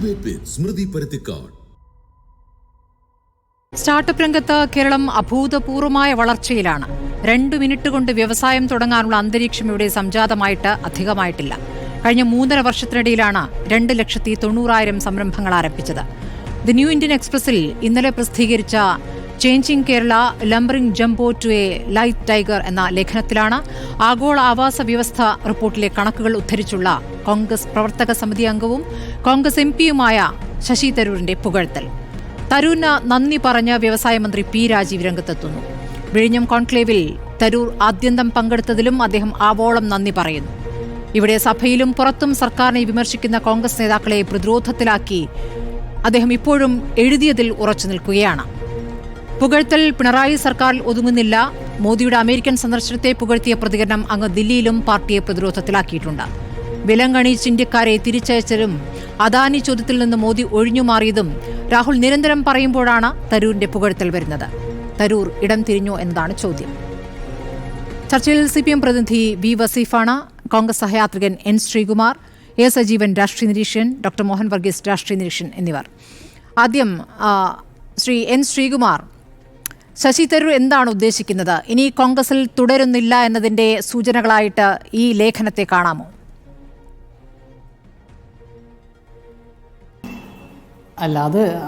Debate വിത്ത് സ്മൃതി Paruthikad. Startup രംഗത്ത് Keralam അഭൂതപൂർവമായ വളർച്ചയിലാണ്. 2 minute കൊണ്ട് വ്യവസായം തുടങ്ങാനുള്ള അന്തരീക്ഷം ഇവിടെ സംജാതമായിട്ട് അധികമായിട്ടില്ല. കഴിഞ്ഞ 3.5 വർഷത്തിനിടയിലാണ് 2,90,000 സംരംഭങ്ങൾ ആരംഭിച്ചത്. ദി ന്യൂ ഇന്ത്യൻ എക്സ്പ്രസിൽ ഇന്നലെ പ്രസിദ്ധീകരിച്ച changing Kerala lumbering jumbo to a light tiger എന്ന ലേഖനത്തിലാണ് ആഗോള ആവാസ വ്യവസ്ഥ റിപ്പോർട്ടിലെ കണക്കുകൾ ഉദ്ധരിച്ചുള്ള കോൺഗ്രസ് പ്രവർത്തക സമിതി അംഗവും കോൺഗ്രസ് എംപിയുമായ ശശി തരൂരിന്റെ പുകഴ്ത്തൽ. തരൂരിന് നന്ദി പറഞ്ഞ വ്യവസായ മന്ത്രി പി രാജീവ് രംഗത്തെത്തുന്നു. വിഴിഞ്ഞം കോൺക്ലേവിൽ തരൂർ ആദ്യന്തം പങ്കെടുത്തതിലും അദ്ദേഹം ആവോളം നന്ദി പറയുന്നു. ഇവിടെ സഭയിലും പുറത്തും സർക്കാരിനെ വിമർശിക്കുന്ന കോൺഗ്രസ് നേതാക്കളെ പ്രതിരോധത്തിലാക്കി അദ്ദേഹം ഇപ്പോഴും എഴുതിയതിൽ ഉറച്ചു നിൽക്കുകയാണ്. പുകഴ്ത്തൽ പിണറായി സർക്കാരിൽ ഒതുങ്ങുന്നില്ല. മോദിയുടെ അമേരിക്കൻ സന്ദർശനത്തെ പുകഴ്ത്തിയ പ്രതികരണം അങ്ങ് ദില്ലിയിലും പാർട്ടിയെ പ്രതിരോധത്തിലാക്കിയിട്ടുണ്ട്. വിലങ്ങണിച്ച് ഇന്ത്യക്കാരെ തിരിച്ചയച്ചതും അദാനി ചോദ്യത്തിൽ നിന്ന് മോദി ഒഴിഞ്ഞുമാറിയതും രാഹുൽ നിരന്തരം പറയുമ്പോഴാണ് തരൂരിന്റെ പുകഴ്ത്തൽ വരുന്നത്. തരൂർ ഇടം തിരിഞ്ഞു എന്നതാണ് ചോദ്യം. ചർച്ചയിൽ CPM പ്രതിനിധി വി വസീഫാണ്, കോൺഗ്രസ് സഹയാത്രികൻ N ശ്രീകുമാർ, A സജീവൻ രാഷ്ട്രീയ നിരീക്ഷകൻ, ഡോക്ടർ മോഹൻ വർഗീസ് രാഷ്ട്രീയ നിരീക്ഷകൻ എന്നിവർ. ആദ്യം ശ്രീ N ശ്രീകുമാർ, ശശി തരൂർ എന്താണ് ഉദ്ദേശിക്കുന്നത്? ഇനി കോൺഗ്രസിൽ തുടരുന്നില്ല എന്നതിന്റെ സൂചനകളായിട്ട് ഈ ലേഖനത്തെ കാണാമോ? അല്ല,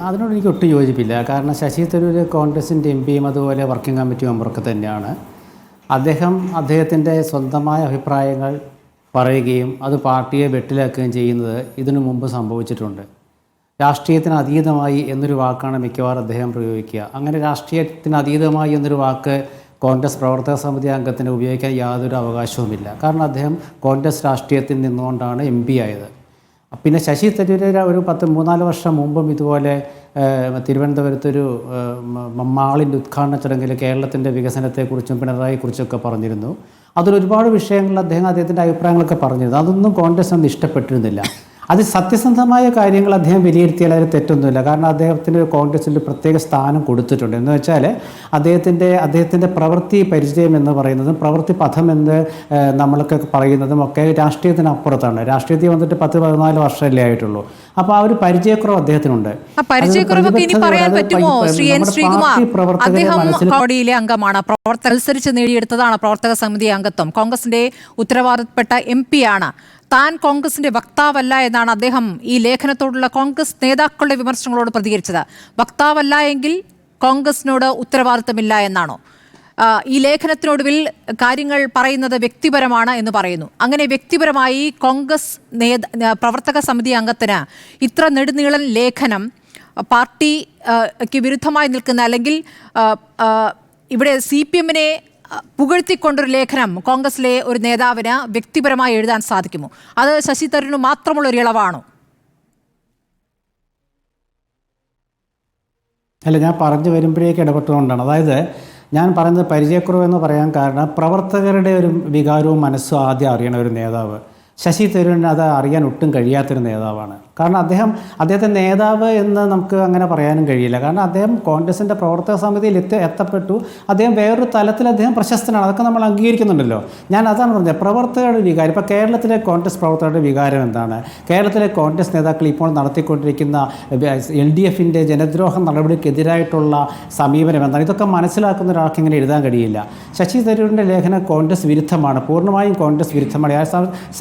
അതിനോട് എനിക്ക് ഒട്ടും യോജിപ്പില്ല. കാരണം ശശി തരൂർ കോൺഗ്രസിൻ്റെ MPയും അതുപോലെ വർക്കിംഗ് കമ്മിറ്റി മെമ്പറൊക്കെ തന്നെയാണ്. അദ്ദേഹത്തിൻ്റെ സ്വന്തമായ അഭിപ്രായങ്ങൾ പറയുകയും അത് പാർട്ടിയെ വെട്ടിലാക്കുകയും ചെയ്യുന്നത് ഇതിനു മുമ്പ് സംഭവിച്ചിട്ടുണ്ട്. രാഷ്ട്രീയത്തിന് അതീതമായി എന്നൊരു വാക്കാണ് മിക്കവാറും അദ്ദേഹം പ്രയോഗിക്കുക. അങ്ങനെ രാഷ്ട്രീയത്തിന് അതീതമായി എന്നൊരു വാക്ക് കോൺഗ്രസ് പ്രവർത്തക സമിതി അംഗത്തിന് ഉപയോഗിക്കാൻ യാതൊരു അവകാശവുമില്ല. കാരണം അദ്ദേഹം കോൺഗ്രസ് രാഷ്ട്രീയത്തിൽ നിന്നുകൊണ്ടാണ് MP ആയത്. പിന്നെ ശശി തരൂർ ഒരു 3-4 വർഷം മുമ്പും ഇതുപോലെ തിരുവനന്തപുരത്തൊരു മാളിൻ്റെ ഉദ്ഘാടന ചടങ്ങിൽ കേരളത്തിൻ്റെ വികസനത്തെക്കുറിച്ചും പിണറായിയെക്കുറിച്ചൊക്കെ പറഞ്ഞിരുന്നു. അതിലൊരുപാട് വിഷയങ്ങളിൽ അദ്ദേഹത്തിൻ്റെ അഭിപ്രായങ്ങളൊക്കെ പറഞ്ഞിരുന്നു. അതൊന്നും കോൺഗ്രസ് ഒന്നും ഇഷ്ടപ്പെട്ടിരുന്നില്ല. അത് സത്യസന്ധമായ കാര്യങ്ങൾ അദ്ദേഹം വിലയിരുത്തിയാൽ അതിൽ തെറ്റൊന്നുമില്ല. കാരണം അദ്ദേഹത്തിന് കോൺഗ്രസിൽ പ്രത്യേക സ്ഥാനം കൊടുത്തിട്ടുണ്ട്. എന്ന് വെച്ചാൽ അദ്ദേഹത്തിൻ്റെ പ്രവൃത്തി പരിചയം എന്ന് പറയുന്നതും പ്രവൃത്തി പഥം എന്ന് നമ്മളൊക്കെ പറയുന്നതും ഒക്കെ രാഷ്ട്രീയത്തിനപ്പുറത്താണ്. രാഷ്ട്രീയത്തിൽ വന്നിട്ട് 10-14 വർഷമല്ലേ ആയിട്ടുള്ളൂ. അപ്പോൾ ആ ഒരു പരിചയക്കുറവ് അദ്ദേഹത്തിനുണ്ട്. അംഗമാണ്, മത്സരിച്ച് നേടിയെടുത്തതാണ് പ്രവർത്തക സമിതി അംഗത്വം. കോൺഗ്രസിന്റെ ഉത്തരവാദിത്തപ്പെട്ട MP ആണ്. താൻ കോൺഗ്രസിന്റെ വക്താവല്ല എന്നാണ് അദ്ദേഹം ഈ ലേഖനത്തോടുള്ള കോൺഗ്രസ് നേതാക്കളുടെ വിമർശനങ്ങളോട് പ്രതികരിച്ചത്. വക്താവല്ല എങ്കിൽ കോൺഗ്രസിനോട് ഉത്തരവാദിത്തമില്ല എന്നാണോ? ഈ ലേഖനത്തിനൊടുവിൽ കാര്യങ്ങൾ പറയുന്നത് വ്യക്തിപരമാണ് എന്ന് പറയുന്നു. അങ്ങനെ വ്യക്തിപരമായി കോൺഗ്രസ് പ്രവർത്തക സമിതി അംഗത്തിന് ഇത്ര നെടുനീളൻ ലേഖനം പാർട്ടിക്ക് വിരുദ്ധമായി നിൽക്കുന്ന, അല്ലെങ്കിൽ ഇവിടെ CPMനെ പുകഴ്ത്തിക്കൊണ്ടൊരു ലേഖനം കോൺഗ്രസിലെ ഒരു നേതാവിന് വ്യക്തിപരമായി എഴുതാൻ സാധിക്കുമോ? അത് ശശി തരൂരിന് മാത്രമുള്ളൊരു ഇളവാണോ? അല്ല, ഞാൻ പറഞ്ഞു വരുമ്പോഴേക്ക് ഇടപെട്ടുകൊണ്ടാണ്. അതായത് ഞാൻ പറയുന്നത് പരിചയക്കുറവെന്ന് പറയാൻ കാരണം പ്രവർത്തകരുടെ ഒരു വികാരവും മനസ്സും ആദ്യം അറിയണ ഒരു നേതാവ്. ശശി തരൂരിന് അത് അറിയാൻ ഒട്ടും കഴിയാത്തൊരു നേതാവാണ്. കാരണം അദ്ദേഹത്തെ നേതാവ് എന്ന് നമുക്ക് അങ്ങനെ പറയാനും കഴിയില്ല. കാരണം അദ്ദേഹം കോൺഗ്രസിൻ്റെ പ്രവർത്തക സമിതിയിൽ എത്തപ്പെട്ടു. അദ്ദേഹം വേറൊരു തലത്തിൽ അദ്ദേഹം പ്രശസ്തനാണ്. അതൊക്കെ നമ്മൾ അംഗീകരിക്കുന്നുണ്ടല്ലോ. ഞാൻ അതാണ് പറഞ്ഞത്, പ്രവർത്തകരുടെ വികാരം. ഇപ്പോൾ കേരളത്തിലെ കോൺഗ്രസ് പ്രവർത്തകരുടെ വികാരം എന്താണ്? കേരളത്തിലെ കോൺഗ്രസ് നേതാക്കൾ ഇപ്പോൾ നടത്തിക്കൊണ്ടിരിക്കുന്ന LDFൻ്റെ ജനദ്രോഹ നടപടിക്കെതിരായിട്ടുള്ള സമീപനം എന്താണ്? ഇതൊക്കെ മനസ്സിലാക്കുന്ന ഒരാൾക്ക് ഇങ്ങനെ എഴുതാൻ കഴിയില്ല. ശശി തരൂരിൻ്റെ ലേഖനം കോൺഗ്രസ് വിരുദ്ധമാണ്, പൂർണ്ണമായും കോൺഗ്രസ് വിരുദ്ധമാണ്.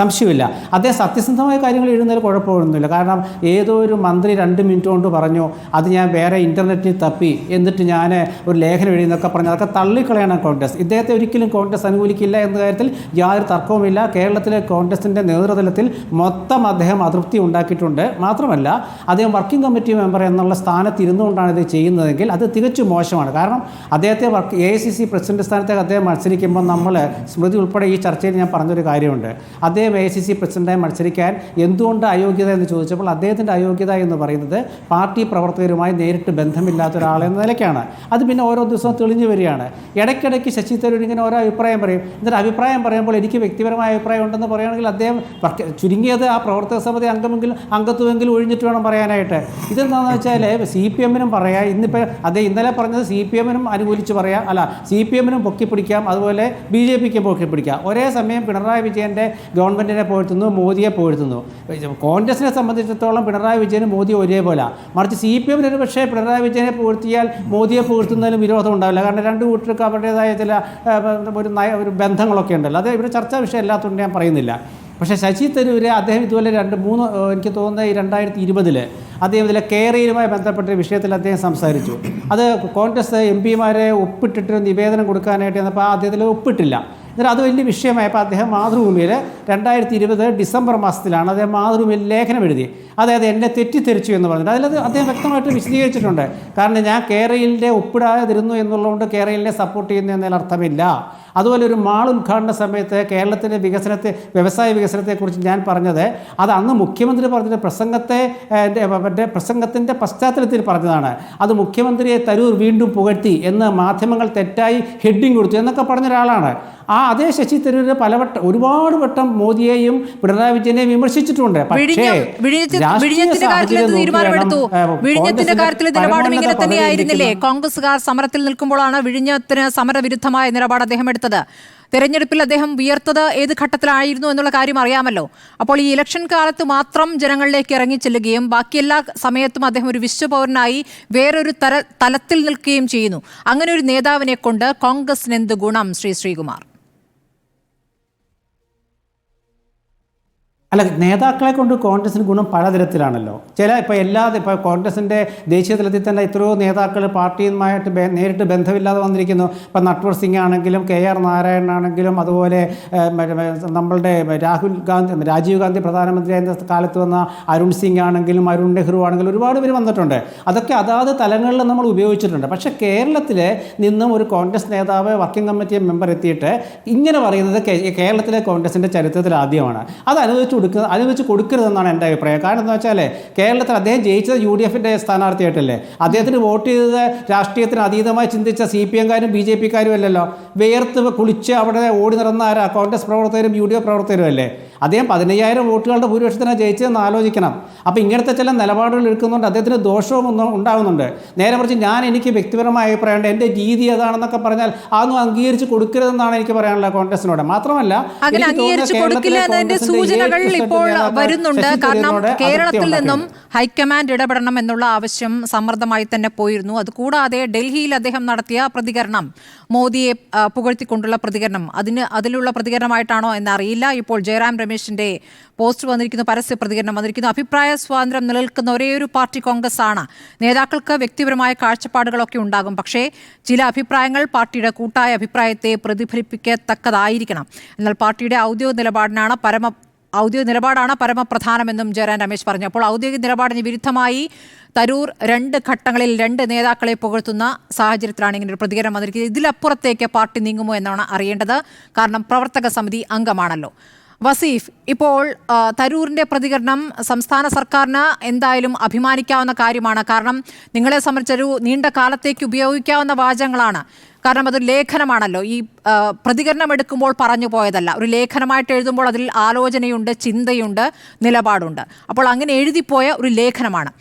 സംശയമില്ല. അദ്ദേഹം സത്യസന്ധമായ കാര്യങ്ങൾ എഴുതുന്നതിൽ കുഴപ്പമൊന്നുമില്ല. കാരണം ഏതോ ഒരു മന്ത്രി 2 മിനിറ്റ് കൊണ്ട് പറഞ്ഞു അത് ഞാൻ വേറെ ഇൻ്റർനെറ്റിൽ തപ്പി എന്നിട്ട് ഞാൻ ഒരു ലേഖനം എഴുതിയെന്നൊക്കെ പറഞ്ഞു. അതൊക്കെ തള്ളിക്കളയണം കോൺഗ്രസ്. ഇദ്ദേഹത്തെ ഒരിക്കലും കോൺഗ്രസ് അനുകൂലിക്കില്ല എന്ന കാര്യത്തിൽ യാതൊരു തർക്കവുമില്ല. കേരളത്തിലെ കോൺഗ്രസിൻ്റെ നേതൃതലത്തിൽ മൊത്തം അദ്ദേഹം അതൃപ്തി ഉണ്ടാക്കിയിട്ടുണ്ട്. മാത്രമല്ല അദ്ദേഹം വർക്കിംഗ് കമ്മിറ്റി മെമ്പർ എന്നുള്ള സ്ഥാനത്ത് ഇരുന്നുകൊണ്ടാണ് ഇത് ചെയ്യുന്നതെങ്കിൽ അത് തികച്ചും മോശമാണ്. കാരണം അദ്ദേഹത്തെ AICC പ്രസിഡന്റ് സ്ഥാനത്തേക്ക് അദ്ദേഹം മത്സരിക്കുമ്പോൾ നമ്മൾ സ്മൃതി ഉൾപ്പെടെ ഈ ചർച്ചയിൽ ഞാൻ പറഞ്ഞൊരു കാര്യമുണ്ട്. അദ്ദേഹം AICC പ്രസിഡന്റായി മത്സരിക്കാൻ എന്തുകൊണ്ട് അയോഗ്യത എന്ന് ചോദിച്ചപ്പോൾ അദ്ദേഹത്തിൻ്റെ അയോഗ്യത എന്ന് പറയുന്നത് പാർട്ടി പ്രവർത്തകരുമായി നേരിട്ട് ബന്ധമില്ലാത്ത ഒരാളെന്ന നിലയ്ക്കാണ്. അത് പിന്നെ ഓരോ ദിവസവും തെളിഞ്ഞു വരികയാണ്. ഇടയ്ക്കിടയ്ക്ക് ശശി തരൂർ ഇങ്ങനെ ഓരോ അഭിപ്രായം പറയും. എന്നിട്ട് അഭിപ്രായം പറയുമ്പോൾ എനിക്ക് വ്യക്തിപരമായ അഭിപ്രായം ഉണ്ടെന്ന് പറയുകയാണെങ്കിൽ അദ്ദേഹം ചുരുങ്ങിയത് ആ പ്രവർത്തക സമിതി അംഗത്വമെങ്കിലും ഒഴിഞ്ഞിട്ട് വേണം പറയാനായിട്ട്. ഇതെന്താണെന്ന് വെച്ചാൽ CPMനും പറയാം. അദ്ദേഹം ഇന്നലെ പറഞ്ഞത് CPMനും അനുകൂലിച്ച് പറയാം, അല്ല CPMനും പൊക്കിപ്പിടിക്കാം, അതുപോലെ BJPക്കും പൊക്കിപ്പിടിക്കാം. ഒരേ സമയം പിണറായി വിജയൻ്റെ ഗവൺമെൻറ്റിനെ പോഴ്ത്തുന്നു, മോദിയെ പോഴ്ത്തുന്നു. കോൺഗ്രസിനെ സംബന്ധിച്ച് സംബന്ധിച്ചിടത്തോളം പിണറായി വിജയനും മോദി ഒരേപോലെ. മറിച്ച് CPM ഒരു പക്ഷേ പിണറായി വിജയനെ പുകഴ്ത്തിയാൽ മോദിയെ പുകഴ്ത്തുന്നതിലും വിരോധം ഉണ്ടാവില്ല. കാരണം രണ്ട് കൂട്ടർക്ക് അവരുടേതായ ചില ഒരു ബന്ധങ്ങളൊക്കെ ഉണ്ടല്ലോ. അത് ഇവിടെ ചർച്ചാ വിഷയം അല്ലാത്തതുകൊണ്ട് ഞാൻ പറയുന്നില്ല. പക്ഷേ ശശി തരൂർ അദ്ദേഹം ഇതുപോലെ 2-3 എനിക്ക് തോന്നുന്നത് 2020 അദ്ദേഹം ഇതിലെ കേരളയുമായി ബന്ധപ്പെട്ട വിഷയത്തിൽ അദ്ദേഹം സംസാരിച്ചു. അത് കോൺഗ്രസ് MP-മാരെ ഒപ്പിട്ടിട്ട് നിവേദനം കൊടുക്കാനായിട്ട് ചെന്നപ്പോൾ അദ്ദേഹത്തിൽ ഒപ്പിട്ടില്ല. എന്നിട്ട് അത് വലിയ വിഷയമായപ്പോൾ അദ്ദേഹം മാതൃഭൂമിയിൽ 2020 ഡിസംബർ മാസത്തിലാണ് അദ്ദേഹം മാതൃഭൂമിയിൽ ലേഖനം എഴുതി. അതായത് എന്നെ തെറ്റിദ്ധരിച്ചു എന്ന് പറഞ്ഞിട്ട് അതിലത് അദ്ദേഹം വ്യക്തമായിട്ട് വിശദീകരിച്ചിട്ടുണ്ട്. കാരണം ഞാൻ കേരളയിലെ ഒപ്പിടാതിരുന്നു എന്നുള്ളതുകൊണ്ട് കേരളയിലെ സപ്പോർട്ട് ചെയ്യുന്നു എന്നതിൽ അർത്ഥമില്ല. അതുപോലെ ഒരു മാൾ ഉദ്ഘാടന സമയത്ത് കേരളത്തിൻ്റെ വ്യവസായ വികസനത്തെക്കുറിച്ച് ഞാൻ പറഞ്ഞത് അത് അന്ന് മുഖ്യമന്ത്രി പറഞ്ഞ പ്രസംഗത്തിൻ്റെ പശ്ചാത്തലത്തിൽ പറഞ്ഞതാണ്. അത് മുഖ്യമന്ത്രിയെ തരൂർ വീണ്ടും പുകഴ്ത്തി എന്ന് മാധ്യമങ്ങൾ തെറ്റായി ഹെഡിങ് കൊടുത്തു എന്നൊക്കെ പറഞ്ഞ ഒരാളാണ്. അതേ ശശി തരൂർ ഒരുപാട് വട്ടം മോദിയെയും പിണറായി വിജയനെയും വിമർശിച്ചിട്ടുണ്ട്. പക്ഷേ വിഴിഞ്ഞത്തിന്റെ കാര്യത്തിൽ നിലപാടും ഇങ്ങനെ തന്നെയായിരുന്നില്ലേ? കോൺഗ്രസുകാർ സമരത്തിൽ നിൽക്കുമ്പോഴാണ് വിഴിഞ്ഞത്തിന് സമരവിരുദ്ധമായ നിലപാട് അദ്ദേഹം എടുത്തത്. തെരഞ്ഞെടുപ്പിൽ അദ്ദേഹം ഉയർത്തത് ഏത് ഘട്ടത്തിലായിരുന്നു എന്നുള്ള കാര്യം അറിയാമല്ലോ. അപ്പോൾ ഈ ഇലക്ഷൻ കാലത്ത് മാത്രം ജനങ്ങളിലേക്ക് ഇറങ്ങിച്ചെല്ലുകയും ബാക്കി എല്ലാ സമയത്തും അദ്ദേഹം ഒരു വിശ്വപൗരനായി വേറൊരു തലത്തിൽ നിൽക്കുകയും ചെയ്യുന്നു. അങ്ങനെ ഒരു നേതാവിനെ കൊണ്ട് കോൺഗ്രസിന് എന്ത് ഗുണം ശ്രീകുമാർ? അല്ല, നേതാക്കളെ കൊണ്ട് കോൺഗ്രസിന് ഗുണം പലതരത്തിലാണല്ലോ. ഇപ്പോൾ കോൺഗ്രസിൻ്റെ ദേശീയ തലത്തിൽ തന്നെ എത്രയോ നേതാക്കൾ പാർട്ടിയുമായിട്ട് നേരിട്ട് ബന്ധമില്ലാതെ വന്നിരിക്കുന്നു. ഇപ്പം നട്വർ സിംഗ് ആണെങ്കിലും KR നാരായണനാണെങ്കിലും അതുപോലെ നമ്മളുടെ രാജീവ് ഗാന്ധി പ്രധാനമന്ത്രിയായ കാലത്ത് വന്ന അരുൺ സിംഗ് ആണെങ്കിലും അരുൺ നെഹ്റു ആണെങ്കിലും ഒരുപാട് പേര് വന്നിട്ടുണ്ട്. അതൊക്കെ അതാത് തലങ്ങളിൽ നമ്മൾ ഉപയോഗിച്ചിട്ടുണ്ട്. പക്ഷേ കേരളത്തിൽ നിന്നും ഒരു കോൺഗ്രസ് നേതാവ് വർക്കിംഗ് കമ്മിറ്റി മെമ്പർ എത്തിയിട്ട് ഇങ്ങനെ പറയുന്നത് കേരളത്തിലെ കോൺഗ്രസിൻ്റെ ചരിത്രത്തിൽ ആദ്യമാണ്. അത് അനുവദിച്ച് കൊടുക്കരുതെന്നാണ് എൻ്റെ അഭിപ്രായം. കാരണം എന്താ വെച്ചാൽ കേരളത്തിൽ അദ്ദേഹം ജയിച്ചത് UDF-ൻ്റെ സ്ഥാനാർത്ഥിയായിട്ടല്ലേ. അദ്ദേഹത്തിന് വോട്ട് ചെയ്തത് രാഷ്ട്രീയത്തിന് അതീതമായി ചിന്തിച്ച CPM-കാരും BJP-കാരും അല്ലല്ലോ. വേർത്ത് കുളിച്ച് അവിടെ ഓടി നടന്ന ആരാ? കോൺഗ്രസ് പ്രവർത്തകരും UDF പ്രവർത്തകരും അല്ലേ. അദ്ദേഹം 15,000 വോട്ടുകളുടെ ഭൂരിപക്ഷത്തിനാണ് ജയിച്ചതെന്ന് ആലോചിക്കണം. അപ്പോൾ ഇങ്ങനത്തെ ചില നിലപാടുകൾ എടുക്കുന്നുണ്ട്, അദ്ദേഹത്തിന് ദോഷവും ഉണ്ടാകുന്നുണ്ട്. നേരെ മറിച്ച് എനിക്ക് വ്യക്തിപരമായ അഭിപ്രായമുണ്ട്. എൻ്റെ രീതി അതാണെന്നൊക്കെ പറഞ്ഞാൽ അതൊന്നും അംഗീകരിച്ച് കൊടുക്കരുതെന്നാണ് എനിക്ക് പറയാനുള്ളത് കോൺഗ്രസിനോട്. മാത്രമല്ല സൂചനകൾ ഇപ്പോൾ വരുന്നുണ്ട്. കാരണം കേരളത്തിൽ നിന്നും ഹൈക്കമാൻഡ് ഇടപെടണം എന്നുള്ള ആവശ്യം സമ്മർദ്ദമായി തന്നെ പോയിരുന്നു. അതുകൂടാതെ ഡൽഹിയിൽ അദ്ദേഹം നടത്തിയ പ്രതികരണം, മോദിയെ പുകഴ്ത്തിക്കൊണ്ടുള്ള പ്രതികരണം, അതിലുള്ള പ്രതികരണമായിട്ടാണോ എന്നറിയില്ല. ഇപ്പോൾ ജയറാം രമേശിന്റെ പോസ്റ്റ് വന്നിരിക്കുന്നു, പരസ്യ പ്രതികരണം വന്നിരിക്കുന്നു. അഭിപ്രായ സ്വാതന്ത്ര്യം നിലനിൽക്കുന്ന ഒരേയൊരു പാർട്ടി കോൺഗ്രസ് ആണ്. നേതാക്കൾക്ക് വ്യക്തിപരമായ കാഴ്ചപ്പാടുകളൊക്കെ ഉണ്ടാകും, പക്ഷേ ചില അഭിപ്രായങ്ങൾ പാർട്ടിയുടെ കൂട്ടായ അഭിപ്രായത്തെ പ്രതിഫലിപ്പിക്കത്തക്കതായിരിക്കണം. എന്നാൽ പാർട്ടിയുടെ ഔദ്യോഗിക നിലപാടാണ് പരമപ്രധാനമെന്നും ജയറാം രമേശ് പറഞ്ഞു. അപ്പോൾ ഔദ്യോഗിക നിലപാടിന് വിരുദ്ധമായി തരൂർ 2 ഘട്ടങ്ങളിൽ 2 നേതാക്കളെ പുകഴ്ത്തുന്ന സാഹചര്യത്തിലാണ് ഇങ്ങനെ ഒരു പ്രതികരണം വന്നിരിക്കുന്നത്. ഇതിലപ്പുറത്തേക്ക് പാർട്ടി നീങ്ങുമോ എന്നാണ് അറിയേണ്ടത്. കാരണം പ്രവർത്തക സമിതി അംഗമാണല്ലോ. വസീഫ്, ഇപ്പോൾ തരൂരിൻ്റെ പ്രതികരണം സംസ്ഥാന സർക്കാരിന് എന്തായാലും അഭിമാനിക്കാവുന്ന കാര്യമാണ്. കാരണം നിങ്ങളെ സംബന്ധിച്ചൊരു നീണ്ട കാലത്തേക്ക് ഉപയോഗിക്കാവുന്ന വാചകങ്ങളാണ്. കാരണം അതൊരു ലേഖനമാണല്ലോ. ഈ പ്രതികരണം എടുക്കുമ്പോൾ പറഞ്ഞു പോയതല്ല. ഒരു ലേഖനമായിട്ട് എഴുതുമ്പോൾ അതിൽ ആലോചനയുണ്ട്, ചിന്തയുണ്ട്, നിലപാടുണ്ട്. അപ്പോൾ അങ്ങനെ എഴുതിപ്പോയ ഒരു ലേഖനമാണ്.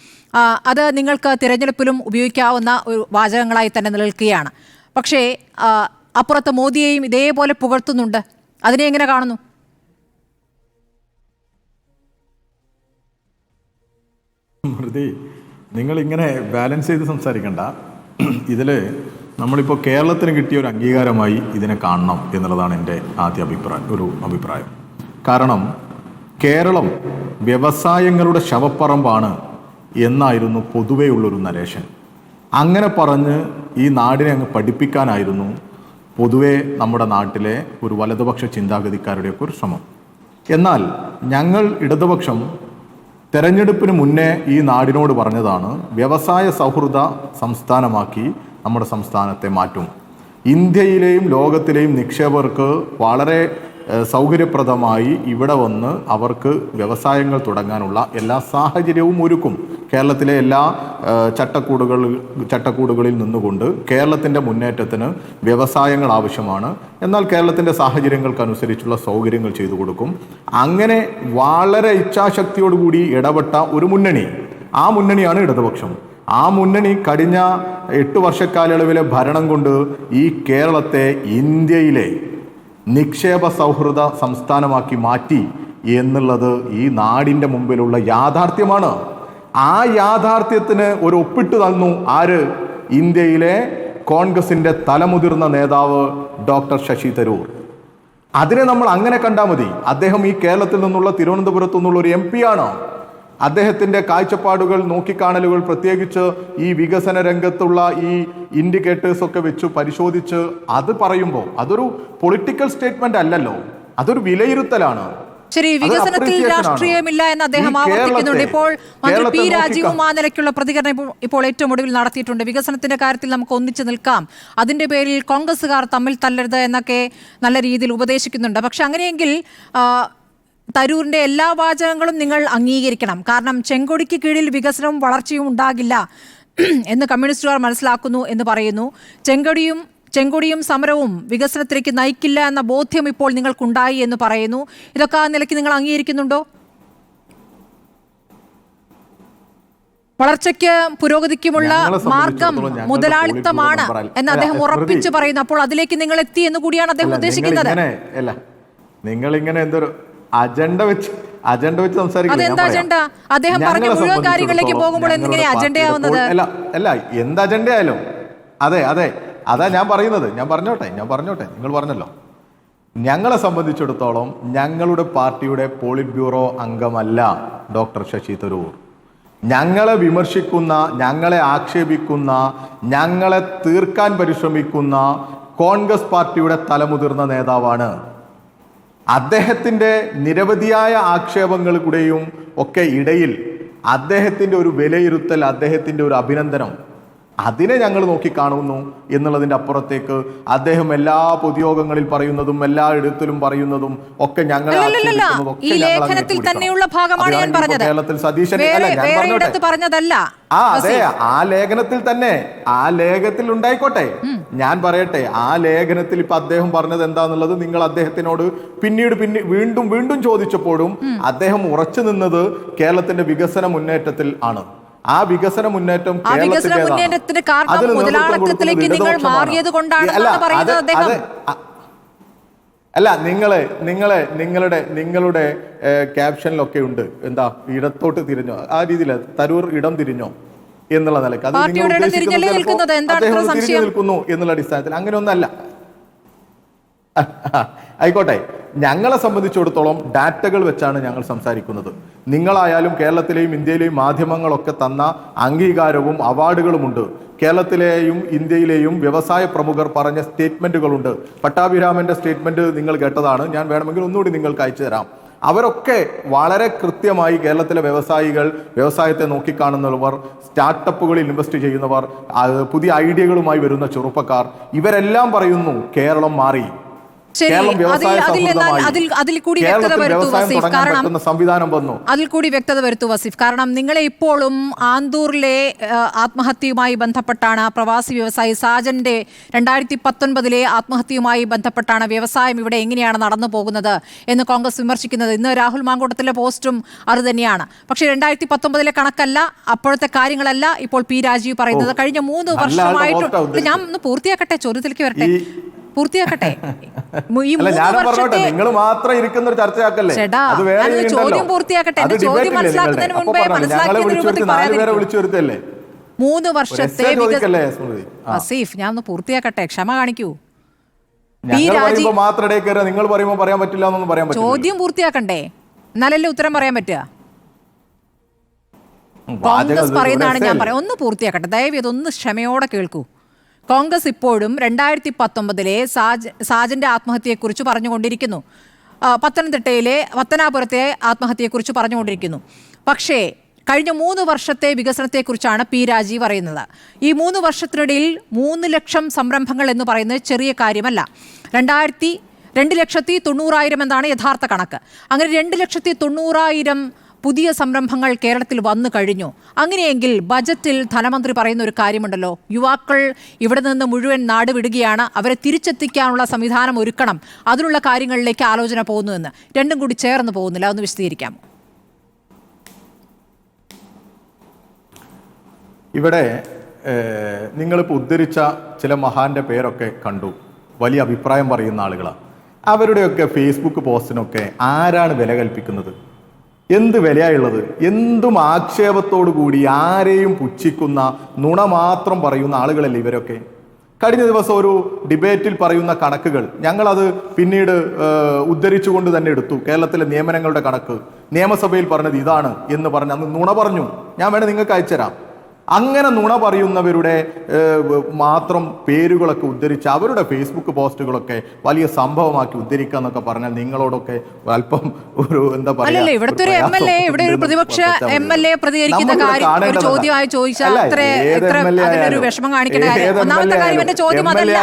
അത് നിങ്ങൾക്ക് തിരഞ്ഞെടുപ്പിലും ഉപയോഗിക്കാവുന്ന ഒരു വാചകങ്ങളായി തന്നെ നിലനിൽക്കുകയാണ്. പക്ഷേ അപ്പുറത്ത് മോദിയെയും ഇതേപോലെ പുകഴ്ത്തുന്നുണ്ട്. അതിനെ എങ്ങനെ കാണുന്നു? നിങ്ങളിങ്ങനെ ബാലൻസ് ചെയ്ത് സംസാരിക്കണ്ട. ഇതിൽ നമ്മളിപ്പോൾ കേരളത്തിന് കിട്ടിയ ഒരു അംഗീകാരമായി ഇതിനെ കാണണം എന്നുള്ളതാണ് എൻ്റെ ആദ്യ അഭിപ്രായം. കാരണം കേരളം വ്യവസായങ്ങളുടെ ശവപ്പറമ്പാണ് എന്നായിരുന്നു പൊതുവേ ഉള്ളൊരു നരേഷൻ. അങ്ങനെ പറഞ്ഞ് ഈ നാടിനെ അങ്ങ് പഠിപ്പിക്കാനായിരുന്നു പൊതുവെ നമ്മുടെ നാട്ടിലെ ഒരു വലതുപക്ഷ ചിന്താഗതിക്കാരുടെയൊക്കെ ഒരു ശ്രമം. എന്നാൽ ഞങ്ങൾ ഇടതുപക്ഷം തെരഞ്ഞെടുപ്പിന് മുന്നേ ഈ നാടിനോട് പറഞ്ഞതാണ് വ്യവസായ സൗഹൃദ സംസ്ഥാനമാക്കി നമ്മുടെ സംസ്ഥാനത്തെ മാറ്റും. ഇന്ത്യയിലെയും ലോകത്തിലെയും നിക്ഷേപകർക്ക് വളരെ സൗകര്യപ്രദമായി ഇവിടെ വന്ന് അവർക്ക് വ്യവസായങ്ങൾ തുടങ്ങാനുള്ള എല്ലാ സാഹചര്യവും ഒരുക്കും. കേരളത്തിലെ എല്ലാ ചട്ടക്കൂടുകളിൽ നിന്നുകൊണ്ട് കേരളത്തിൻ്റെ മുന്നേറ്റത്തിന് വ്യവസായങ്ങൾ ആവശ്യമാണ്. എന്നാൽ കേരളത്തിൻ്റെ സാഹചര്യങ്ങൾക്കനുസരിച്ചുള്ള സൗകര്യങ്ങൾ ചെയ്തു കൊടുക്കും. അങ്ങനെ വളരെ ഇച്ഛാശക്തിയോടുകൂടി ഇടപെട്ട ഒരു മുന്നണി, ആ മുന്നണിയാണ് ഇടതുപക്ഷം. ആ മുന്നണി കഴിഞ്ഞ 8 വർഷക്കാലയളവിലെ ഭരണം കൊണ്ട് ഈ കേരളത്തെ ഇന്ത്യയിലെ നിക്ഷേപ സൗഹൃദ സംസ്ഥാനമാക്കി മാറ്റി എന്നുള്ളത് ഈ നാടിൻ്റെ മുമ്പിലുള്ള യാഥാർത്ഥ്യമാണ്. ആ യാഥാർത്ഥ്യത്തിന് ഒരു ഒപ്പിട്ട് തന്നു ആര്? ഇന്ത്യയിലെ കോൺഗ്രസിൻ്റെ തലമുതിർന്ന നേതാവ് ഡോക്ടർ ശശി തരൂർ. അതിനെ നമ്മൾ അങ്ങനെ കണ്ടാൽ മതി. അദ്ദേഹം ഈ കേരളത്തിൽ നിന്നുള്ള തിരുവനന്തപുരത്തു നിന്നുള്ള ഒരു MP ആണ്. അദ്ദേഹത്തിൻ്റെ കാഴ്ചപ്പാടുകൾ, നോക്കിക്കാണലുകൾ, പ്രത്യേകിച്ച് ഈ വികസന രംഗത്തുള്ള ഈ ഇൻഡിക്കേറ്റേഴ്സ് ഒക്കെ വെച്ച് പരിശോധിച്ച് അത് പറയുമ്പോൾ അതൊരു പൊളിറ്റിക്കൽ സ്റ്റേറ്റ്മെന്റ് അല്ലല്ലോ, അതൊരു വിലയിരുത്തലാണ്. ശരി, വികസനത്തിൽ രാഷ്ട്രീയമില്ല എന്ന് അദ്ദേഹം ആവർത്തിക്കുന്നുണ്ട്. ഇപ്പോൾ മന്ത്രി P രാജീവും ആ നിലയ്ക്കുള്ള പ്രതികരണം ഇപ്പോൾ ഏറ്റവും ഒടുവിൽ നടത്തിയിട്ടുണ്ട്. വികസനത്തിന്റെ കാര്യത്തിൽ നമുക്ക് ഒന്നിച്ചു നിൽക്കാം, അതിന്റെ പേരിൽ കോൺഗ്രസുകാർ തമ്മിൽ തല്ലരുത് എന്നൊക്കെ നല്ല രീതിയിൽ ഉപദേശിക്കുന്നുണ്ട്. പക്ഷെ അങ്ങനെയെങ്കിൽ തരൂരിന്റെ എല്ലാ വാചകങ്ങളും നിങ്ങൾ അംഗീകരിക്കണം. കാരണം ചെങ്കൊടിക്ക് കീഴിൽ വികസനവും വളർച്ചയും ഉണ്ടാകില്ല എന്ന് കമ്മ്യൂണിസ്റ്റുകാർ മനസ്സിലാക്കുന്നു എന്ന് പറയുന്നു. ചെങ്കൊടിയും സമരവും വികസനത്തിലേക്ക് നയിക്കില്ല എന്ന ബോധ്യം ഇപ്പോൾ നിങ്ങൾക്കുണ്ടായി എന്ന് പറയുന്നു. ഇതൊക്കെ ആ നിലയ്ക്ക് നിങ്ങൾ അംഗീകരിക്കുന്നുണ്ടോ? വളർച്ചയ്ക്ക് പുരോഗതിക്കുമുള്ള മാർഗം മുതലാളിത്തമാണ് എന്ന് അദ്ദേഹം ഉറപ്പിച്ചു പറയുന്നു. അപ്പോൾ അതിലേക്ക് നിങ്ങൾ എത്തി എന്ന് കൂടിയാണ് അദ്ദേഹം ഉദ്ദേശിക്കുന്നത്. നിങ്ങളിങ്ങനെ എന്തൊരു അജണ്ട വെച്ച് സംസാരിക്കുന്നത്. അതെന്താ അജണ്ട? അദ്ദേഹം പറഞ്ഞ മുഴുവൻ കാര്യങ്ങളിലേക്ക് പോകുമ്പോൾ എങ്ങനെ അജണ്ടയാവുന്നത്? അല്ല, എന്ത് അജണ്ടയായാലും അതാ ഞാൻ പറയുന്നത്. ഞാൻ പറഞ്ഞോട്ടെ, നിങ്ങൾ പറഞ്ഞല്ലോ. ഞങ്ങളെ സംബന്ധിച്ചിടത്തോളം ഞങ്ങളുടെ പാർട്ടിയുടെ പോളിറ്റ് ബ്യൂറോ അംഗമല്ല ഡോക്ടർ ശശി തരൂർ. ഞങ്ങളെ വിമർശിക്കുന്ന, ഞങ്ങളെ ആക്ഷേപിക്കുന്ന, ഞങ്ങളെ തീർക്കാൻ പരിശ്രമിക്കുന്ന കോൺഗ്രസ് പാർട്ടിയുടെ തലമുതിർന്ന നേതാവാണ്. അദ്ദേഹത്തിൻ്റെ നിരവധിയായ ആക്ഷേപങ്ങളുടെയും ഒക്കെ ഇടയിൽ അദ്ദേഹത്തിൻ്റെ ഒരു വിലയിരുത്തൽ, അദ്ദേഹത്തിൻ്റെ ഒരു അഭിനന്ദനം, അതിനെ ഞങ്ങൾ നോക്കിക്കാണുന്നു എന്നുള്ളതിൻ്റെ അപ്പുറത്തേക്ക് അദ്ദേഹം എല്ലാ പൊതുയോഗങ്ങളിൽ പറയുന്നതും എല്ലാ ഇടത്തിലും പറയുന്നതും ഒക്കെ ഞങ്ങളെ കേരളത്തിൽ സതീശൻ പറഞ്ഞതല്ല. അതെ, ആ ലേഖനത്തിൽ ഉണ്ടായിക്കോട്ടെ. ഞാൻ പറയട്ടെ, ആ ലേഖനത്തിൽ ഇപ്പൊ അദ്ദേഹം പറഞ്ഞത് എന്താന്നുള്ളത് നിങ്ങൾ അദ്ദേഹത്തിനോട് പിന്നീട് വീണ്ടും ചോദിച്ചപ്പോഴും അദ്ദേഹം ഉറച്ചു നിന്നത് കേരളത്തിന്റെ വികസന മുന്നേറ്റത്തിൽ ആണ്. ആ വികസന മുന്നേറ്റം അല്ല, നിങ്ങളുടെ ക്യാപ്ഷനിലൊക്കെ ഉണ്ട് എന്താ, ഇടത്തോട്ട് തിരിഞ്ഞോ, ആ രീതിയിൽ തരൂർ ഇടം തിരിഞ്ഞോ എന്നുള്ള നിലക്ക് അത് നിങ്ങൾ ഉദ്ദേശിക്കുന്നത് അദ്ദേഹം തിരിഞ്ഞു നിൽക്കുന്നു എന്നുള്ള അടിസ്ഥാനത്തിൽ അങ്ങനെയൊന്നല്ല. ആയിക്കോട്ടെ, ഞങ്ങളെ സംബന്ധിച്ചിടത്തോളം ഡാറ്റകൾ വെച്ചാണ് ഞങ്ങൾ സംസാരിക്കുന്നത്. നിങ്ങളായാലും കേരളത്തിലെയും ഇന്ത്യയിലെയും മാധ്യമങ്ങളൊക്കെ തന്ന അംഗീകാരവും അവാർഡുകളുമുണ്ട്. കേരളത്തിലെയും ഇന്ത്യയിലെയും വ്യവസായ പ്രമുഖർ പറഞ്ഞ സ്റ്റേറ്റ്മെന്റുകളുണ്ട്. പട്ടാഭിരാമന്റെ സ്റ്റേറ്റ്മെന്റ് നിങ്ങൾ കേട്ടതാണ്. ഞാൻ വേണമെങ്കിൽ ഒന്നുകൂടി നിങ്ങൾക്ക് അയച്ചു തരാം. അവരൊക്കെ വളരെ കൃത്യമായി കേരളത്തിലെ വ്യവസായികൾ, വ്യവസായത്തെ നോക്കിക്കാണുന്നവർ, സ്റ്റാർട്ടപ്പുകളിൽ ഇൻവെസ്റ്റ് ചെയ്യുന്നവർ, പുതിയ ഐഡിയകളുമായി വരുന്ന ചെറുപ്പക്കാർ, ഇവരെല്ലാം പറയുന്നു കേരളം മാറി, കേരളം വ്യവസായ അതിൽ കൂടി വ്യക്തത വരുത്തൂ വസീഫ്. കാരണം നിങ്ങളെ ഇപ്പോഴും ആന്തൂറിലെ ആത്മഹത്യയുമായി ബന്ധപ്പെട്ടാണ്, പ്രവാസി വ്യവസായി സാജന്റെ 2019 ആത്മഹത്യയുമായി ബന്ധപ്പെട്ടാണ് വ്യവസായം ഇവിടെ എങ്ങനെയാണ് നടന്നു പോകുന്നത് എന്ന് കോൺഗ്രസ് വിമർശിക്കുന്നത്. ഇന്ന് രാഹുൽ മാങ്കൂട്ടത്തിലെ പോസ്റ്റും അത് തന്നെയാണ്. പക്ഷേ 2019 കണക്കല്ല, അപ്പോഴത്തെ കാര്യങ്ങളല്ല ഇപ്പോൾ P രാജീവ് പറയുന്നത്. കഴിഞ്ഞ 3 വർഷമായിട്ട് ഞാൻ ഒന്ന് പൂർത്തിയാക്കട്ടെ, ചോദ്യത്തിലേക്ക് വരട്ടെ, പൂർത്തിയാക്കട്ടെ. ചോദ്യം പൂർത്തിയാക്കട്ടെ. ചോദ്യം മനസ്സിലാക്കുന്നതിന് മുൻപേ മനസ്സിലാക്കിയ രൂപത്തിൽ പറയാതിരിക്കും. 3 വർഷത്തെ വസീഫ്, ഞാൻ ഒന്ന് പൂർത്തിയാക്കട്ടെ, ക്ഷമ കാണിക്കൂ. ചോദ്യം പൂർത്തിയാക്കണ്ടേ, എന്നാലല്ലേ ഉത്തരം പറയാൻ പറ്റുക. കോൺഗ്രസ് പറയുന്നതാണ് ഞാൻ പറയാം. ഒന്ന് പൂർത്തിയാക്കട്ടെ ദയവ്, ഇതൊന്ന് ക്ഷമയോടെ കേൾക്കൂ. കോൺഗ്രസ് ഇപ്പോഴും 2019 സാജന്റെ ആത്മഹത്യയെക്കുറിച്ച് പറഞ്ഞുകൊണ്ടിരിക്കുന്നു, പത്തനംതിട്ടയിലെ പത്തനാപുരത്തെ ആത്മഹത്യയെക്കുറിച്ച് പറഞ്ഞുകൊണ്ടിരിക്കുന്നു. പക്ഷേ കഴിഞ്ഞ 3 വർഷത്തെ വികസനത്തെക്കുറിച്ചാണ് P രാജീവ് പറയുന്നത്. ഈ 3 വർഷത്തിനിടയിൽ 3 ലക്ഷം സംരംഭങ്ങൾ എന്ന് പറയുന്നത് ചെറിയ കാര്യമല്ല. 2,90,000 എന്നാണ് യഥാർത്ഥ കണക്ക്. അങ്ങനെ 2,90,000 പുതിയ സംരംഭങ്ങൾ കേരളത്തിൽ വന്നു കഴിഞ്ഞു. അങ്ങനെയെങ്കിൽ ബജറ്റിൽ ധനമന്ത്രി പറയുന്ന ഒരു കാര്യമുണ്ടല്ലോ, യുവാക്കൾ ഇവിടെ നിന്ന് മുഴുവൻ നാട് വിടുകയാണ്, അവരെ തിരിച്ചെത്തിക്കാനുള്ള സംവിധാനം ഒരുക്കണം, അതിനുള്ള കാര്യങ്ങളിലേക്ക് ആലോചന പോകുന്നുവെന്ന്. രണ്ടും കൂടി ചേർന്ന് പോകുന്നില്ല, ഒന്ന് വിശദീകരിക്കാം. ഇവിടെ നിങ്ങളിപ്പോൾ ഉദ്ധരിച്ച ചില മഹാന്റെ പേരൊക്കെ കണ്ടു, വലിയ അഭിപ്രായം പറയുന്ന ആളുകളാണ്. അവരുടെയൊക്കെ ഫേസ്ബുക്ക് പോസ്റ്റിനൊക്കെ ആരാണ് വില കൽപ്പിക്കുന്നത്? എന്ത് വിലയായുള്ളത്? എന്തും ആക്ഷേപത്തോടു കൂടി ആരെയും പുച്ഛിക്കുന്ന, നുണ മാത്രം പറയുന്ന ആളുകളല്ലേ ഇവരൊക്കെ. കഴിഞ്ഞ ദിവസം ഒരു ഡിബേറ്റിൽ പറയുന്ന കണക്കുകൾ ഞങ്ങളത് പിന്നീട് ഉദ്ധരിച്ചുകൊണ്ട് തന്നെ എടുത്തു. കേരളത്തിലെ നിയമനങ്ങളുടെ കണക്ക് നിയമസഭയിൽ പറഞ്ഞത് ഇതാണ് എന്ന് പറഞ്ഞ് അന്ന് നുണ പറഞ്ഞു. ഞാൻ വേണേൽ നിങ്ങൾക്ക് അയച്ചുതരാം. അങ്ങനെ നുണ പറയുന്നവരുടെ മാത്രം പേരുകളൊക്കെ ഉദ്ധരിച്ച് അവരുടെ ഫേസ്ബുക്ക് പോസ്റ്റുകളൊക്കെ വലിയ സംഭവമാക്കി ഉദ്ധരിക്കുക എന്നൊക്കെ പറഞ്ഞാൽ നിങ്ങളോടൊക്കെ അല്പം ഒരു എന്താ പറയുക, ഇവിടുത്തെ ഒരു MLA, ഇവിടെ ഒരു പ്രതിപക്ഷ MLA പ്രതികരിക്കുന്ന കാര്യം ഒരു ചോദ്യമായി ചോദിച്ചാൽ അതിലൊരു വിഷമം കാണിക്കേണ്ട കാര്യം. ഒന്നാമത്തെ കാര്യം എന്റെ ചോദ്യം അതല്ല.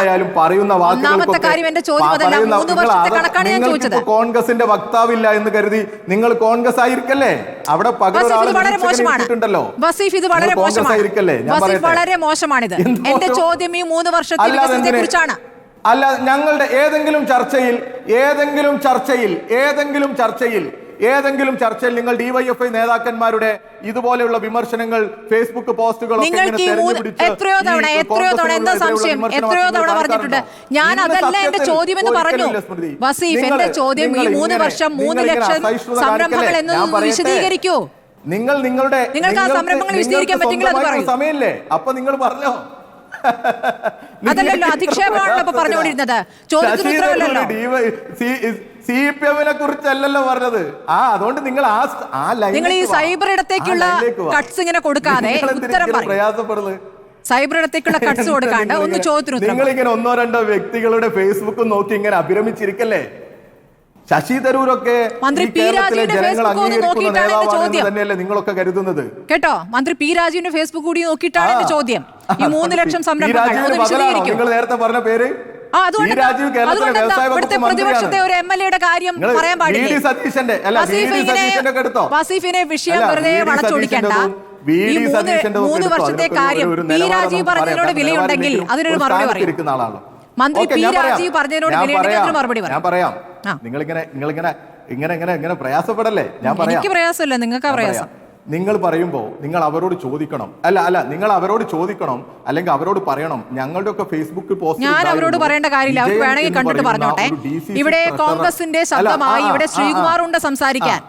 ഒന്നാമത്തെ കാര്യം എന്റെ ചോദ്യം അതല്ല. 3 വർഷത്തെ കണക്കാണ് ഞാൻ ചോദിച്ചത്. കോൺഗ്രസിന്റെ വക്താവില്ല എന്ന് കരുതി നിങ്ങൾ കോൺഗ്രസ് ആയിരിക്കല്ലേ? അവിടെ പകരമുണ്ടല്ലോ. വസീഫ്, ഇത് വളരെ മോശമാണ്. വളരെ മോശമാണിത്. എന്റെ ചോദ്യം ഈ 3 വർഷത്തെ വികസനത്തെ കുറിച്ചാണ്. അല്ല, ഞങ്ങളുടെ ഏതെങ്കിലും ചർച്ചയിൽ നിങ്ങൾ ഡിവൈഎഫ്ഐ നേതാക്കന്മാരുടെ ഇതുപോലെയുള്ള വിമർശനങ്ങൾ, ഫേസ്ബുക്ക് പോസ്റ്റുകൾ എത്രയോ തവണ എന്താ സംശയം, എത്രയോ തവണ പറഞ്ഞിട്ടുണ്ട്. ഞാൻ അതല്ല എന്റെ ചോദ്യം എന്ന് പറഞ്ഞു. വസീഫ്, എന്റെ ചോദ്യം ഈ 3 വർഷം 3 ലക്ഷം സംരംഭങ്ങൾ എന്ന് വിശദീകരിക്കൂ. നിങ്ങൾക്ക് ആ സംരംഭങ്ങൾ വിശദീകരിക്കാൻ പറ്റുമെങ്കിൽ അത് പറയൂ. സമയമില്ലേ? അപ്പൊ നിങ്ങൾ പറഞ്ഞോ. അതല്ലല്ലോ അധിക്ഷേപമാണല്ലോ പറഞ്ഞുകൊണ്ടിരുന്നത്. ചോദ്യത്തിന് ഉത്തരവല്ലല്ലോ. CPM-നെ കുറിച്ചല്ലല്ലോ പറഞ്ഞത്. അതുകൊണ്ട് നിങ്ങൾ ഈ സൈബർ ഇടത്തേക്കുള്ള കട്ട്സ് ഇങ്ങനെ കൊടുക്കാതെ ഉത്തരം പ്രയാസപ്പെടുന്നത്. സൈബർ ഇടത്തേക്കുള്ള കട്ട്സ് കൊടുക്കാണ്ട് ഒന്ന് ചോദ്യത്തിന് ഉത്തരം. നിങ്ങൾ ഇങ്ങനെ 1-2 വ്യക്തികളുടെ ഫേസ്ബുക്ക് നോക്കി ഇങ്ങനെ അഭിരമിച്ചിരിക്കല്ലേ? ശശി തരൂരൊക്കെ മന്ത്രി പി രാജീവിന്റെ ഫേസ്ബുക്ക് നോക്കിയിട്ടാണ് എന്റെ ചോദ്യം. തന്നെയല്ലേ നിങ്ങളൊക്കെ കരുതുന്നത്? കേട്ടോ, മന്ത്രി പി രാജീവിന്റെ ഫേസ്ബുക്ക് കൂടി നോക്കിയിട്ടാണ് എന്റെ ചോദ്യം. ഈ 3 ലക്ഷം സംരംഭങ്ങൾ നിങ്ങൾ നേരത്തെ പറഞ്ഞ പേര് പ്രതിപക്ഷത്തെ ഒരു MLA-യുടെ കാര്യം പറയാൻ പാടില്ല. വസീഫിനെ വിഷയം വെറുതെ വളച്ചൊടിക്കണ്ട. ഈ 3 വർഷത്തെ കാര്യം പി രാജീവ് പറഞ്ഞതിനോട് വിലയുണ്ടെങ്കിൽ അതിനൊരു മറുപടി പറയും. മന്ത്രി പി രാജീവ് പറഞ്ഞതിനോട് വിലയുണ്ടെങ്കിൽ അതിന് മറുപടി പറയാം. നിങ്ങളിങ്ങനെ പ്രയാസപ്പെടല്ലേ? എനിക്ക് പ്രയാസമില്ല, നിങ്ങൾക്ക് പ്രയാസം. നിങ്ങൾ പറയുമ്പോൾ നിങ്ങൾ അവരോട് ചോദിക്കണം. നിങ്ങൾ അവരോട് ചോദിക്കണം, അല്ലെങ്കിൽ അവരോട് പറയണം. ഞങ്ങളുടെ ഒക്കെ ഫേസ്ബുക്ക് പോസ്റ്റ് ഞാൻ അവരോട് പറയേണ്ട കാര്യമില്ല. അവർക്ക് വേണമെങ്കിൽ കണ്ടിട്ട് പറഞ്ഞോട്ടെ. ഇവിടെ കോൺഗ്രസിന്റെ ശബ്ദമായി ഇവിടെ ശ്രീകുമാറുണ്ട് സംസാരിക്കാൻ.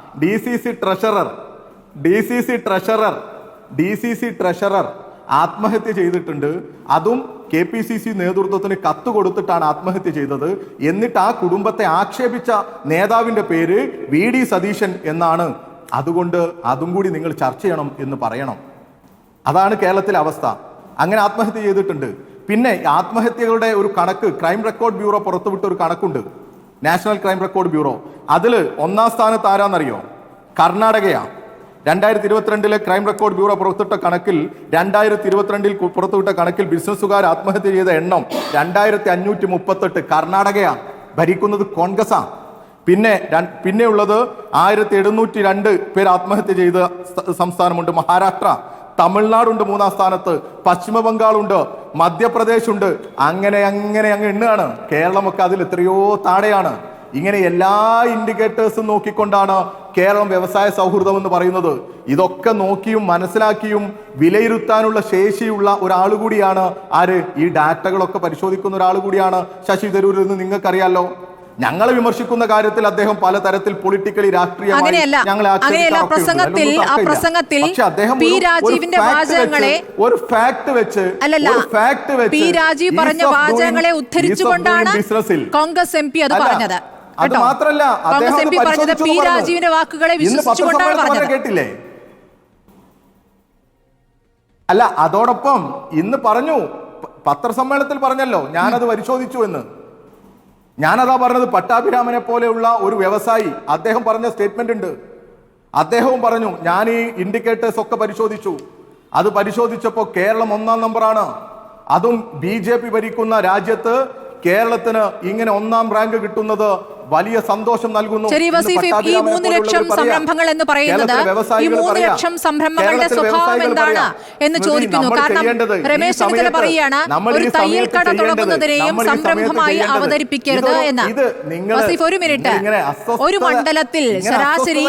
DCC ട്രഷറർ ആത്മഹത്യ ചെയ്തിട്ടുണ്ട്. അതും KPCC നേതൃത്വത്തിന് കത്ത് കൊടുത്തിട്ടാണ് ആത്മഹത്യ ചെയ്തത്. എന്നിട്ട് ആ കുടുംബത്തെ ആക്ഷേപിച്ച നേതാവിന്റെ പേര് VD സതീശൻ എന്നാണ്. അതുകൊണ്ട് അതും കൂടി നിങ്ങൾ ചർച്ച ചെയ്യണം എന്ന് പറയണം. അതാണ് കേരളത്തിലെ അവസ്ഥ. അങ്ങനെ ആത്മഹത്യ ചെയ്തിട്ടുണ്ട്. പിന്നെ ആത്മഹത്യകളുടെ ഒരു കണക്ക് ക്രൈം റെക്കോർഡ് ബ്യൂറോ പുറത്തുവിട്ട ഒരു കണക്കുണ്ട്, നാഷണൽ ക്രൈം റെക്കോർഡ് ബ്യൂറോ. അതിൽ 1-ാം സ്ഥാനത്ത് ആരാന്നറിയോ? കർണാടകയാണ്. 2022 ക്രൈം റെക്കോർഡ് ബ്യൂറോ പുറത്തുവിട്ട കണക്കിൽ 2022 പുറത്തുവിട്ട കണക്കിൽ ബിസിനസ്സുകാർ ആത്മഹത്യ ചെയ്ത എണ്ണം 2538. കർണാടകയാണ് ഭരിക്കുന്നത്, കോൺഗ്രസാണ്. പിന്നെ ഉള്ളത് 1702 പേർ ആത്മഹത്യ ചെയ്ത സംസ്ഥാനമുണ്ട് മഹാരാഷ്ട്ര. തമിഴ്നാടുണ്ട് 3-ാം സ്ഥാനത്ത്, പശ്ചിമ ബംഗാളുണ്ട്, മധ്യപ്രദേശ് ഉണ്ട്. അങ്ങനെ അങ്ങ് എണ്ണുകയാണ്. കേരളമൊക്കെ അതിൽ എത്രയോ താഴെയാണ്. ഇങ്ങനെ എല്ലാ ഇൻഡിക്കേറ്റേഴ്സും നോക്കിക്കൊണ്ടാണ് കേരളം വ്യവസായ സൗഹൃദം എന്ന് പറയുന്നത്. ഇതൊക്കെ നോക്കിയും മനസ്സിലാക്കിയും വിലയിരുത്താനുള്ള ശേഷിയുള്ള ഒരാൾ കൂടിയാണ് ആര്? ഈ ഡാറ്റകളൊക്കെ പരിശോധിക്കുന്ന ഒരാൾ കൂടിയാണ് ശശി തരൂർ എന്ന് നിങ്ങൾക്കറിയാലോ. ഞങ്ങളെ വിമർശിക്കുന്ന കാര്യത്തിൽ അദ്ദേഹം പലതരത്തിൽ പൊളിറ്റിക്കലി രാഷ്ട്രീയമായി ഒരു ഫാക്ട് വെച്ച് പി രാജീവ് പറഞ്ഞ വാചകങ്ങളെ ഉദ്ധരിച്ചുകൊണ്ടാണ് കോൺഗ്രസ് MP അത് പറഞ്ഞത്. അത് മാത്രല്ല പി രാജീവിന്റെ വാക്കുകളെ വിശ്വസിച്ചുകൊണ്ടാണ് പറഞ്ഞത്. കേട്ടില്ലേ? അല്ല, അതോടൊപ്പം ഇന്ന് പറഞ്ഞു, പത്രസമ്മേളനത്തിൽ പറഞ്ഞല്ലോ, ഞാനത് പരിശോധിച്ചു എന്ന്. ഞാനതാ പറഞ്ഞത്. പട്ടാഭിരാമനെ പോലെയുള്ള ഒരു വ്യവസായി, അദ്ദേഹം പറഞ്ഞ സ്റ്റേറ്റ്മെന്റ് ഉണ്ട്. അദ്ദേഹവും പറഞ്ഞു, ഞാൻ ഈ ഇൻഡിക്കേറ്റേഴ്സ് ഒക്കെ പരിശോധിച്ചു. അത് പരിശോധിച്ചപ്പോൾ കേരളം 1-ാം നമ്പറാണ്. അതും BJP ഭരിക്കുന്ന രാജ്യത്ത് കേരളത്തിന് ഇങ്ങനെ 1-ാം റാങ്ക് കിട്ടുന്നത് വലിയ സന്തോഷം നൽകുന്നു. ഈ 3 ലക്ഷം സംരംഭങ്ങൾ എന്ന് പറയുന്നത്, ഈ 3 ലക്ഷം സംരംഭങ്ങളുടെ സ്വഭാവം എന്താണ് എന്ന് ചോദിക്കുന്നു. കാരണം രമേശ് ചെന്നിത്തല പറയുകയാണ്, ഒരു തയ്യൽ കട തുടങ്ങുന്നതിനെയും സംരംഭമായി അവതരിപ്പിക്കരുത് എന്ന്. വസീഫ്, ഒരു മിനിറ്റ്. ഒരു മണ്ഡലത്തിൽ ശരാശരി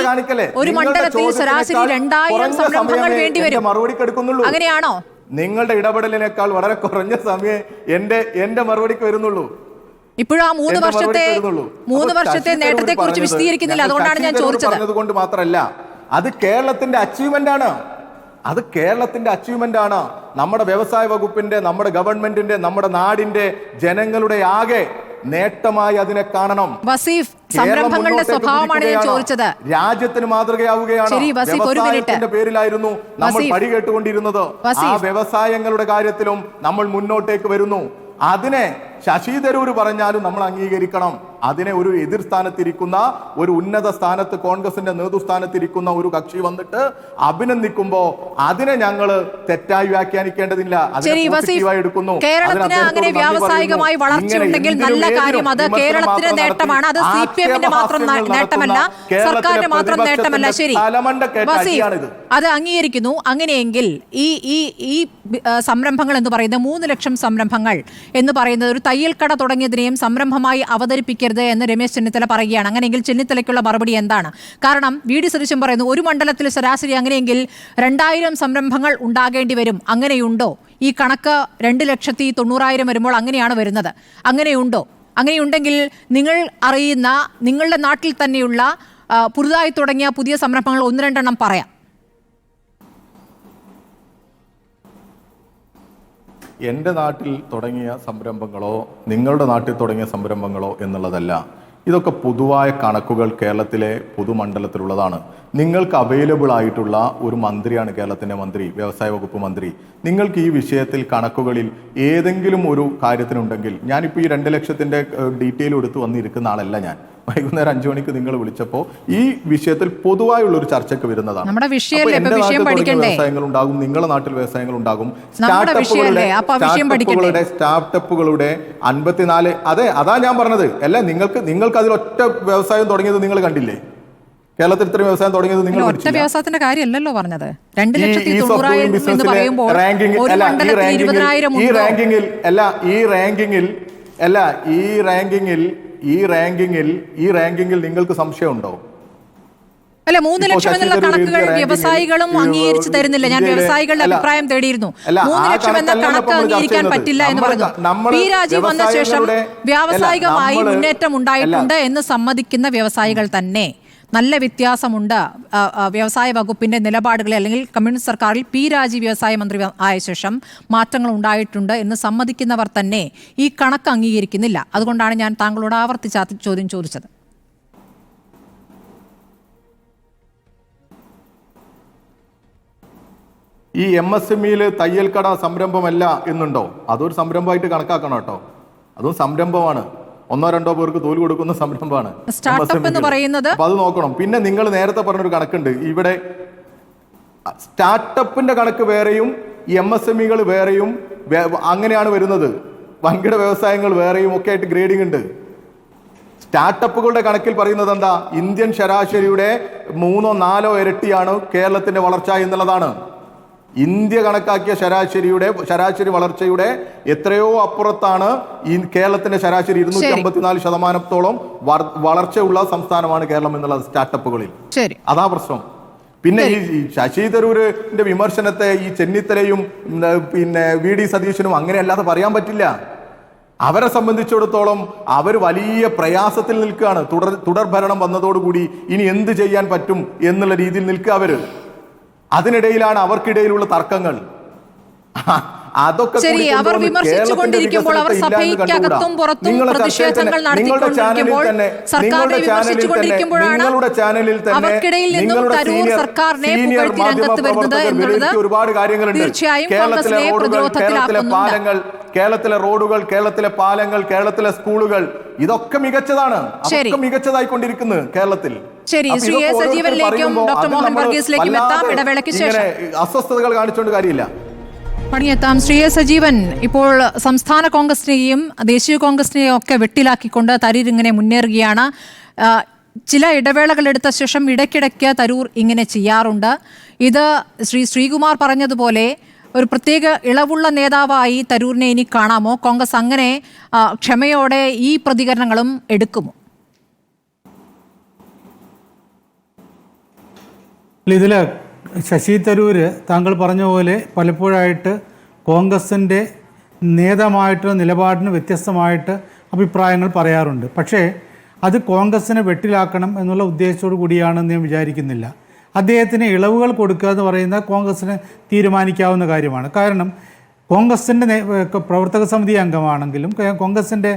2000 സംരംഭങ്ങൾ വേണ്ടിവരും. അങ്ങനെയാണോ? നിങ്ങളുടെ ഇടപെടലിനേക്കാൾ വളരെ കുറഞ്ഞ സമയം എന്റെ മറുപടിക്ക് വരുന്നുള്ളൂ. ഇപ്പോഴും ആ 3 വർഷത്തെ നേട്ടത്തെ കുറിച്ച് വിശദീകരിക്കുന്നില്ല. അതുകൊണ്ടാണ് ഞാൻ ചോദിച്ചത്. പറഞ്ഞതുകൊണ്ട് മാത്രമല്ല, അത് കേരളത്തിന്റെ അച്ചീവ്മെന്റ് ആണ്. അത് കേരളത്തിന്റെ അച്ചീവ്മെന്റ് ആണ്. നമ്മുടെ വ്യവസായ വകുപ്പിന്റെ, നമ്മുടെ ഗവൺമെന്റിന്റെ, നമ്മുടെ നാടിന്റെ ജനങ്ങളുടെ ആകെ നേട്ടമായി അതിനെ കാണണം. വസീഫ്, സംരംഭങ്ങളുടെ സ്വഭാവമാണ് ഞാൻ ചോദിച്ചത്. രാജ്യത്തിന് മാതൃകയാവുകയാണ്. വ്യവസായത്തിന്റെ പേരിലായിരുന്നു നമ്മൾ പടി കേട്ടുകൊണ്ടിരുന്നത്. ആ വ്യവസായങ്ങളുടെ കാര്യത്തിലും നമ്മൾ മുന്നോട്ടേക്ക് വരുന്നു. അതിനെ ശശി തരൂർ പറഞ്ഞാലും നമ്മൾ അംഗീകരിക്കണം. അതിനെ ഒരു എതിർ സ്ഥാനത്തിരിക്കുന്ന, ഒരു ഉന്നത സ്ഥാനത്ത്, കോൺഗ്രസിന്റെ നേതൃസ്ഥാനത്തിരിക്കുന്ന ഒരു കക്ഷി വന്നിട്ട് അഭിനന്ദിക്കുമ്പോ അതിനെ ഞങ്ങൾ തെറ്റായി വ്യാഖ്യാനിക്കേണ്ടതില്ല. എടുക്കുന്നു. കേരളത്തിന് അങ്ങനെ വ്യാവസായികമായി വളർച്ചയുണ്ടെങ്കിൽ നല്ല കാര്യം. അത് കേരളത്തിന്റെ നേട്ടമാണ്. അത് CPM-ന്റെ മാത്രം നേട്ടമല്ല, സർക്കാരിന്റെ മാത്രം നേട്ടമല്ല. ശരി, അത് അംഗീകരിക്കുന്നു. അങ്ങനെയെങ്കിൽ ഈ സംരംഭങ്ങൾ എന്ന് പറയുന്നത് 3 ലക്ഷം സംരംഭങ്ങൾ എന്ന് പറയുന്നത് ഒരു തയ്യൽ കട തുടങ്ങിയതിനെയും സംരംഭമായി അവതരിപ്പിക്കരുത് എന്ന് രമേശ് ചെന്നിത്തല പറയുകയാണ്. അങ്ങനെയെങ്കിൽ ചെന്നിത്തലയ്ക്കുള്ള മറുപടി എന്താണ്? കാരണം VD സതീശൻ പറയുന്നു ഒരു മണ്ഡലത്തിൽ ശരാശരി അങ്ങനെയെങ്കിൽ 2000 സംരംഭങ്ങൾ ഉണ്ടാകേണ്ടി വരും. അങ്ങനെയുണ്ടോ? ഈ കണക്ക് 2,90,000 വരുമ്പോൾ അങ്ങനെയാണ് വരുന്നത്. അങ്ങനെയുണ്ടോ? അങ്ങനെയുണ്ടെങ്കിൽ നിങ്ങൾ അറിയുന്ന, നിങ്ങളുടെ നാട്ടിൽ തന്നെയുള്ള പുതുതായി തുടങ്ങിയ പുതിയ സംരംഭങ്ങൾ 1-2 എണ്ണം പറയാം. എൻ്റെ നാട്ടിൽ തുടങ്ങിയ സംരംഭങ്ങളോ നിങ്ങളുടെ നാട്ടിൽ തുടങ്ങിയ സംരംഭങ്ങളോ എന്നുള്ളതല്ല. ഇതൊക്കെ പൊതുവായ കണക്കുകൾ കേരളത്തിലെ പൊതുമണ്ഡലത്തിലുള്ളതാണ്. നിങ്ങൾക്ക് അവൈലബിൾ ആയിട്ടുള്ള ഒരു മന്ത്രിയാണ് കേരളത്തിൻ്റെ മന്ത്രി, വ്യവസായ വകുപ്പ് മന്ത്രി. നിങ്ങൾക്ക് ഈ വിഷയത്തിൽ കണക്കുകളിൽ ഏതെങ്കിലും ഒരു കാര്യത്തിനുണ്ടെങ്കിൽ, ഞാനിപ്പോൾ ഈ 2 ലക്ഷത്തിൻ്റെ ഡീറ്റെയിൽ എടുത്ത് വന്നിരിക്കുന്ന ആളല്ല ഞാൻ. വൈകുന്നേരം 5 മണിക്ക് നിങ്ങൾ വിളിച്ചപ്പോൾ ഈ വിഷയത്തിൽ പൊതുവായുള്ള ഒരു ചർച്ചയ്ക്ക് വരുന്നതാണ്. വ്യവസായങ്ങൾ ഉണ്ടാകും, നിങ്ങളുടെ നാട്ടിൽ വ്യവസായങ്ങൾ ഉണ്ടാകും. സ്റ്റാർട്ടപ്പുകളുടെ 54, അതാ ഞാൻ പറഞ്ഞത്. അല്ല, നിങ്ങൾക്ക് അതിൽ ഒറ്റ വ്യവസായം തുടങ്ങിയത് നിങ്ങൾ കണ്ടില്ലേ? കേരളത്തിൽ ഇത്രയും വ്യവസായം തുടങ്ങിയത് നിങ്ങൾ വ്യവസായത്തിന്റെ കാര്യമല്ലല്ലോ പറഞ്ഞത്. 2,90,000 എന്ന് പറയുമ്പോൾ ഒരു മണ്ഡലത്തിൽ 20,000 ഈ റാങ്കിങ്ങിൽ നിങ്ങൾക്ക് സംശയമുണ്ടോ? അല്ല, 3 ലക്ഷം എന്നുള്ള കണക്കുകൾ വ്യവസായികളും അംഗീകരിച്ചു തരുന്നില്ല. ഞാൻ വ്യവസായികളുടെ അഭിപ്രായം തേടിയിരുന്നു. 3 ലക്ഷം എന്ന കണക്ക് അംഗീകരിക്കാൻ പറ്റില്ല എന്ന് പറഞ്ഞു. പി രാജീവ് വന്ന ശേഷം വ്യാവസായികമായി മുന്നേറ്റം ഉണ്ടായിട്ടുണ്ട് എന്ന് സമ്മതിക്കുന്ന വ്യവസായികൾ തന്നെ. നല്ല വ്യത്യാസമുണ്ട് വ്യവസായ വകുപ്പിന്റെ നിലപാടുകളിൽ, അല്ലെങ്കിൽ കമ്മ്യൂണിസ്റ്റ് സർക്കാരിൽ പി രാജീവ് വ്യവസായ മന്ത്രി ആയ ശേഷം മാറ്റങ്ങൾ ഉണ്ടായിട്ടുണ്ട് എന്ന് സമ്മതിക്കുന്നവർ തന്നെ ഈ കണക്ക് അംഗീകരിക്കുന്നില്ല. അതുകൊണ്ടാണ് ഞാൻ താങ്കളോട് ആവർത്തിച്ച ചോദ്യം ചോദിച്ചത്. ഈ MSMEയിൽ തയ്യൽ കട സംരംഭമല്ല എന്നുണ്ടോ? അതൊരു സംരംഭമായിട്ട് കണക്കാക്കണം കേട്ടോ. അതും സംരംഭമാണ്. 1-2 പേർക്ക് തോൽ കൊടുക്കുന്ന സംരംഭമാണ് അപ്പൊ അത് നോക്കണം. പിന്നെ നിങ്ങൾ നേരത്തെ പറഞ്ഞൊരു കണക്കുണ്ട്. ഇവിടെ സ്റ്റാർട്ടപ്പിന്റെ കണക്ക് വേറെയും MSMEകൾ വേറെയും അങ്ങനെയാണ് വരുന്നത്. വൻകിട വ്യവസായങ്ങൾ വേറെയും ഒക്കെ ആയിട്ട് ഗ്രേഡിംഗ് ഉണ്ട്. സ്റ്റാർട്ടപ്പുകളുടെ കണക്കിൽ പറയുന്നത് എന്താ? ഇന്ത്യൻ ശരാശരിയുടെ 3-4 ഇരട്ടിയാണ് കേരളത്തിന്റെ വളർച്ച എന്നുള്ളതാണ്. ഇന്ത്യ കണക്കാക്കിയ ശരാശരി വളർച്ചയുടെ എത്രയോ അപ്പുറത്താണ് ഈ കേരളത്തിന്റെ ശരാശരി. 254% വളർച്ചയുള്ള സംസ്ഥാനമാണ് കേരളം എന്നുള്ളത് സ്റ്റാർട്ടപ്പുകളിൽ. അതാ പ്രശ്നം. പിന്നെ ഈ ശശി തരൂരിന്റെ വിമർശനത്തെ ഈ ചെന്നിത്തലയും പിന്നെ VD സതീശനും അങ്ങനെ അല്ലാതെ പറയാൻ പറ്റില്ല. അവരെ സംബന്ധിച്ചിടത്തോളം അവർ വലിയ പ്രയാസത്തിൽ നിൽക്കുകയാണ്. തുടർ ഭരണം വന്നതോടുകൂടി ഇനി എന്ത് ചെയ്യാൻ പറ്റും എന്നുള്ള രീതിയിൽ നിൽക്കുക അവര്. അതിനിടയിലാണ് അവർക്കിടയിലുള്ള തർക്കങ്ങൾ. അതൊക്കെ അവർ വിമർശിച്ചുകൊണ്ടിരിക്കുമ്പോൾ, അവർ സഭയ്ക്കകത്തും പുറത്തും പ്രതിഷേധങ്ങൾ നടത്തിക്കൊണ്ടിരിക്കുമ്പോൾ, സർക്കാരിനെ വിമർശിച്ചുകൊണ്ടിരിക്കുമ്പോഴാണ് അവർക്കിടയിൽ നിന്നും തരൂർ സർക്കാരിനെ പുകഴ്ത്തി രംഗത്ത് വരുന്നത് എന്നുള്ളത് ഒരുപാട് കാര്യങ്ങളുണ്ട്. തീർച്ചയായും കോൺഗ്രസിനെ പ്രതിരോധത്തിലാക്കുന്നുണ്ട്. കേരളത്തിലെ റോഡുകൾ, കേരളത്തിലെ പാലങ്ങൾ, കേരളത്തിലെ സ്കൂളുകൾ, ഇതൊക്കെ മികച്ചതാണ്. അതൊക്കെ മികച്ചതായിക്കൊണ്ടിരിക്കുന്നത് കേരളത്തിൽ. സജീവനിലേക്കും ഡോക്ടർ മോഹൻ വർഗീസിലേക്കും എത്താം. ഇടവേളയ്ക്ക് ശേഷം അസ്വസ്ഥതകൾ കാണിച്ചുകൊണ്ട് കാര്യമില്ല. പണിയെത്താം. സജീവൻ, ഇപ്പോൾ സംസ്ഥാന കോൺഗ്രസിനെയും ദേശീയ കോൺഗ്രസിനെയും ഒക്കെ വെട്ടിലാക്കിക്കൊണ്ട് തരൂർ ഇങ്ങനെ മുന്നേറുകയാണ്. ചില ഇടവേളകൾ എടുത്ത ശേഷം ഇടയ്ക്കിടയ്ക്ക് തരൂർ ഇങ്ങനെ ചെയ്യാറുണ്ട്. ഇത് ശ്രീകുമാർ പറഞ്ഞതുപോലെ ഒരു പ്രത്യേക ഇളവുള്ള നേതാവായി തരൂരിനെ ഇനി കാണാമോ? കോൺഗ്രസ് അങ്ങനെ ക്ഷമയോടെ ഈ പ്രതികരണങ്ങളും എടുക്കുമോ? ഇതിൽ ശശി തരൂർ താങ്കൾ പറഞ്ഞ പോലെ പലപ്പോഴായിട്ട് കോൺഗ്രസിൻ്റെ നേതാവായിട്ട് നിലപാടിന് വ്യത്യസ്തമായിട്ട് അഭിപ്രായങ്ങൾ പറയാറുണ്ട്. പക്ഷേ അത് കോൺഗ്രസിനെ വെട്ടിലാക്കണം എന്നുള്ള ഉദ്ദേശത്തോടു കൂടിയാണെന്ന് ഞാൻ വിചാരിക്കുന്നില്ല. അദ്ദേഹത്തിന് ഇളവുകൾ കൊടുക്കുക എന്ന് പറയുന്നത് കോൺഗ്രസിന് തീരുമാനിക്കാവുന്ന കാര്യമാണ്. കാരണം കോൺഗ്രസിൻ്റെ പ്രവർത്തക സമിതി അംഗമാണെങ്കിലും കോൺഗ്രസിൻ്റെ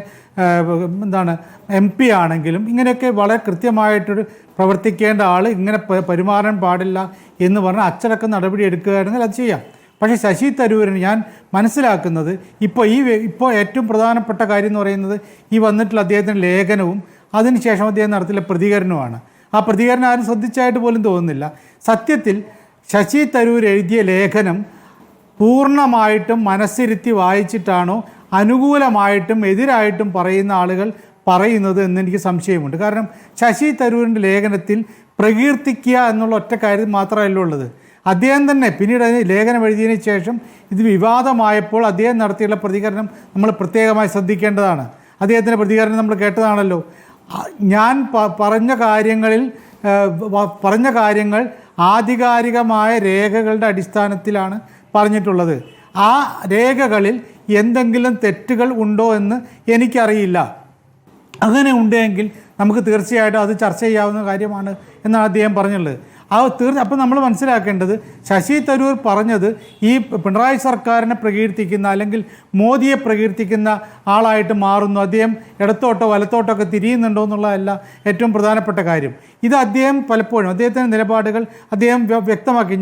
MP ആണെങ്കിലും ഇങ്ങനെയൊക്കെ വളരെ കൃത്യമായിട്ടൊരു പ്രവർത്തിക്കേണ്ട ആൾ ഇങ്ങനെ പെരുമാറാൻ പാടില്ല എന്ന് പറഞ്ഞാൽ അച്ചടക്കം നടപടി എടുക്കുകയാണെങ്കിൽ അത് ചെയ്യാം. പക്ഷേ ശശി തരൂരിന് ഞാൻ മനസ്സിലാക്കുന്നത് ഇപ്പോൾ ഏറ്റവും പ്രധാനപ്പെട്ട കാര്യം എന്ന് പറയുന്നത് ഈ വന്നിട്ടുള്ള അദ്ദേഹത്തിൻ്റെ ലേഖനവും അതിനുശേഷം അദ്ദേഹം നടത്തിയ പ്രതികരണവുമാണ്. ആ പ്രതികരണം ആരും ശ്രദ്ധിച്ചായിട്ട് പോലും തോന്നുന്നില്ല. സത്യത്തിൽ ശശി തരൂർ എഴുതിയ ലേഖനം പൂർണ്ണമായിട്ടും മനസ്സിരുത്തി വായിച്ചിട്ടാണോ അനുകൂലമായിട്ടും എതിരായിട്ടും പറയുന്ന ആളുകൾ പറയുന്നത് എന്നെനിക്ക് സംശയമുണ്ട്. കാരണം ശശി തരൂരിൻ്റെ ലേഖനത്തിൽ പ്രകീർത്തിക്കുക എന്നുള്ള ഒറ്റ കാര്യം മാത്രമല്ല ഉള്ളത്. അദ്ദേഹം തന്നെ പിന്നീട് ലേഖനം എഴുതിയതിന് ശേഷം ഇത് വിവാദമായപ്പോൾ അദ്ദേഹം നടത്തിയുള്ള പ്രതികരണം നമ്മൾ പ്രത്യേകമായി ശ്രദ്ധിക്കേണ്ടതാണ്. അദ്ദേഹത്തിൻ്റെ പ്രതികരണം നമ്മൾ കേട്ടതാണല്ലോ. ഞാൻ പറഞ്ഞ കാര്യങ്ങൾ ആധികാരികമായ രേഖകളുടെ അടിസ്ഥാനത്തിലാണ് പറഞ്ഞിട്ടുള്ളത്. ആ രേഖകളിൽ എന്തെങ്കിലും തെറ്റുകൾ ഉണ്ടോ എന്ന് എനിക്കറിയില്ല. അങ്ങനെ ഉണ്ടെങ്കിൽ നമുക്ക് തീർച്ചയായിട്ടും അത് ചർച്ച ചെയ്യാവുന്ന കാര്യമാണ് എന്നാണ് അദ്ദേഹം പറഞ്ഞുള്ളത്. അപ്പം നമ്മൾ മനസ്സിലാക്കേണ്ടത് ശശി തരൂർ പറഞ്ഞത് ഈ പിണറായി സർക്കാരിനെ പ്രകീർത്തിക്കുന്ന അല്ലെങ്കിൽ മോദിയെ പ്രകീർത്തിക്കുന്ന ആളായിട്ട് മാറുന്നു, അദ്ദേഹം ഇടത്തോട്ടോ വലത്തോട്ടോ ഒക്കെ തിരിയുന്നുണ്ടോ എന്നുള്ളതല്ല ഏറ്റവും പ്രധാനപ്പെട്ട കാര്യം. ഇത് അദ്ദേഹം പലപ്പോഴും അദ്ദേഹത്തിൻ്റെ നിലപാടുകൾ അദ്ദേഹം വ്യക്തമാക്കി.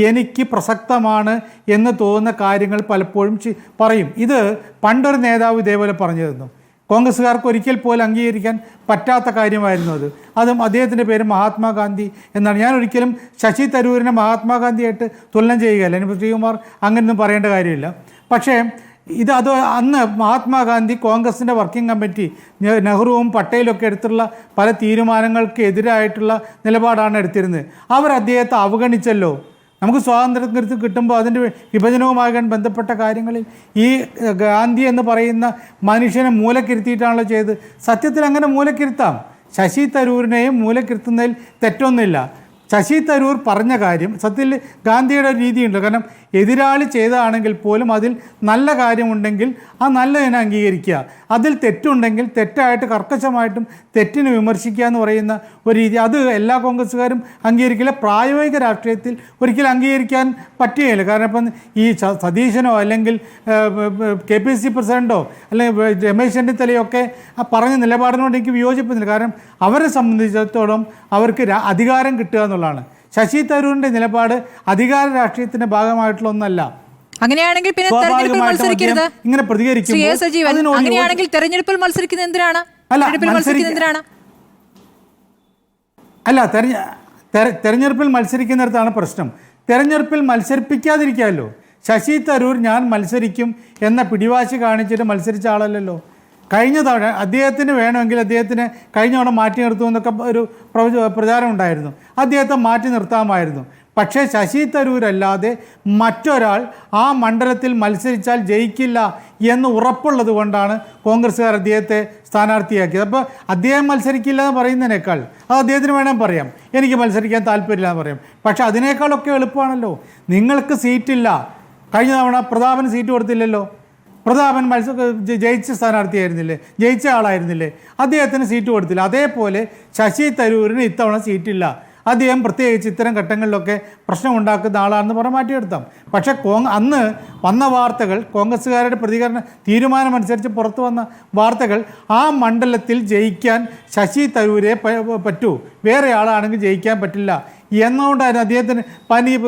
എനിക്ക് പ്രസക്തമാണ് എന്ന് തോന്നുന്ന കാര്യങ്ങൾ പലപ്പോഴും പറയും. ഇത് പണ്ടൊരു നേതാവ് ഇതേപോലെ പറഞ്ഞു തന്നു. കോൺഗ്രസ്സുകാർക്ക് ഒരിക്കൽ പോലും അംഗീകരിക്കാൻ പറ്റാത്ത കാര്യമായിരുന്നു അതും അദ്ദേഹത്തിൻ്റെ പേര് മഹാത്മാഗാന്ധി എന്നാണ്. ഞാൻ ഒരിക്കലും ശശി തരൂരിനെ മഹാത്മാഗാന്ധിയായിട്ട് തുലനം ചെയ്യുകയല്ല. ഇനി ശ്രീകുമാർ അങ്ങനെയൊന്നും പറയേണ്ട കാര്യമില്ല. പക്ഷേ അന്ന് മഹാത്മാഗാന്ധി കോൺഗ്രസിൻ്റെ വർക്കിംഗ് കമ്മിറ്റി നെഹ്റുവും പട്ടേലും ഒക്കെ എടുത്തുള്ള പല തീരുമാനങ്ങൾക്ക് എതിരായിട്ടുള്ള നിലപാടാണ് എടുത്തിരുന്നത്. അവർ അദ്ദേഹത്തെ അവഗണിച്ചല്ലോ. നമുക്ക് സ്വാതന്ത്ര്യം കിട്ടുമ്പോൾ അതിൻ്റെ വിഭജനവുമായി ബന്ധപ്പെട്ട കാര്യങ്ങളിൽ ഈ ഗാന്ധി എന്ന് പറയുന്ന മനുഷ്യനെ മൂലക്കിരുത്തിയിട്ടാണല്ലോ ചെയ്തത്. സത്യത്തിൽ അങ്ങനെ മൂലക്കിരുത്താം. ശശി തരൂരിനെയും മൂലക്കിരുത്തുന്നതിൽ തെറ്റൊന്നുമില്ല. ശശി തരൂർ പറഞ്ഞ കാര്യം സത്യത്തിൽ ഗാന്ധിയുടെ രീതിയുണ്ട്. കാരണം എതിരാളി ചെയ്തതാണെങ്കിൽ പോലും അതിൽ നല്ല കാര്യമുണ്ടെങ്കിൽ ആ നല്ലതിനെ അംഗീകരിക്കുക, അതിൽ തെറ്റുണ്ടെങ്കിൽ തെറ്റായിട്ട് കർക്കശമായിട്ടും തെറ്റിനെ വിമർശിക്കുക എന്ന് പറയുന്ന ഒരു രീതി അത് എല്ലാ കോൺഗ്രസ്സുകാരും അംഗീകരിക്കില്ല. പ്രായോഗിക രാഷ്ട്രീയത്തിൽ ഒരിക്കലും അംഗീകരിക്കാൻ പറ്റുകയില്ല. കാരണം ഇപ്പം ഈ സതീശനോ അല്ലെങ്കിൽ KPCC പ്രസിഡൻറ്റോ അല്ലെങ്കിൽ രമേശ് ചെന്നിത്തലയൊക്കെ പറഞ്ഞ നിലപാടിനോട് എനിക്ക് വിയോജിപ്പില്ല. കാരണം അവരെ സംബന്ധിച്ചിടത്തോളം അവർക്ക് അധികാരം കിട്ടുക എന്നുള്ളതാണ്. ശശി തരൂരിൻ്റെ നിലപാട് അധികാര രാഷ്ട്രീയത്തിൻ്റെ ഭാഗമായിട്ടുള്ള ഒന്നല്ല. അങ്ങനെയാണെങ്കിൽ പിന്നെ തെരഞ്ഞെടുപ്പിൽ മത്സരിക്കരുത്. ഇങ്ങനെ പ്രതികരിക്കും. അങ്ങനെയാണെങ്കിൽ തെരഞ്ഞെടുപ്പിൽ മത്സരിക്കുന്നത് എന്തിനാണ്? തെരഞ്ഞെടുപ്പിൽ മത്സരിക്കുന്നിടത്താണ് പ്രശ്നം. തെരഞ്ഞെടുപ്പിൽ മത്സരിപ്പിക്കാതിരിക്കാമല്ലോ. ശശി തരൂർ ഞാൻ മത്സരിക്കും എന്ന പിടിവാശി കാണിച്ചിട്ട് മത്സരിച്ച ആളല്ലല്ലോ. കഴിഞ്ഞ തവണ അദ്ദേഹത്തിന് വേണമെങ്കിൽ അദ്ദേഹത്തിന് കഴിഞ്ഞ തവണ മാറ്റി നിർത്തുമെന്നൊക്കെ ഒരു പ്രചാരം ഉണ്ടായിരുന്നു. അദ്ദേഹത്തെ മാറ്റി നിർത്താമായിരുന്നു. പക്ഷേ ശശി തരൂരല്ലാതെ മറ്റൊരാൾ ആ മണ്ഡലത്തിൽ മത്സരിച്ചാൽ ജയിക്കില്ല എന്ന് ഉറപ്പുള്ളത് കൊണ്ടാണ് കോൺഗ്രസ്സുകാർ അദ്ദേഹത്തെ സ്ഥാനാർത്ഥിയാക്കിയത്. അപ്പോൾ അദ്ദേഹം മത്സരിക്കില്ല എന്ന് പറയുന്നതിനേക്കാൾ അത് അദ്ദേഹത്തിന് വേണമെങ്കിൽ പറയാം എനിക്ക് മത്സരിക്കാൻ താല്പര്യമില്ല എന്ന് പറയാം. പക്ഷേ അതിനേക്കാളൊക്കെ എളുപ്പമാണല്ലോ. നിങ്ങൾക്ക് സീറ്റില്ല. കഴിഞ്ഞ തവണ പ്രതാപന് സീറ്റ് കൊടുത്തില്ലല്ലോ. പ്രതാപൻ ജയിച്ച സ്ഥാനാർത്ഥിയായിരുന്നില്ലേ, ജയിച്ച ആളായിരുന്നില്ലേ, അദ്ദേഹത്തിന് സീറ്റ് കൊടുത്തില്ല. അതേപോലെ ശശി തരൂരിന് ഇത്തവണ സീറ്റില്ല. അദ്ദേഹം പ്രത്യേകിച്ച് ഇത്തരം ഘട്ടങ്ങളിലൊക്കെ പ്രശ്നമുണ്ടാക്കുന്ന ആളാണെന്ന് പറഞ്ഞ് മാറ്റിയെടുത്താം. പക്ഷേ അന്ന് വന്ന വാർത്തകൾ, കോൺഗ്രസ്സുകാരുടെ പ്രതികരണ തീരുമാനമനുസരിച്ച് പുറത്തു വന്ന വാർത്തകൾ ആ മണ്ഡലത്തിൽ ജയിക്കാൻ ശശി തരൂരെ പറ്റൂ, വേറെ ആളാണെങ്കിൽ ജയിക്കാൻ പറ്റില്ല എന്നുകൊണ്ടായിരുന്നു അദ്ദേഹത്തിന്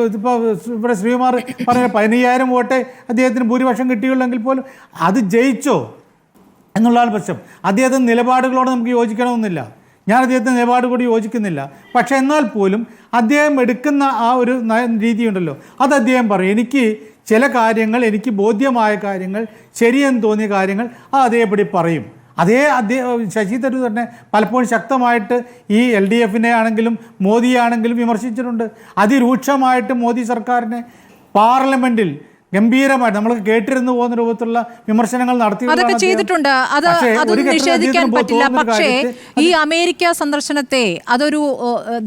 ഇപ്പോൾ ഇവിടെ ശ്രീകുമാർ പറഞ്ഞ 15,000 വോട്ടേ അദ്ദേഹത്തിന് ഭൂരിപക്ഷം കിട്ടിയുള്ളെങ്കിൽ പോലും അത് ജയിച്ചോ എന്നുള്ളതാണ് പ്രശ്നം. അദ്ദേഹത്തിൻ്റെ നിലപാടുകളോട് നമുക്ക് യോജിക്കണമെന്നില്ല. ഞാൻ അദ്ദേഹത്തിൻ്റെ നിലപാട് കൂടി യോജിക്കുന്നില്ല. പക്ഷേ എന്നാൽ പോലും അദ്ദേഹം എടുക്കുന്ന ആ ഒരു രീതിയുണ്ടല്ലോ, അത് അദ്ദേഹം പറയും. എനിക്ക് ചില കാര്യങ്ങൾ, എനിക്ക് ബോധ്യമായ കാര്യങ്ങൾ, ശരിയെന്ന് തോന്നിയ കാര്യങ്ങൾ അതേപടി പറയും. ശശി തരൂർ തന്നെ പലപ്പോഴും ശക്തമായിട്ട് ഈ LDFനെ ആണെങ്കിലും മോദിയെ ആണെങ്കിലും വിമർശിച്ചിട്ടുണ്ട്. അതിരൂക്ഷമായിട്ട് മോദി സർക്കാരിനെ പാർലമെൻറ്റിൽ ഗംഭീരമായിട്ട് നമ്മൾ കേട്ടിരുന്നു പോകുന്ന രൂപത്തിലുള്ള വിമർശനങ്ങൾ നടത്തി. അതൊക്കെ ചെയ്തിട്ടുണ്ട്, അതൊന്നും നിഷേധിക്കാൻ പറ്റില്ല. പക്ഷേ ഈ അമേരിക്ക സന്ദർശനത്തെ അതൊരു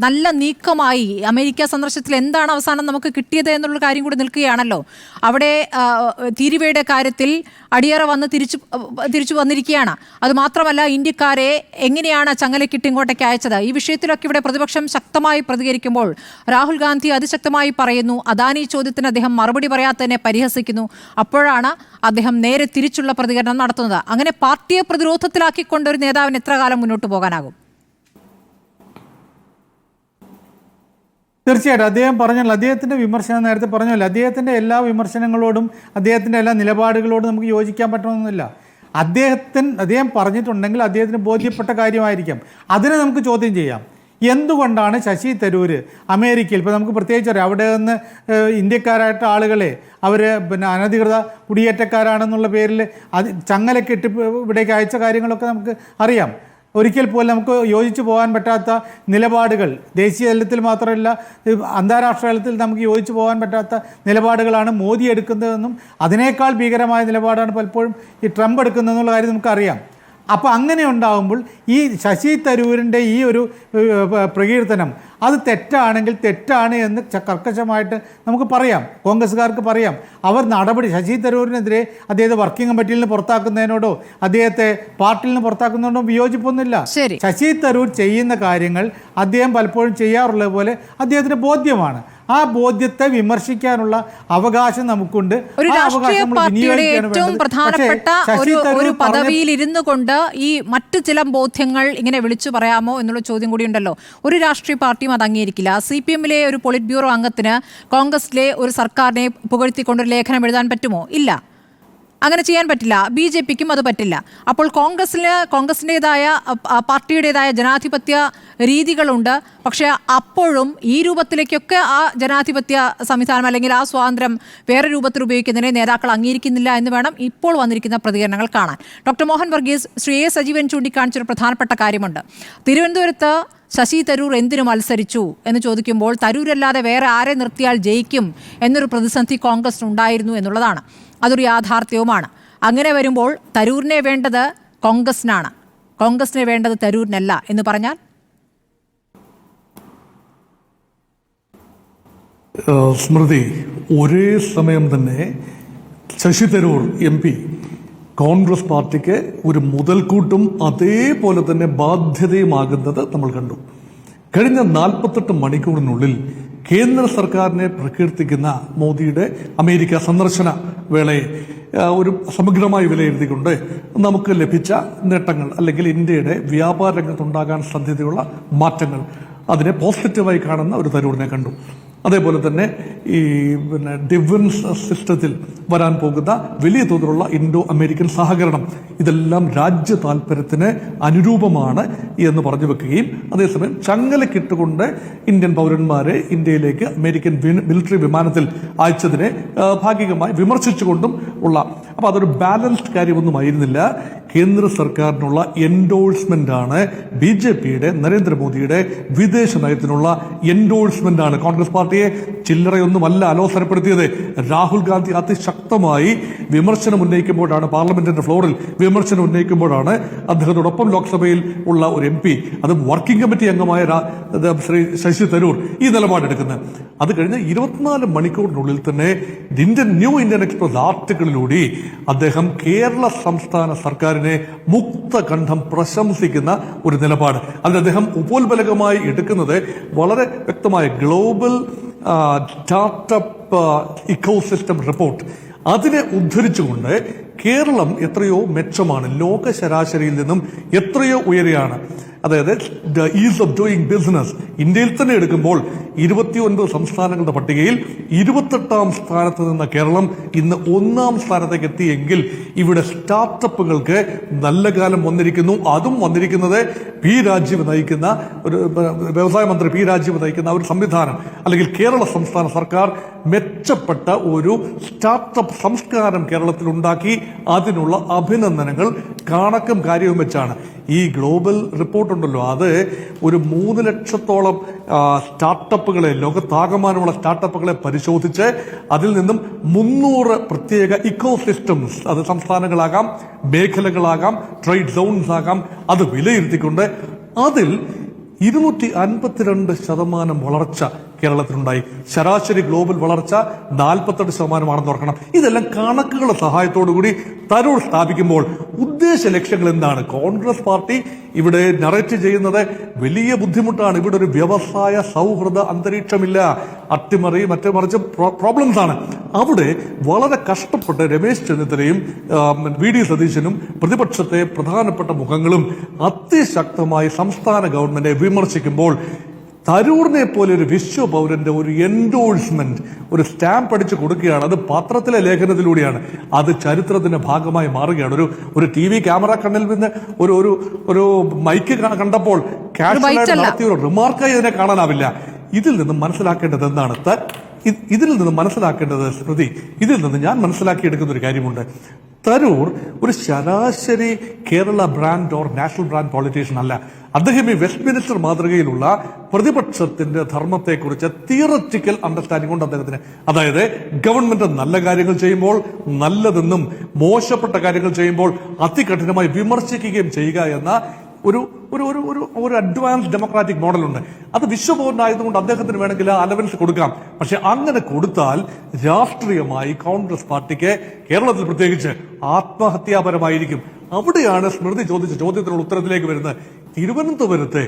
നല്ല നീക്കമായി, അമേരിക്ക സന്ദർശനത്തിൽ എന്താണ് അവസാനം നമുക്ക് കിട്ടിയത് എന്നുള്ള കാര്യം കൂടി നിൽക്കുകയാണല്ലോ. അവിടെ തീരുവയുടെ കാര്യത്തിൽ അടിയറ വന്ന് തിരിച്ചു വന്നിരിക്കുകയാണ്. അത് മാത്രമല്ല, ഇന്ത്യക്കാരെ എങ്ങനെയാണ് ചങ്ങലക്കിട്ട് ഇങ്ങോട്ടേക്ക് അയച്ചത്, ഈ വിഷയത്തിലൊക്കെ ഇവിടെ പ്രതിപക്ഷം ശക്തമായി പ്രതികരിക്കുമ്പോൾ രാഹുൽ ഗാന്ധി അതിശക്തമായി പറയുന്നു. അദാനി ചോദ്യത്തിന് അദ്ദേഹം മറുപടി പറയാത്തതിനെ പരിഹസിക്കുന്നു. അപ്പോഴാണ് അദ്ദേഹം നേരെ തിരിച്ചുള്ള പ്രതികരണം നടത്തുന്നത്. അങ്ങനെ പാർട്ടിയെ പ്രതിരോധത്തിലാക്കിക്കൊണ്ട് ഒരു നേതാവിന് എത്ര കാലം മുന്നോട്ട് പോകാനാകും? തീർച്ചയായിട്ടും അദ്ദേഹം പറഞ്ഞല്ലോ, അദ്ദേഹത്തിൻ്റെ വിമർശനം നേരത്തെ പറഞ്ഞല്ലോ, അദ്ദേഹത്തിൻ്റെ എല്ലാ വിമർശനങ്ങളോടും അദ്ദേഹത്തിൻ്റെ എല്ലാ നിലപാടുകളോടും നമുക്ക് യോജിക്കാൻ പറ്റണമെന്നില്ല. അദ്ദേഹം പറഞ്ഞിട്ടുണ്ടെങ്കിൽ അദ്ദേഹത്തിന് ബോധ്യപ്പെട്ട കാര്യമായിരിക്കാം. അതിനെ നമുക്ക് ചോദ്യം ചെയ്യാം. എന്തുകൊണ്ടാണ് ശശി തരൂർ അമേരിക്കയിൽ, ഇപ്പോൾ നമുക്ക് പ്രത്യേകിച്ച് അറിയാം, അവിടെ നിന്ന് ഇന്ത്യക്കാരായിട്ട് ആളുകളെ അവർ അനധികൃത കുടിയേറ്റക്കാരാണെന്നുള്ള പേരിൽ ചങ്ങലൊക്കെ ഇട്ട് ഇവിടേക്ക് അയച്ച കാര്യങ്ങളൊക്കെ നമുക്ക് അറിയാം. ഒരിക്കൽ പോലും നമുക്ക് യോജിച്ചു പോകാൻ പറ്റാത്ത നിലപാടുകൾ, ദേശീയ തലത്തിൽ മാത്രമല്ല അന്താരാഷ്ട്ര തലത്തിൽ നമുക്ക് യോജിച്ചു പോകാൻ പറ്റാത്ത നിലപാടുകളാണ് മോദി എടുക്കുന്നതെന്നും അതിനേക്കാൾ ഭീകരമായ നിലപാടാണ് പലപ്പോഴും ഈ ട്രംപ് എടുക്കുന്നതെന്നുള്ള കാര്യം നമുക്കറിയാം. അപ്പോൾ അങ്ങനെ ഉണ്ടാകുമ്പോൾ ഈ ശശി തരൂരിൻ്റെ ഈ ഒരു പ്രകീർത്തനം അത് തെറ്റാണെങ്കിൽ തെറ്റാണ് എന്ന് കർക്കശമായിട്ട് നമുക്ക് പറയാം, കോൺഗ്രസ്സുകാർക്ക് പറയാം. അവർ ശശി തരൂരിനെതിരെ അദ്ദേഹത്തെ വർക്കിംഗ് കമ്മിറ്റിയിൽ നിന്ന് പുറത്താക്കുന്നതിനോടോ അദ്ദേഹത്തെ പാർട്ടിയിൽ നിന്ന് പുറത്താക്കുന്നതിനോടോ വിയോജിപ്പൊന്നുമില്ല. ശശി തരൂർ ചെയ്യുന്ന കാര്യങ്ങൾ അദ്ദേഹം പലപ്പോഴും ചെയ്യാറുള്ളത് പോലെ അദ്ദേഹത്തിന് ബോധ്യമാണ്. ആ ബോധ്യത്തെ വിമർശിക്കാനുള്ള അവകാശം നമുക്കുണ്ട്. ഒരു രാഷ്ട്രീയ പാർട്ടിയുടെ ഏറ്റവും പ്രധാനപ്പെട്ട ഒരു പദവിയിൽ ഇരുന്നു കൊണ്ട് ഈ മറ്റു ചില ബോധ്യങ്ങൾ ഇങ്ങനെ വിളിച്ചു പറയാമോ എന്നുള്ള ചോദ്യം കൂടി ഉണ്ടല്ലോ. ഒരു രാഷ്ട്രീയ പാർട്ടിയും അത് അംഗീകരിക്കില്ല. CPM-ലെ ഒരു പോളിറ്റ് ബ്യൂറോ അംഗത്തിന് കോൺഗ്രസിലെ ഒരു സർക്കാരിനെ പുകഴ്ത്തിക്കൊണ്ടൊരു ലേഖനം എഴുതാൻ പറ്റുമോ? ഇല്ല, അങ്ങനെ ചെയ്യാൻ പറ്റില്ല. BJP-ക്കും അത് പറ്റില്ല. അപ്പോൾ കോൺഗ്രസിൻ്റെതായ പാർട്ടിയുടേതായ ജനാധിപത്യ രീതികളുണ്ട്. പക്ഷേ അപ്പോഴും ഈ രൂപത്തിലേക്കൊക്കെ ആ ജനാധിപത്യ സംവിധാനം അല്ലെങ്കിൽ ആ സ്വാതന്ത്ര്യം വേറെ രൂപത്തിൽ ഉപയോഗിക്കുന്നതിനെ നേതാക്കൾ അംഗീകരിക്കുന്നില്ല എന്ന് വേണം ഇപ്പോൾ വന്നിരിക്കുന്ന പ്രതികരണങ്ങൾ കാണാൻ. Doctor Mohan Varghese, Shri A. സജീവൻ ചൂണ്ടിക്കാണിച്ചൊരു പ്രധാനപ്പെട്ട കാര്യമുണ്ട്. തിരുവനന്തപുരത്ത് ശശി തരൂർ എന്തിനു മത്സരിച്ചു എന്ന് ചോദിക്കുമ്പോൾ തരൂരല്ലാതെ വേറെ ആരെ നിർത്തിയാൽ ജയിക്കും എന്നൊരു പ്രതിസന്ധി കോൺഗ്രസിനുണ്ടായിരുന്നു എന്നുള്ളതാണ്. അതൊരു യാഥാർത്ഥ്യവുമാണ്. അങ്ങനെ വരുമ്പോൾ തരൂരിനെ വേണ്ടത് കോൺഗ്രസിനാണ്, കോൺഗ്രസിനെ വേണ്ടത് തരൂരിനല്ല എന്ന് പറഞ്ഞാൽ സ്മൃതി, ഒരേ സമയം തന്നെ ശശി തരൂർ MP കോൺഗ്രസ് പാർട്ടിക്ക് ഒരു മുതൽക്കൂട്ടും അതേപോലെ തന്നെ ബാധ്യതയുമാകുന്നത് നമ്മൾ കണ്ടു. കഴിഞ്ഞ 48 മണിക്കൂറിനുള്ളിൽ കേന്ദ്ര സർക്കാരിനെ പ്രകീർത്തിക്കുന്ന മോദിയുടെ അമേരിക്ക സന്ദർശന വേളയെ ഒരു സമഗ്രമായി വിലയിരുത്തിക്കൊണ്ട് നമുക്ക് ലഭിച്ച നേട്ടങ്ങൾ അല്ലെങ്കിൽ ഇന്ത്യയുടെ വ്യാപാര രംഗത്തുണ്ടാകാൻ സാധ്യതയുള്ള മാറ്റങ്ങൾ, അതിനെ പോസിറ്റീവായി കാണുന്ന ഒരു തരൂരിനെ കണ്ടു. അതേപോലെ തന്നെ ഈ ഡിഫൻസ് സിസ്റ്റത്തിൽ വരാൻ പോകുന്ന വലിയ തോതിലുള്ള ഇൻഡോ അമേരിക്കൻ സഹകരണം, ഇതെല്ലാം രാജ്യ താല്പര്യത്തിന് അനുരൂപമാണ് എന്ന് പറഞ്ഞു വെക്കുകയും അതേസമയം ചങ്ങലക്കിട്ടുകൊണ്ട് ഇന്ത്യൻ പൗരന്മാരെ ഇന്ത്യയിലേക്ക് അമേരിക്കൻ മിലിറ്ററി വിമാനത്തിൽ അയച്ചതിനെ ഭാഗികമായി വിമർശിച്ചുകൊണ്ടും ഉള്ള, അപ്പോൾ അതൊരു ബാലൻസ്ഡ് കാര്യമൊന്നുമായിരുന്നില്ല. കേന്ദ്ര സർക്കാരിനുള്ള എൻഡോഴ്സ്മെന്റ് ആണ് BJP-യുടെ നരേന്ദ്രമോദിയുടെ വിദേശ നയത്തിനുള്ള എൻഡോഴ്സ്മെന്റ് ആണ്. കോൺഗ്രസ് പാർട്ടിയെ ചില്ലറയൊന്നുമല്ല അലോസരപ്പെടുത്തിയത്. രാഹുൽ ഗാന്ധി അതിശക്തമായി വിമർശനം ഉന്നയിക്കുമ്പോഴാണ്, പാർലമെന്റിന്റെ ഫ്ലോറിൽ വിമർശനം ഉന്നയിക്കുമ്പോഴാണ് അദ്ദേഹത്തോടൊപ്പം ലോക്സഭയിൽ ഉള്ള ഒരു MP, അത് വർക്കിംഗ് കമ്മിറ്റി അംഗമായ ശ്രീ ശശി തരൂർ ഈ നിലപാടെടുക്കുന്നത്. അത് കഴിഞ്ഞ് 24 മണിക്കൂറിനുള്ളിൽ തന്നെ ന്യൂ ഇന്ത്യൻ എക്സ്പ്രസ് ആർട്ടിക്കിളിലൂടെ അദ്ദേഹം കേരള സംസ്ഥാന സർക്കാരിനെ മുക്തകണ്ഠം പ്രശംസിക്കുന്ന ഒരു നിലപാട്. അതിൽ അദ്ദേഹം ഉപോത്ബലകമായി എടുക്കുന്നത് വളരെ വ്യക്തമായ ഗ്ലോബൽ സ്റ്റാർട്ടപ്പ് ഇക്കോസിസ്റ്റം റിപ്പോർട്ട്, അതിനെ ഉദ്ധരിച്ചുകൊണ്ട് കേരളം എത്രയോ മെച്ചമാണ്, ലോക ശരാശരിയിൽ നിന്നും എത്രയോ ഉയരെയാണ്. അതായത് ഈസ് ഓഫ് ഡൂയിങ് ബിസിനസ് ഇന്ത്യയിൽ തന്നെ എടുക്കുമ്പോൾ 29 സംസ്ഥാനങ്ങളുടെ പട്ടികയിൽ 28ാം സ്ഥാനത്ത് നിന്ന കേരളം ഇന്ന് 1ാം സ്ഥാനത്തേക്ക് എത്തിയെങ്കിൽ ഇവിടെ സ്റ്റാർട്ടപ്പുകൾക്ക് നല്ല കാലം വന്നിരിക്കുന്നു. അതും വന്നിരിക്കുന്നത് പി രാജീവ് നയിക്കുന്ന ഒരു വ്യവസായ മന്ത്രി പി രാജീവ് നയിക്കുന്ന ഒരു സംവിധാനം, അല്ലെങ്കിൽ കേരള സംസ്ഥാന സർക്കാർ മെച്ചപ്പെട്ട ഒരു സ്റ്റാർട്ടപ്പ് സംസ്കാരം കേരളത്തിൽ ഉണ്ടാക്കി. അതിനുള്ള അഭിനന്ദനങ്ങൾ കണക്കും കാര്യവും വെച്ചാണ്. ഈ ഗ്ലോബൽ റിപ്പോർട്ടുണ്ടല്ലോ, അത് ഒരു 3 ലക്ഷത്തോളം സ്റ്റാർട്ടപ്പ് സ്റ്റാർട്ടപ്പുകളെ, ലോകത്താകമാനമുള്ള സ്റ്റാർട്ടപ്പുകളെ പരിശോധിച്ച് അതിൽ നിന്നും 300 പ്രത്യേക ഇക്കോസിസ്റ്റംസ്, അത് സംസ്ഥാനങ്ങളാകാം, മേഖലകളാകാം, ട്രേഡ് സോൺസ് ആകാം, അത് വിലയിരുത്തിക്കൊണ്ട് അതിൽ 252% വളർച്ച കേരളത്തിലുണ്ടായി. ശരാശരി ഗ്ലോബൽ വളർച്ച 48% ഓർക്കണം. ഇതെല്ലാം കണക്കുകളുടെ സഹായത്തോടു കൂടി തരൂർ സ്ഥാപിക്കുമ്പോൾ ഉദ്ദേശ ലക്ഷ്യങ്ങൾ എന്താണ്? കോൺഗ്രസ് പാർട്ടി ഇവിടെ നറേറ്റ് ചെയ്യുന്നത് വലിയ ബുദ്ധിമുട്ടാണ്. ഇവിടെ ഒരു വ്യവസായ സൗഹൃദ അന്തരീക്ഷമില്ല, അട്ടിമറി മറിച്ച് പ്രോബ്ലംസ് ആണ്. അവിടെ വളരെ കഷ്ടപ്പെട്ട് രമേശ് ചെന്നിത്തലയും വി ഡി സതീശനും പ്രതിപക്ഷത്തെ പ്രധാനപ്പെട്ട മുഖങ്ങളും അതിശക്തമായി സംസ്ഥാന ഗവൺമെന്റിനെ വിമർശിക്കുമ്പോൾ തരൂറിനെ പോലെ ഒരു വിശ്വപൗരന്റെ ഒരു എൻഡോഴ്സ്മെന്റ്, ഒരു സ്റ്റാമ്പ് അടിച്ച് കൊടുക്കുകയാണ്. അത് പത്രത്തിലെ ലേഖനത്തിലൂടെയാണ്, അത് ചരിത്രത്തിന്റെ ഭാഗമായി മാറുകയാണ്. ഒരു TV ക്യാമറ കണ്ണിൽ നിന്ന് ഒരു മൈക്ക് കണ്ടപ്പോൾ കാഷ്വലായിട്ട് നടത്തിയ ഒരു റിമാർക്കായി ഇതിനെ കാണാനാവില്ല. ഇതിൽ നിന്നും മനസ്സിലാക്കേണ്ടത് എന്താണ്? ഇതിൽ നിന്ന് മനസ്സിലാക്കേണ്ടത് സ്മൃതി, ഇതിൽ നിന്ന് ഞാൻ മനസ്സിലാക്കിയെടുക്കുന്ന ഒരു കാര്യമുണ്ട്. തരൂർ ഒരു ശരാശരി Kerala brand or national brand politician അല്ല. അദ്ദേഹം ഈ വെസ്റ്റ് മിനിസ്റ്റർ മാതൃകയിലുള്ള പ്രതിപക്ഷത്തിന്റെ ധർമ്മത്തെക്കുറിച്ച് തിയററ്റിക്കൽ അണ്ടർസ്റ്റാൻഡിംഗ് കൊണ്ട് അദ്ദേഹത്തിന്, അതായത് ഗവൺമെന്റ് നല്ല കാര്യങ്ങൾ ചെയ്യുമ്പോൾ നല്ലതെന്നും മോശപ്പെട്ട കാര്യങ്ങൾ ചെയ്യുമ്പോൾ അതികഠിനമായി വിമർശിക്കുകയും ചെയ്യുക എന്ന ഒരു അഡ്വാൻസ് ഡെമോക്രാറ്റിക് മോഡലുണ്ട്. അത് വിശ്വപൗരനായതുകൊണ്ട് അദ്ദേഹത്തിന് വേണമെങ്കിൽ അലവൻസ് കൊടുക്കാം. പക്ഷെ അങ്ങനെ കൊടുത്താൽ രാഷ്ട്രീയമായി കോൺഗ്രസ് പാർട്ടിക്ക് കേരളത്തിൽ പ്രത്യേകിച്ച് ആത്മഹത്യാപരമായിരിക്കും. അവിടെയാണ് സ്മൃതി ചോദിച്ച ചോദ്യത്തിനുള്ള ഉത്തരത്തിലേക്ക് വരുന്നത്. തിരുവനന്തപുരത്തെ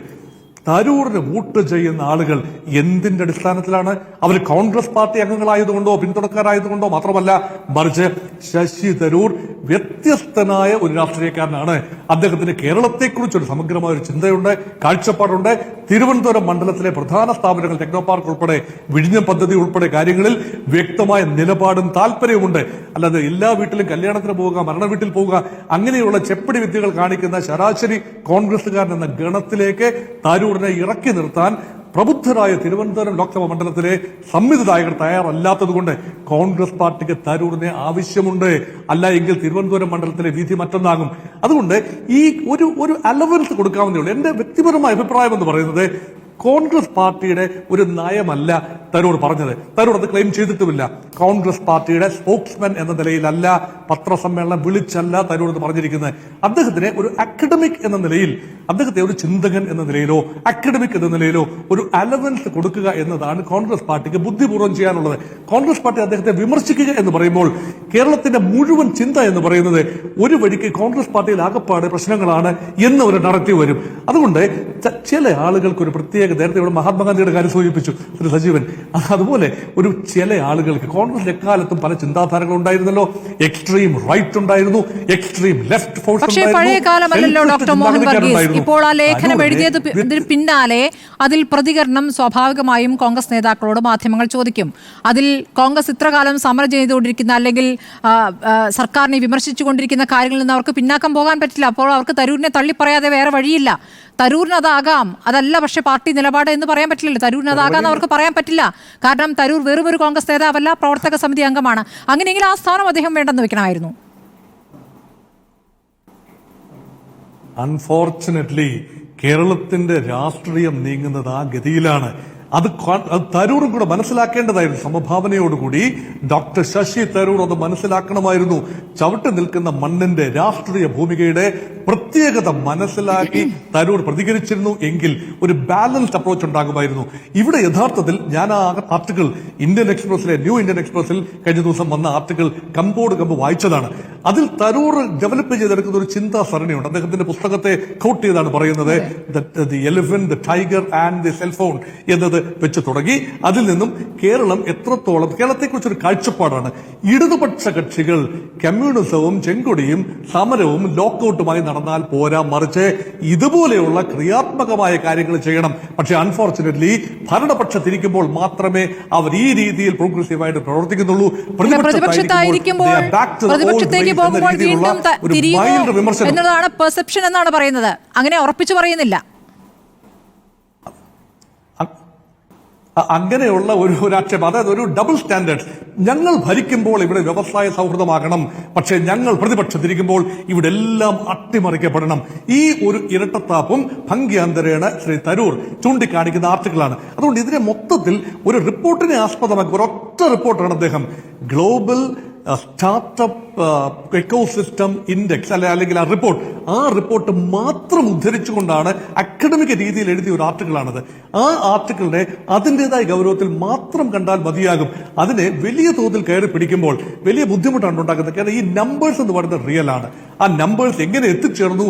തരൂറിന് വോട്ട് ചെയ്യുന്ന ആളുകൾ എന്തിന്റെ അടിസ്ഥാനത്തിലാണ്? അവർ കോൺഗ്രസ് പാർട്ടി അംഗങ്ങളായതുകൊണ്ടോ പിന്തുണക്കാരായതുകൊണ്ടോ മാത്രമല്ല, മറിച്ച് ശശി തരൂർ വ്യത്യസ്തനായ ഒരു രാഷ്ട്രീയക്കാരനാണ്. അദ്ദേഹത്തിന് കേരളത്തെക്കുറിച്ചൊരു സമഗ്രമായ ഒരു ചിന്തയുണ്ട്, കാഴ്ചപ്പാടുണ്ട്. തിരുവനന്തപുരം മണ്ഡലത്തിലെ പ്രധാന സ്ഥാപനങ്ങൾ, ടെക്നോ പാർക്ക് ഉൾപ്പെടെ, വിഴിഞ്ഞം പദ്ധതി ഉൾപ്പെടെ കാര്യങ്ങളിൽ വ്യക്തമായ നിലപാടും താല്പര്യവുമുണ്ട്. അല്ലാതെ എല്ലാ വീട്ടിലും കല്യാണത്തിന് പോവുക, മരണ വീട്ടിൽ പോവുക, അങ്ങനെയുള്ള ചെപ്പടി വിദ്യകൾ കാണിക്കുന്ന ശരാശരി കോൺഗ്രസുകാരൻ എന്ന ഗണത്തിലേക്ക് തരൂരിനെ ഇറക്കി നിർത്താൻ പ്രബുദ്ധരായ തിരുവനന്തപുരം ലോക്സഭാ മണ്ഡലത്തിലെ സംവിധായകർ തയ്യാറല്ലാത്തതുകൊണ്ട് കോൺഗ്രസ് പാർട്ടിക്ക് തരൂരിനെ ആവശ്യമുണ്ട്. അല്ല എങ്കിൽ തിരുവനന്തപുരം മണ്ഡലത്തിലെ വിധി മറ്റൊന്നാകും. അതുകൊണ്ട് ഈ ഒരു അലവൻസ് കൊടുക്കാവുന്നേ ഉള്ളൂ. എന്റെ വ്യക്തിപരമായ അഭിപ്രായം എന്ന് പറയുന്നത് കോൺഗ്രസ് പാർട്ടിയുടെ ഒരു നയമല്ല തരൂർ പറഞ്ഞത്. തരൂർ അത് ക്ലെയിം ചെയ്തിട്ടുമില്ല. കോൺഗ്രസ് പാർട്ടിയുടെ സ്പോക്സ്മാൻ എന്ന നിലയിലല്ല, പത്രസമ്മേളനം വിളിച്ചല്ല തരൂർ എന്ന് പറഞ്ഞിരിക്കുന്നത്. അദ്ദേഹത്തിനെ ഒരു അക്കാഡമിക് എന്ന നിലയിൽ, അദ്ദേഹത്തെ ഒരു ചിന്തകൻ എന്ന നിലയിലോ അക്കാഡമിക് എന്ന നിലയിലോ ഒരു അലവൻസ് കൊടുക്കുക എന്നതാണ് കോൺഗ്രസ് പാർട്ടിക്ക് ബുദ്ധിപൂർവ്വം ചെയ്യാനുള്ളത്. കോൺഗ്രസ് പാർട്ടി അദ്ദേഹത്തെ വിമർശിക്കുക എന്ന് പറയുമ്പോൾ കേരളത്തിന്റെ മുഴുവൻ ചിന്ത എന്ന് പറയുന്നത് ഒരു വഴിക്ക് കോൺഗ്രസ് പാർട്ടിയിൽ ആകപ്പാട് പ്രശ്നങ്ങളാണ് എന്ന ഒരു നറേറ്റീവ് വരും. അതുകൊണ്ട് ചില ആളുകൾക്ക് ഒരു പ്രത്യേക, നേരത്തെ ഇവിടെ മഹാത്മാഗാന്ധിയുടെ കാര്യം സൂചിപ്പിച്ചു ശ്രീ സജീവൻ, അതുപോലെ ഒരു ചില ആളുകൾക്ക് കോൺഗ്രസ് എക്കാലത്തും പല ചിന്താധാരകൾ ഉണ്ടായിരുന്നല്ലോ. എക്സ്ട്രീം റൈറ്റ് ഉണ്ടായിരുന്നു, എക്സ്ട്രീം ലെഫ്റ്റ് ഫോഴ്സ് പക്ഷേ പഴയ കാലമല്ലല്ലോ ഡോക്ടർ മോഹൻ വർഗീസ്. ഇപ്പോൾ ആ ലേഖനം എഴുതിയതിന് പിന്നാലെ അതിൽ പ്രതികരണം സ്വാഭാവികമായും കോൺഗ്രസ് നേതാക്കളോട് മാധ്യമങ്ങൾ ചോദിക്കും. അതിൽ കോൺഗ്രസ് ഇത്രകാലം സമരം ചെയ്തുകൊണ്ടിരിക്കുന്ന അല്ലെങ്കിൽ സർക്കാരിനെ വിമർശിച്ചുകൊണ്ടിരിക്കുന്ന കാര്യങ്ങളിൽ നിന്ന് അവർക്ക് പിന്നാക്കം പോകാൻ പറ്റില്ല. അപ്പോൾ അവർക്ക് തരൂരിനെ തള്ളിപ്പറയാതെ വേറെ വഴിയില്ല. തരൂരിന് അതാകാം, അതല്ല പക്ഷെ പാർട്ടി നിലപാട് എന്ന് പറയാൻ പറ്റില്ലല്ലോ. തരൂരിന് അതാകാന്ന് അവർക്ക് പറയാൻ പറ്റില്ല. കാരണം തരൂർ വെറും ഒരു കോൺഗ്രസ് നേതാവല്ല, പ്രവർത്തക സമിതി അംഗമാണ്. അങ്ങനെയെങ്കിൽ ആ സ്ഥാനം അദ്ദേഹം വേണ്ടെന്ന് വെക്കണമായിരുന്നു. അൺഫോർച്ചുനേറ്റ്ലി കേരളത്തിന്റെ രാഷ്ട്രീയം നീങ്ങുന്നത് ആ ഗതിയിലാണ്. അത് തരൂറും കൂടെ മനസ്സിലാക്കേണ്ടതായിരുന്നു. സമഭാവനയോടുകൂടി ഡോക്ടർ ശശി തരൂർ അത് മനസ്സിലാക്കണമായിരുന്നു. ചവിട്ട് നിൽക്കുന്ന മണ്ണിന്റെ രാഷ്ട്രീയ ഭൂമികയുടെ പ്രത്യേകത മനസ്സിലാക്കി തരൂർ പ്രതികരിച്ചിരുന്നു എങ്കിൽ ഒരു ബാലൻസ്ഡ് അപ്രോച്ച് ഉണ്ടാകുമായിരുന്നു. ഇവിടെ യഥാർത്ഥത്തിൽ ഞാൻ ആ ആർട്ടിക്കിൾ ഇന്ത്യൻ എക്സ്പ്രസിലെ, ന്യൂ ഇന്ത്യൻ എക്സ്പ്രസിൽ കഴിഞ്ഞ ദിവസം വന്ന ആർട്ടിക്കിൾ കമ്പോട് കമ്പ് വായിച്ചതാണ്. അതിൽ തരൂർ ഡെവലപ്പ് ചെയ്തെടുക്കുന്ന ഒരു ചിന്താ സരണിയുണ്ട്. അദ്ദേഹത്തിന്റെ പുസ്തകത്തെ കോട്ട് ചെയ്താണ് പറയുന്നത്, the elephant, the tiger and the cellphone എന്നത് വെച്ച് തുടങ്ങി. അതിൽ നിന്നും കേരളം എത്രത്തോളം, കേരളത്തെക്കുറിച്ചൊരു കാഴ്ചപ്പാടാണ്. ഇടതുപക്ഷ കക്ഷികൾ കമ്മ്യൂണിസവും ചെങ്കൊടിയും സമരവും ലോക്കൌട്ടുമായി നടന്നാൽ പോരാ, മറിച്ച് ഇതുപോലെയുള്ള ക്രിയാത്മകമായ കാര്യങ്ങൾ ചെയ്യണം. പക്ഷെ അൺഫോർച്ചുനേറ്റ്ലി ഭരണപക്ഷത്തിരിക്കുമ്പോൾ മാത്രമേ അവർ ഈ രീതിയിൽ പ്രോഗ്രസീവായിട്ട് പ്രവർത്തിക്കുന്നുള്ളൂ. പ്രതിപക്ഷത്തേക്ക് പോകുമ്പോൾ വീണ്ടും തിരിയുമോ എന്നതാണ് പെർസെപ്ഷൻ എന്നാണ് പറയുന്നത്. അങ്ങനെ ഉറപ്പിച്ചു പറയുന്നില്ല. അങ്ങനെയുള്ള ഒരു ആക്ഷേപം, അതായത് ഒരു ഡബിൾ സ്റ്റാൻഡേർഡ്. ഞങ്ങൾ ഭരിക്കുമ്പോൾ ഇവിടെ വ്യവസായ സൗഹൃദമാകണം, പക്ഷേ ഞങ്ങൾ പ്രതിപക്ഷത്തിരിക്കുമ്പോൾ ഇവിടെ എല്ലാം അട്ടിമറിക്കപ്പെടണം. ഈ ഒരു ഇരട്ടത്താപ്പും ഭംഗ്യാന്തരേണ ശ്രീ തരൂർ ചൂണ്ടിക്കാണിക്കുന്ന ആർട്ടിക്കിളാണ്. അതുകൊണ്ട് ഇതിനെ മൊത്തത്തിൽ ഒരു റിപ്പോർട്ടിനെ ആസ്പദമാക്കി ഒരൊറ്റ റിപ്പോർട്ടാണ് അദ്ദേഹം ഗ്ലോബൽ സ്റ്റാർട്ടപ്പ് എക്കോസിസ്റ്റം ഇൻഡെക്സ് അല്ലെങ്കിൽ ആ റിപ്പോർട്ട് മാത്രം ഉദ്ധരിച്ചുകൊണ്ടാണ് അക്കാഡമിക് രീതിയിൽ എഴുതിയ ഒരു ആർട്ടിക്കിളാണത്. ആ ആർട്ടിക്കിളിനെ അതിൻ്റെതായ ഗൗരവത്തിൽ മാത്രം കണ്ടാൽ മതിയാകും. അതിനെ വലിയ തോതിൽ കയറി പിടിക്കുമ്പോൾ വലിയ ബുദ്ധിമുട്ടാണ് ഉണ്ടാക്കുന്നത്. കാരണം ഈ നമ്പേഴ്സ് എന്ന് പറയുന്നത് റിയൽ ആണ്. ആ നമ്പേഴ്സ് എങ്ങനെ എത്തിച്ചേർന്നു?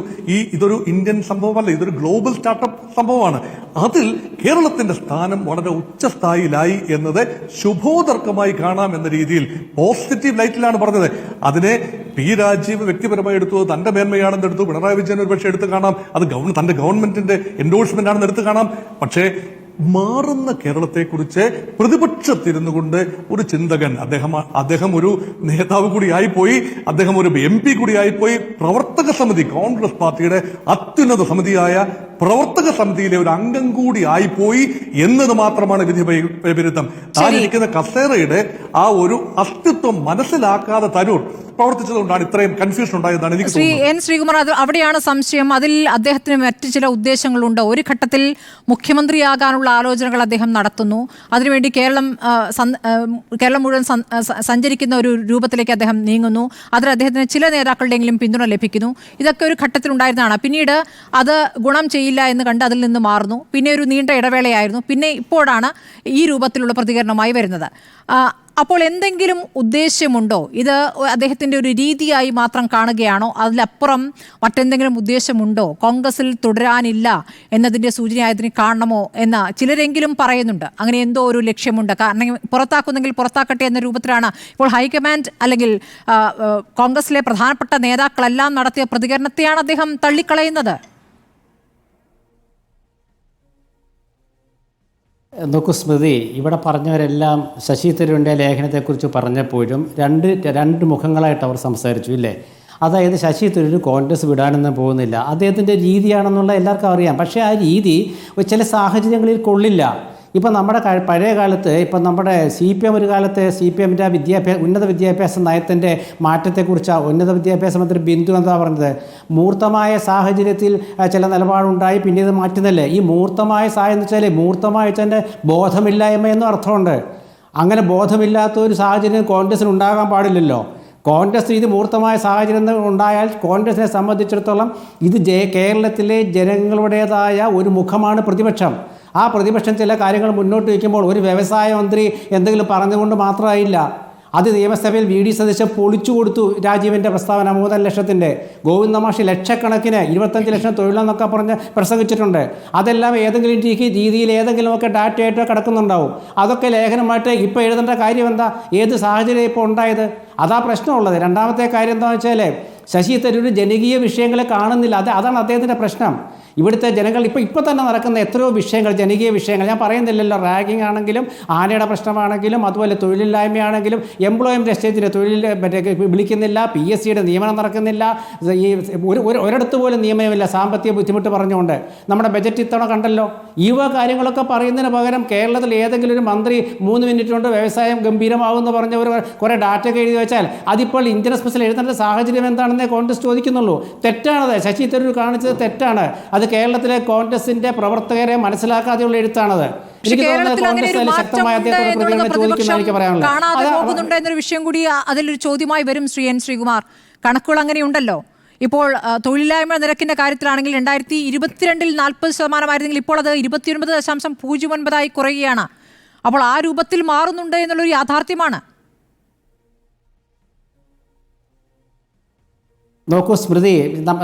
ഇതൊരു ഇന്ത്യൻ സംഭവമല്ല, ഇതൊരു ഗ്ലോബൽ സ്റ്റാർട്ടപ്പ് സംഭവമാണ്. അതിൽ കേരളത്തിന്റെ സ്ഥാനം വളരെ ഉച്ചസ്ഥായിലായി എന്നത് ശുഭോദർക്കമായി കാണാം എന്ന രീതിയിൽ പോസിറ്റീവ് ലൈറ്റിലാണ് പറഞ്ഞത്. അതിനെ പി രാജീവ് വ്യക്തിപരമായി എടുത്തു, തന്റെ മേന്മയാണെന്ന് എടുത്തു. പിണറായി വിജയൻ ഒരു പക്ഷേ എടുത്തു കാണാം, അത് തന്റെ ഗവൺമെന്റിന്റെ എൻഡോഴ്സ്മെന്റ് ആണെന്ന് എടുത്തു കാണാം. പക്ഷേ മാറുന്ന കേരളത്തെക്കുറിച്ച് പ്രതിപക്ഷത്തിരുന്നു കൊണ്ട് ഒരു ചിന്തകൻ, അദ്ദേഹം ഒരു നേതാവ് കൂടിയായിപ്പോയി, അദ്ദേഹം ഒരു MP കൂടിയായിപ്പോയി, പ്രവർത്തക സമിതി, കോൺഗ്രസ് പാർട്ടിയുടെ അത്യുന്നത സമിതിയായ പ്രവർത്തക സമിതിയിലെ ഒരു അംഗം കൂടി ആയിപ്പോയി എന്നത് മാത്രമാണ് വിധി വൈപരീത്യം. താനിരിക്കുന്ന കസേരയുടെ ആ ഒരു അസ്തിത്വം മനസ്സിലാക്കാതെ തരൂർ പ്രവർത്തിച്ചതുകൊണ്ടാണ് ഇത്രയും കൺഫ്യൂഷൻ ഉണ്ടായതാണ് എനിക്ക് തോന്നുന്നത്. എൻ ശ്രീകുമാർ, അവിടെയാണ് സംശയം. അതിൽ അദ്ദേഹത്തിന് മറ്റു ചില ഉദ്ദേശങ്ങളുണ്ട്. ഒരു ഘട്ടത്തിൽ മുഖ്യമന്ത്രിയാകാനുള്ള ആലോചനകൾ അദ്ദേഹം നടത്തുന്നു. അതിനുവേണ്ടി കേരളം മുഴുവൻ സഞ്ചരിക്കുന്ന ഒരു രൂപത്തിലേക്ക് അദ്ദേഹം നീങ്ങുന്നു. അതിൽ അദ്ദേഹത്തിന് ചില നേതാക്കളുടെയെങ്കിലും പിന്തുണ ലഭിക്കുന്നു. ഇതൊക്കെ ഒരു ഘട്ടത്തിൽ ഉണ്ടായിരുന്നതാണ്. പിന്നീട് അത് ഗുണം ചെയ്യില്ല എന്ന് കണ്ട് അതിൽ നിന്ന് മാറുന്നു. പിന്നെ ഒരു നീണ്ട ഇടവേളയായിരുന്നു. പിന്നെ ഇപ്പോഴാണ് ഈ രൂപത്തിലുള്ള പ്രതികരണമായി വരുന്നത്. അപ്പോൾ എന്തെങ്കിലും ഉദ്ദേശ്യമുണ്ടോ? ഇത് അദ്ദേഹത്തിൻ്റെ ഒരു രീതിയായി മാത്രം കാണുകയാണോ? അതിലപ്പുറം മറ്റെന്തെങ്കിലും ഉദ്ദേശമുണ്ടോ? കോൺഗ്രസിൽ തുടരാനില്ല എന്നതിൻ്റെ സൂചനയായതിന് കാണണമോ എന്ന് ചിലരെങ്കിലും പറയുന്നുണ്ട്. അങ്ങനെ എന്തോ ഒരു ലക്ഷ്യമുണ്ട്. കാരണം പുറത്താക്കുന്നെങ്കിൽ പുറത്താക്കട്ടെ എന്ന രൂപത്തിലാണ് ഇപ്പോൾ ഹൈക്കമാൻഡ് അല്ലെങ്കിൽ കോൺഗ്രസിലെ പ്രധാനപ്പെട്ട നേതാക്കളെല്ലാം നടത്തിയ പ്രതികരണത്തെയാണ് അദ്ദേഹം തള്ളിക്കളയുന്നത്. നോക്കൂ സ്മൃതി, ഇവിടെ പറഞ്ഞവരെല്ലാം ശശി തരൂരിൻ്റെ ലേഖനത്തെക്കുറിച്ച് പറഞ്ഞപ്പോഴും രണ്ട് മുഖങ്ങളായിട്ട് അവർ സംസാരിച്ചു ഇല്ലേ? അതായത് ശശി തരൂർ കോൺഗ്രസ് വിടാനൊന്നും പോകുന്നില്ല, അദ്ദേഹത്തിൻ്റെ രീതിയാണെന്നുള്ള എല്ലാവർക്കും അറിയാം. പക്ഷേ ആ രീതി ചില സാഹചര്യങ്ങളിൽ കൊള്ളില്ല. ഇപ്പം നമ്മുടെ പഴയ കാലത്ത് ഇപ്പം നമ്മുടെ CPM ഒരു കാലത്ത് CPMൻ്റെ ഉന്നത വിദ്യാഭ്യാസ നയത്തിൻ്റെ മാറ്റത്തെക്കുറിച്ച് ഉന്നത വിദ്യാഭ്യാസ മന്ത്രി ബിന്ദു എന്താ പറഞ്ഞത്? മൂർത്തമായ സാഹചര്യത്തിൽ ചില നിലപാടുണ്ടായി, പിന്നെ ഇത് മാറ്റുന്നല്ലേ. ഈ മൂർത്തമായ സാഹചര്യം എന്ന് വെച്ചാൽ മൂർത്തമായ വെച്ചാൽ ബോധമില്ലായ്മ എന്നും അർത്ഥമുണ്ട്. അങ്ങനെ ബോധമില്ലാത്ത ഒരു സാഹചര്യം കോൺഗ്രസിന് ഉണ്ടാകാൻ പാടില്ലല്ലോ. കോൺഗ്രസ് ഇത് മൂർത്തമായ സാഹചര്യം ഉണ്ടായാൽ കോൺഗ്രസിനെ സംബന്ധിച്ചിടത്തോളം ഇത് കേരളത്തിലെ ജനങ്ങളുടേതായ ഒരു മുഖമാണ് പ്രതിപക്ഷം. ആ പ്രതിപക്ഷം ചില കാര്യങ്ങൾ മുന്നോട്ട് വയ്ക്കുമ്പോൾ ഒരു വ്യവസായ മന്ത്രി എന്തെങ്കിലും പറഞ്ഞുകൊണ്ട് മാത്രമായില്ല. അത് നിയമസഭയിൽ VD സതീശൻ പൊളിച്ചു കൊടുത്തു. രാജീവിൻ്റെ പ്രസ്താവന 3 ലക്ഷത്തിൻ്റെ, ഗോവിന്ദമാഷി ലക്ഷക്കണക്കിന് 25 ലക്ഷം തൊഴിലെന്നൊക്കെ പറഞ്ഞ് പ്രസംഗിച്ചിട്ടുണ്ട്. അതെല്ലാം ഏതെങ്കിലും രീതിയിൽ ഏതെങ്കിലുമൊക്കെ ഡാറ്റയായിട്ട് കിടക്കുന്നുണ്ടാവും. അതൊക്കെ ലേഖനമായിട്ട് ഇപ്പോൾ എഴുതേണ്ട കാര്യം എന്താ? ഏത് സാഹചര്യം ഇപ്പോൾ ഉണ്ടായത്? അതാ പ്രശ്നമുള്ളത്. രണ്ടാമത്തെ കാര്യം എന്താണെന്ന് വെച്ചാൽ ശശി തരൂർ ജനകീയ വിഷയങ്ങളെ കാണുന്നില്ല. അതാണ് അദ്ദേഹത്തിൻ്റെ പ്രശ്നം. ഇവിടുത്തെ ജനങ്ങൾ ഇപ്പോൾ തന്നെ നടക്കുന്ന എത്രയോ വിഷയങ്ങൾ, ജനകീയ വിഷയങ്ങൾ ഞാൻ പറയുന്നില്ലല്ലോ. റാഗിംഗ് ആണെങ്കിലും ആനയുടെ പ്രശ്നമാണെങ്കിലും അതുപോലെ തൊഴിലില്ലായ്മയാണെങ്കിലും എംപ്ലോയ്മെൻറ്റ് എക്സ്ചേഞ്ചിന് തൊഴിൽ വിളിക്കുന്നില്ല, PSCയുടെ നിയമനം നടക്കുന്നില്ല, ഈ ഒരിടത്ത് പോലും നിയമമില്ല, സാമ്പത്തിക ബുദ്ധിമുട്ട് പറഞ്ഞുകൊണ്ട്. നമ്മുടെ ബജറ്റ് ഇത്തവണ കണ്ടല്ലോ. ഈ കാര്യങ്ങളൊക്കെ പറയുന്നതിന് പകരം കേരളത്തിൽ ഏതെങ്കിലും ഒരു മന്ത്രി 3 മിനിറ്റ് കൊണ്ട് വ്യവസായം ഗംഭീരമാകുമെന്ന് പറഞ്ഞ കുറേ ഡാറ്റ ഒക്കെ എഴുതി വെച്ചാൽ അതിപ്പോൾ ഇന്ത്യൻ എക്സ്പ്രസിൽ എഴുതേണ്ട സാഹചര്യം എന്താണെന്നേ കോൺഗ്രസ് ചോദിക്കുന്നുള്ളൂ. തെറ്റാണത്. ശശി തരൂർ കാണിച്ചത് തെറ്റാണ്. അത് കേരളത്തിലെ കോൺഗ്രസിന്റെ പ്രവർത്തകരെ മനസ്സിലാക്കാതെയുള്ള എഴുത്താണത്. എനിക്ക് തോന്നുന്നത് ശക്തമായ എന്നൊരു വിഷയം കൂടി അതിലൊരു ചോദ്യമായി വരും. ശ്രീ N ശ്രീകുമാർ, കണക്കുകൾ അങ്ങനെയുണ്ടല്ലോ. ഇപ്പോൾ തൊഴിലില്ലായ്മ നിരക്കിന്റെ കാര്യത്തിലാണെങ്കിൽ 2022 40% ഇപ്പോൾ അത് 29.09 കുറയുകയാണ്. അപ്പോൾ ആ രൂപത്തിൽ മാറുന്നുണ്ട് എന്നുള്ളൊരു യാഥാർത്ഥ്യമാണ്. നോക്കൂ സ്മൃതി,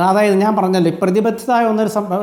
അതായത് ഞാൻ പറഞ്ഞല്ലോ പ്രതിബദ്ധത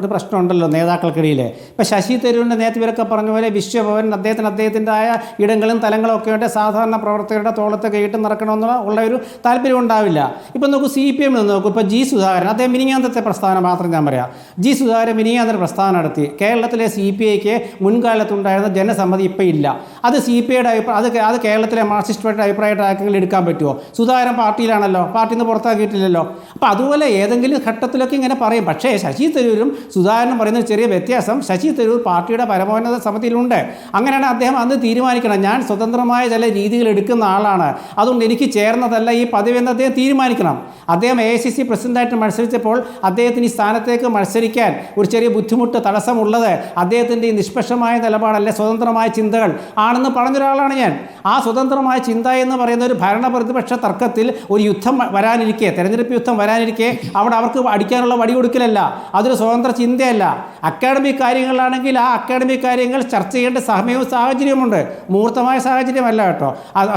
ഒരു പ്രശ്നമുണ്ടല്ലോ നേതാക്കൾക്കിടയിൽ. ഇപ്പോൾ ശശി തരൂരിൻ്റെ നേരത്തെ ഇവരൊക്കെ പറഞ്ഞ പോലെ വിശ്വഭവൻ അദ്ദേഹത്തിൻ്റെതായ ഇടങ്ങളും തലങ്ങളും ഒക്കെ ഉണ്ട്. സാധാരണ പ്രവർത്തകരുടെ തോളത്ത് കയറ്റി നടക്കണമെന്നുള്ള ഒരു താല്പര്യം ഉണ്ടാവില്ല. ഇപ്പം നോക്കൂ CPM നോക്കൂ. ഇപ്പോൾ G സുധാകരൻ, അദ്ദേഹം മിനിങ്ങാന്തത്തെ പ്രസ്താവന മാത്രം ഞാൻ പറയാം. G സുധാകരൻ മിനിങ്ങാന്തര പ്രസ്താവന നടത്തി. കേരളത്തിലെ CPIക്ക് മുൻകാലത്തുണ്ടായിരുന്ന ജനസമ്മതി ഇപ്പോൾ ഇല്ല. അത് CPIയുടെ അഭിപ്രായം, അത് കേരളത്തിലെ മാർക്സിസ്റ്റ് പാർട്ടിയുടെ അഭിപ്രായമായിട്ട് ആർക്കെങ്കിലും എടുക്കാൻ പറ്റുമോ? സുധാകരൻ പാർട്ടിയിലാണല്ലോ, പാർട്ടിയിൽ നിന്ന് പുറത്താക്കിയിട്ടില്ലല്ലോ. അപ്പോൾ അതുപോലെ ഏതെങ്കിലും ഘട്ടത്തിലൊക്കെ ഇങ്ങനെ പറയും. പക്ഷേ ശശി തരൂരും സുധാകരനും പറയുന്ന ചെറിയ വ്യത്യാസം, ശശി തരൂർ പാർട്ടിയുടെ പരമോന്നത സമിതിയിലുണ്ട്. അങ്ങനെയാണ് അദ്ദേഹം അന്ന് തീരുമാനിക്കണം, ഞാൻ സ്വതന്ത്രമായ ചില രീതികൾ എടുക്കുന്ന ആളാണ്, അതുകൊണ്ട് എനിക്ക് ചേർന്നതല്ല ഈ പദവി എന്ന് അദ്ദേഹം തീരുമാനിക്കണം. അദ്ദേഹം AICC പ്രസിഡന്റായിട്ട് മത്സരിച്ചപ്പോൾ അദ്ദേഹത്തിന് ഈ സ്ഥാനത്തേക്ക് മത്സരിക്കാൻ ഒരു ചെറിയ ബുദ്ധിമുട്ട്, തടസ്സമുള്ളത് അദ്ദേഹത്തിൻ്റെ ഈ നിഷ്പക്ഷമായ നിലപാടല്ല, സ്വതന്ത്രമായ ചിന്തകൾ ആണെന്ന് പറഞ്ഞൊരാളാണ് ഞാൻ. ആ സ്വതന്ത്രമായ ചിന്ത എന്ന് പറയുന്ന ഒരു ഭരണ പ്രതിപക്ഷ തർക്കത്തിൽ ഒരു യുദ്ധം വരാനിരിക്കെ, തെരഞ്ഞെടുപ്പ് യുദ്ധം വരാനിരിക്കെ അവിടെ അവർക്ക് അടിക്കാനുള്ള വടി കൊടുക്കലല്ല, അതൊരു സ്വതന്ത്ര ചിന്തയല്ല. അക്കാഡമിക് കാര്യങ്ങളിലാണെങ്കിൽ ആ അക്കാഡമിക് കാര്യങ്ങൾ ചർച്ച ചെയ്യേണ്ട സമയവും സാഹചര്യമുണ്ട്, മൂർത്തമായ സാഹചര്യമല്ല കേട്ടോ,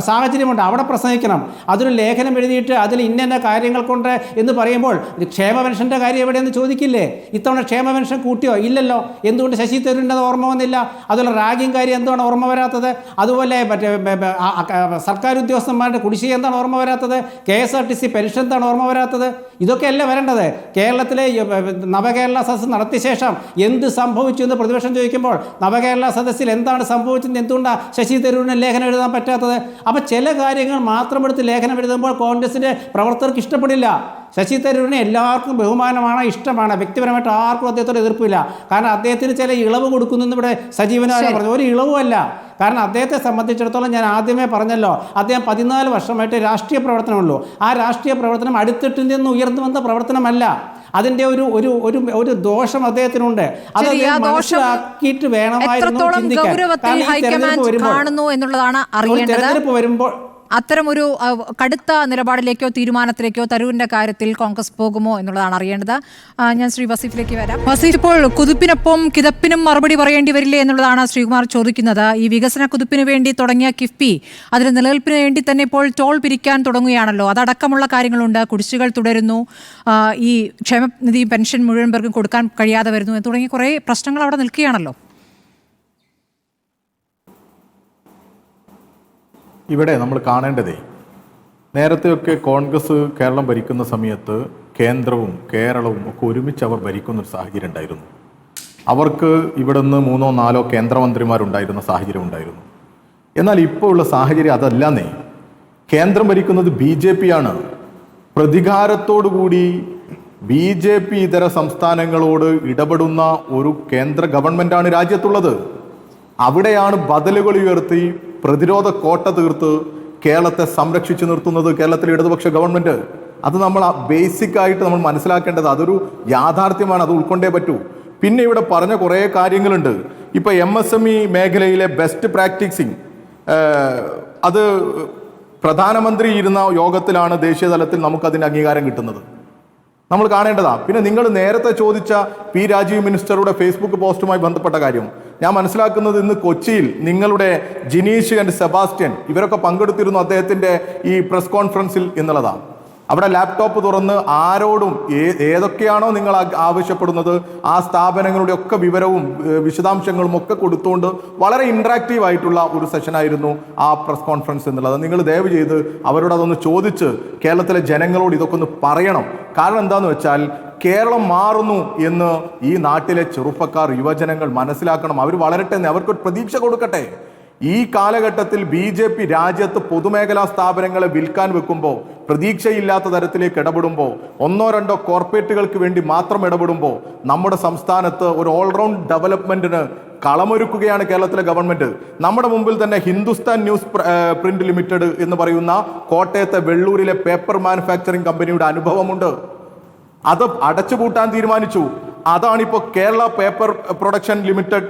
സാഹചര്യമുണ്ട്, അവിടെ പ്രസംഗിക്കണം. അതൊരു ലേഖനം എഴുതിയിട്ട് അതിൽ ഇന്ന കാര്യങ്ങൾ കൊണ്ട് എന്ന് പറയുമ്പോൾ ക്ഷേമ പെൻഷൻ്റെ കാര്യം എവിടെയെന്ന് ചോദിക്കില്ലേ? ഇത്തവണ ക്ഷേമ പെൻഷൻ കൂട്ടിയോ? ഇല്ലല്ലോ. എന്തുകൊണ്ട് ശശി തരൂരിൻ്റെ ഓർമ്മ വന്നില്ല? അതുപോലെ റാഗിങ് കാര്യം എന്താണ് ഓർമ്മ വരാത്തത്? അതുപോലെ മറ്റേ സർക്കാർ ഉദ്യോഗസ്ഥന്മാരുടെ കുടിശ്ശിക എന്താണ് ഓർമ്മ വരാത്തത്? KSRTC പെൻഷൻ എന്താണ് ഓർമ്മ വരാത്തത്? ഇതൊക്കെയല്ല വരേണ്ടത്. കേരളത്തിലെ നവകേരള സദസ്സ് നടത്തിയ ശേഷം എന്ത് സംഭവിച്ചു എന്ന് പ്രതിപക്ഷം ചോദിക്കുമ്പോൾ നവകേരള സദസ്സിൽ എന്താണ് സംഭവിച്ചത്, എന്തുകൊണ്ടാണ് ശശി തരൂരിന് ലേഖനം എഴുതാൻ പറ്റാത്തത്? അപ്പോൾ ചില കാര്യങ്ങൾ മാത്രം എടുത്ത് ലേഖനം എഴുതുമ്പോൾ കോൺഗ്രസിൻ്റെ പ്രവർത്തകർക്ക് ഇഷ്ടപ്പെടില്ല. ശശി തരൂരിനെ എല്ലാവർക്കും ബഹുമാനമാണ്, ഇഷ്ടമാണ്, വ്യക്തിപരമായിട്ട് ആർക്കും അദ്ദേഹത്തോട് എതിർപ്പില്ല. കാരണം അദ്ദേഹത്തിന് ചില ഇളവ് കൊടുക്കുന്നു ഇവിടെ സജീവനായ പറഞ്ഞു, ഒരു ഇളവുമല്ല. കാരണം അദ്ദേഹത്തെ സംബന്ധിച്ചിടത്തോളം ഞാൻ ആദ്യമേ പറഞ്ഞല്ലോ, അദ്ദേഹം 14 വർഷമായിട്ട് രാഷ്ട്രീയ പ്രവർത്തനമുള്ളൂ. ആ രാഷ്ട്രീയ പ്രവർത്തനം അടിത്തട്ടിൽ നിന്ന് ഉയർന്നു വന്ന പ്രവർത്തനമല്ല. അതിൻ്റെ ഒരു ദോഷം അദ്ദേഹത്തിനുണ്ട്. അത് മനസ്സിലാക്കിയിട്ട് വേണമായിരുന്നു ചിന്തിക്കാൻ. തെരഞ്ഞെടുപ്പ് വരുമ്പോൾ അത്തരമൊരു കടുത്ത നിലപാടിലേക്കോ തീരുമാനത്തിലേക്കോ തരൂരിന്റെ കാര്യത്തിൽ കോൺഗ്രസ് പോകുമോ എന്നുള്ളതാണ് അറിയേണ്ടത്. ഞാൻ ശ്രീ വസീഫിലേക്ക് വരാം. വസീഫ്, ഇപ്പോൾ കുതിപ്പിനൊപ്പം കിതപ്പിനും മറുപടി പറയേണ്ടി വരില്ലേ എന്നുള്ളതാണ് ശ്രീകുമാർ ചോദിക്കുന്നത്. ഈ വികസന കുതിപ്പിന് വേണ്ടി തുടങ്ങിയ കിഫ്ബി അതിന് നിലനിൽപ്പിന് വേണ്ടി തന്നെ ഇപ്പോൾ ടോൾ പിരിക്കാൻ തുടങ്ങുകയാണല്ലോ. അതടക്കമുള്ള കാര്യങ്ങളുണ്ട്. കുടിശ്ശികൾ തുടരുന്നു, ഈ ക്ഷേമനിധി പെൻഷൻ മുഴുവൻ പേർക്കും കൊടുക്കാൻ കഴിയാതെ വരുന്നു തുടങ്ങിയ കുറേ പ്രശ്നങ്ങൾ അവിടെ നിൽക്കുകയാണല്ലോ. ഇവിടെ നമ്മൾ കാണേണ്ടതേ, നേരത്തെയൊക്കെ കോൺഗ്രസ് കേരളം ഭരിക്കുന്ന സമയത്ത് കേന്ദ്രവും കേരളവും ഒക്കെ ഒരുമിച്ച് അവർ ഭരിക്കുന്നൊരു സാഹചര്യം ഉണ്ടായിരുന്നു. അവർക്ക് ഇവിടെ നിന്ന് 3 or 4 കേന്ദ്രമന്ത്രിമാരുണ്ടായിരുന്ന സാഹചര്യം ഉണ്ടായിരുന്നു. എന്നാൽ ഇപ്പോൾ ഉള്ള സാഹചര്യം അതല്ലാന്നേ. കേന്ദ്രം ഭരിക്കുന്നത് BJP ആണ്. പ്രതികാരത്തോടുകൂടി BJP ഇതര സംസ്ഥാനങ്ങളോട് ഇടപെടുന്ന ഒരു കേന്ദ്ര ഗവൺമെൻറ്റാണ് രാജ്യത്തുള്ളത്. അവിടെയാണ് ബദലുകൾ ഉയർത്തി പ്രതിരോധ കോട്ട തീർത്ത് കേരളത്തെ സംരക്ഷിച്ചു നിർത്തുന്നത് കേരളത്തിലെ ഇടതുപക്ഷ ഗവൺമെൻറ്. അത് നമ്മൾ ബേസിക്കായിട്ട് നമ്മൾ മനസ്സിലാക്കേണ്ടത് അതൊരു യാഥാർത്ഥ്യമാണ്, അത് ഉൾക്കൊണ്ടേ പറ്റൂ. പിന്നെ ഇവിടെ പറഞ്ഞ കുറേ കാര്യങ്ങളുണ്ട്. ഇപ്പോൾ MSME മേഖലയിലെ ബെസ്റ്റ് പ്രാക്ടീസിങ്, അത് പ്രധാനമന്ത്രി ഇരുന്ന യോഗത്തിലാണ് ദേശീയ തലത്തിൽ നമുക്കതിന് അംഗീകാരം കിട്ടുന്നത്. നമ്മൾ കാണേണ്ടതാ. പിന്നെ നിങ്ങൾ നേരത്തെ ചോദിച്ച P. രാജീവ് മിനിസ്റ്ററുടെ ഫേസ്ബുക്ക് പോസ്റ്റുമായി ബന്ധപ്പെട്ട കാര്യം ഞാൻ മനസ്സിലാക്കുന്നത് ഇന്ന് കൊച്ചിയിൽ നിങ്ങളുടെ ജിനീഷ് ആൻഡ് സെബാസ്റ്റ്യൻ ഇവരൊക്കെ പങ്കെടുത്തിരുന്നു അദ്ദേഹത്തിൻ്റെ ഈ പ്രസ് കോൺഫറൻസിൽ എന്നുള്ളതാണ്. അവിടെ ലാപ്ടോപ്പ് തുറന്ന് ആരോടും ഏതൊക്കെയാണോ നിങ്ങൾ ആവശ്യപ്പെടുന്നത് ആ സ്ഥാപനങ്ങളുടെ ഒക്കെ വിവരവും വിശദാംശങ്ങളും ഒക്കെ കൊടുത്തുകൊണ്ട് വളരെ ഇൻട്രാക്റ്റീവ് ആയിട്ടുള്ള ഒരു സെഷനായിരുന്നു ആ പ്രസ് കോൺഫറൻസ് എന്നുള്ളത്. നിങ്ങൾ ദയവ് ചെയ്ത് അവരോട് അതൊന്ന് ചോദിച്ച് കേരളത്തിലെ ജനങ്ങളോട് ഇതൊക്കെ ഒന്ന് പറയണം. കാരണം എന്താണെന്ന് വെച്ചാൽ കേരളം മാറുന്നു എന്ന് ഈ നാട്ടിലെ ചെറുപ്പക്കാർ, യുവജനങ്ങൾ മനസ്സിലാക്കണം. അവർ വളരട്ടെ, അവർക്കൊരു പ്രതീക്ഷ കൊടുക്കട്ടെ. ഈ കാലഘട്ടത്തിൽ BJP രാജ്യത്ത് പൊതുമേഖലാ സ്ഥാപനങ്ങളെ വിൽക്കാൻ വെക്കുമ്പോൾ, പ്രതീക്ഷയില്ലാത്ത തരത്തിലേക്ക് ഇടപെടുമ്പോൾ, 1-2 കോർപ്പറേറ്റുകൾക്ക് വേണ്ടി മാത്രം ഇടപെടുമ്പോൾ നമ്മുടെ സംസ്ഥാനത്ത് ഒരു ഓൾറൗണ്ട് ഡെവലപ്മെന്റിന് കളമൊരുക്കുകയാണ് കേരളത്തിലെ ഗവൺമെന്റ്. നമ്മുടെ മുമ്പിൽ തന്നെ ഹിന്ദുസ്ഥാൻ ന്യൂസ് പ്രിന്റ് ലിമിറ്റഡ് എന്ന് പറയുന്ന കോട്ടയത്തെ വെള്ളൂരിലെ പേപ്പർ മാനുഫാക്ചറിംഗ് കമ്പനിയുടെ അനുഭവമുണ്ട്. അത് അടച്ചുപൂട്ടാൻ തീരുമാനിച്ചു. അതാണിപ്പോൾ കേരള പേപ്പർ പ്രൊഡക്ഷൻ ലിമിറ്റഡ്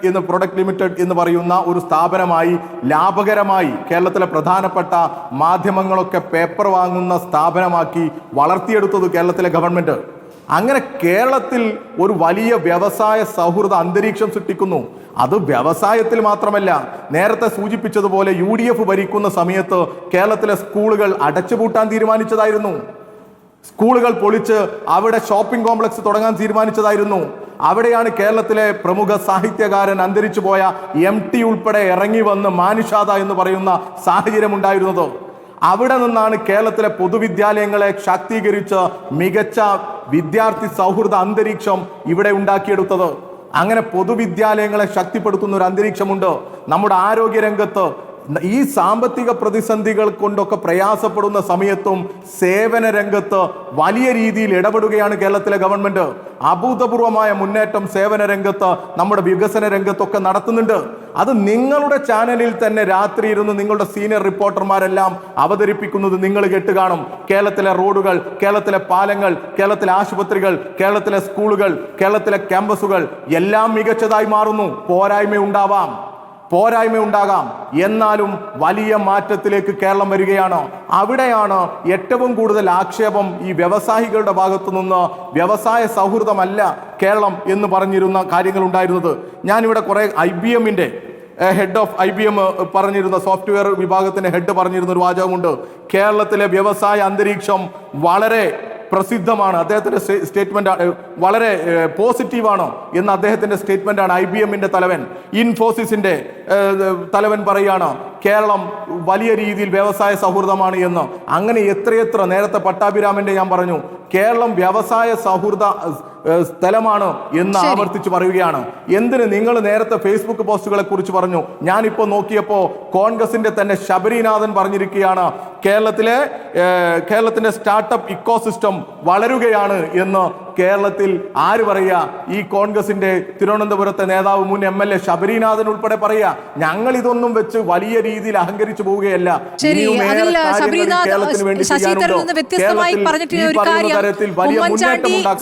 എന്ന് പറയുന്ന ഒരു സ്ഥാപനമായി ലാഭകരമായി കേരളത്തിലെ പ്രധാനപ്പെട്ട മാധ്യമങ്ങളൊക്കെ പേപ്പർ വാങ്ങുന്ന സ്ഥാപനമാക്കി വളർത്തിയെടുത്തത് കേരളത്തിലെ ഗവൺമെന്റ്. അങ്ങനെ കേരളത്തിൽ ഒരു വലിയ വ്യവസായ സൗഹൃദ അന്തരീക്ഷം സൃഷ്ടിക്കുന്നു. അത് വ്യവസായത്തിൽ മാത്രമല്ല, നേരത്തെ സൂചിപ്പിച്ചതുപോലെ UDF ഭരിക്കുന്ന സമയത്ത് കേരളത്തിലെ സ്കൂളുകൾ അടച്ചുപൂട്ടാൻ തീരുമാനിച്ചതായിരുന്നു. സ്കൂളുകൾ പൊളിച്ച് അവിടെ ഷോപ്പിംഗ് കോംപ്ലക്സ് തുടങ്ങാൻ തീരുമാനിച്ചതായിരുന്നു. അവിടെയാണ് കേരളത്തിലെ പ്രമുഖ സാഹിത്യകാരൻ അന്തരിച്ചു പോയ MT ഉൾപ്പെടെ ഇറങ്ങി വന്ന് മാനുഷാദ എന്ന് പറയുന്ന സാഹചര്യം ഉണ്ടായിരുന്നത്. അവിടെ നിന്നാണ് കേരളത്തിലെ പൊതുവിദ്യാലയങ്ങളെ ശാക്തീകരിച്ച് മികച്ച വിദ്യാർത്ഥി സൗഹൃദ അന്തരീക്ഷം ഇവിടെ ഉണ്ടാക്കിയെടുത്തത്. അങ്ങനെ പൊതുവിദ്യാലയങ്ങളെ ശക്തിപ്പെടുത്തുന്ന ഒരു അന്തരീക്ഷമുണ്ട്. നമ്മുടെ ആരോഗ്യരംഗത്ത് ഈ സാമ്പത്തിക പ്രതിസന്ധികൾ കൊണ്ടൊക്കെ പ്രയാസപ്പെടുന്ന സമയത്തും സേവന രംഗത്ത് വലിയ രീതിയിൽ ഇടപെടുകയാണ് കേരളത്തിലെ ഗവൺമെന്റ്. അഭൂതപൂർവമായ മുന്നേറ്റം സേവന രംഗത്ത്, നമ്മുടെ വികസന രംഗത്തൊക്കെ നടത്തുന്നുണ്ട്. അത് നിങ്ങളുടെ ചാനലിൽ തന്നെ രാത്രി ഇരുന്ന് നിങ്ങളുടെ സീനിയർ റിപ്പോർട്ടർമാരെല്ലാം അവതരിപ്പിക്കുന്നത് നിങ്ങൾ കേട്ട് കാണും. കേരളത്തിലെ റോഡുകൾ, കേരളത്തിലെ പാലങ്ങൾ, കേരളത്തിലെ ആശുപത്രികൾ, കേരളത്തിലെ സ്കൂളുകൾ, കേരളത്തിലെ ക്യാമ്പസുകൾ എല്ലാം മികച്ചതായി മാറുന്നു. പോരായ്മ ഉണ്ടാകാം, എന്നാലും വലിയ മാറ്റത്തിലേക്ക് കേരളം വരികയാണ്. അവിടെയാണ് ഏറ്റവും കൂടുതൽ ആക്ഷേപം ഈ വ്യവസായികളുടെ ഭാഗത്തു നിന്ന്. വ്യവസായ സൗഹൃദമല്ല കേരളം എന്ന് പറഞ്ഞിരുന്ന കാര്യങ്ങൾ ഉണ്ടായിരുന്നത്. ഞാനിവിടെ കുറെ IBMന്റെ ഹെഡ് ഓഫ് IBM പറഞ്ഞിരുന്ന, സോഫ്റ്റ്വെയർ വിഭാഗത്തിന്റെ ഹെഡ് പറഞ്ഞിരുന്ന ഒരു വാചകമുണ്ട്. കേരളത്തിലെ വ്യവസായ അന്തരീക്ഷം വളരെ പ്രസിദ്ധമാണ്, അദ്ദേഹത്തിന്റെ സ്റ്റേറ്റ്മെന്റ് വളരെ പോസിറ്റീവാണ് എന്ന് അദ്ദേഹത്തിന്റെ സ്റ്റേറ്റ്മെന്റാണ്. IBMന്റെ തലവൻ, ഇൻഫോസിസിന്റെ തലവൻ പറയാണ് കേരളം വലിയ രീതിയിൽ വ്യവസായ സൗഹൃദമാണ് എന്ന്. അങ്ങനെ എത്രയെത്ര, നേരത്തെ പട്ടാഭിരാമന്റെ ഞാൻ പറഞ്ഞു, കേരളം വ്യവസായ സൗഹൃദ സ്ഥലമാണ് എന്ന് ആവർത്തിച്ച് പറയുകയാണ്. എന്തിന്? നിങ്ങൾ നേരത്തെ ഫേസ്ബുക്ക് പോസ്റ്റുകളെ കുറിച്ച് പറഞ്ഞു. ഞാനിപ്പോ നോക്കിയപ്പോ കോൺഗ്രസിന്റെ തന്നെ ശബരിനാഥൻ പറഞ്ഞിരിക്കുകയാണ് കേരളത്തിന്റെ സ്റ്റാർട്ടപ്പ് ഇക്കോസിസ്റ്റം വളരുകയാണ് എന്ന്. കേരളത്തിൽ ആര് പറയുക? ഈ കോൺഗ്രസിന്റെ തിരുവനന്തപുരത്തെ നേതാവ്, മുൻ MLA ശബരിനാഥൻ ഉൾപ്പെടെ പറയുക, ഞങ്ങൾ ഇതൊന്നും വെച്ച് വലിയ രീതിയിൽ അഹങ്കരിച്ചു പോവുകയല്ല.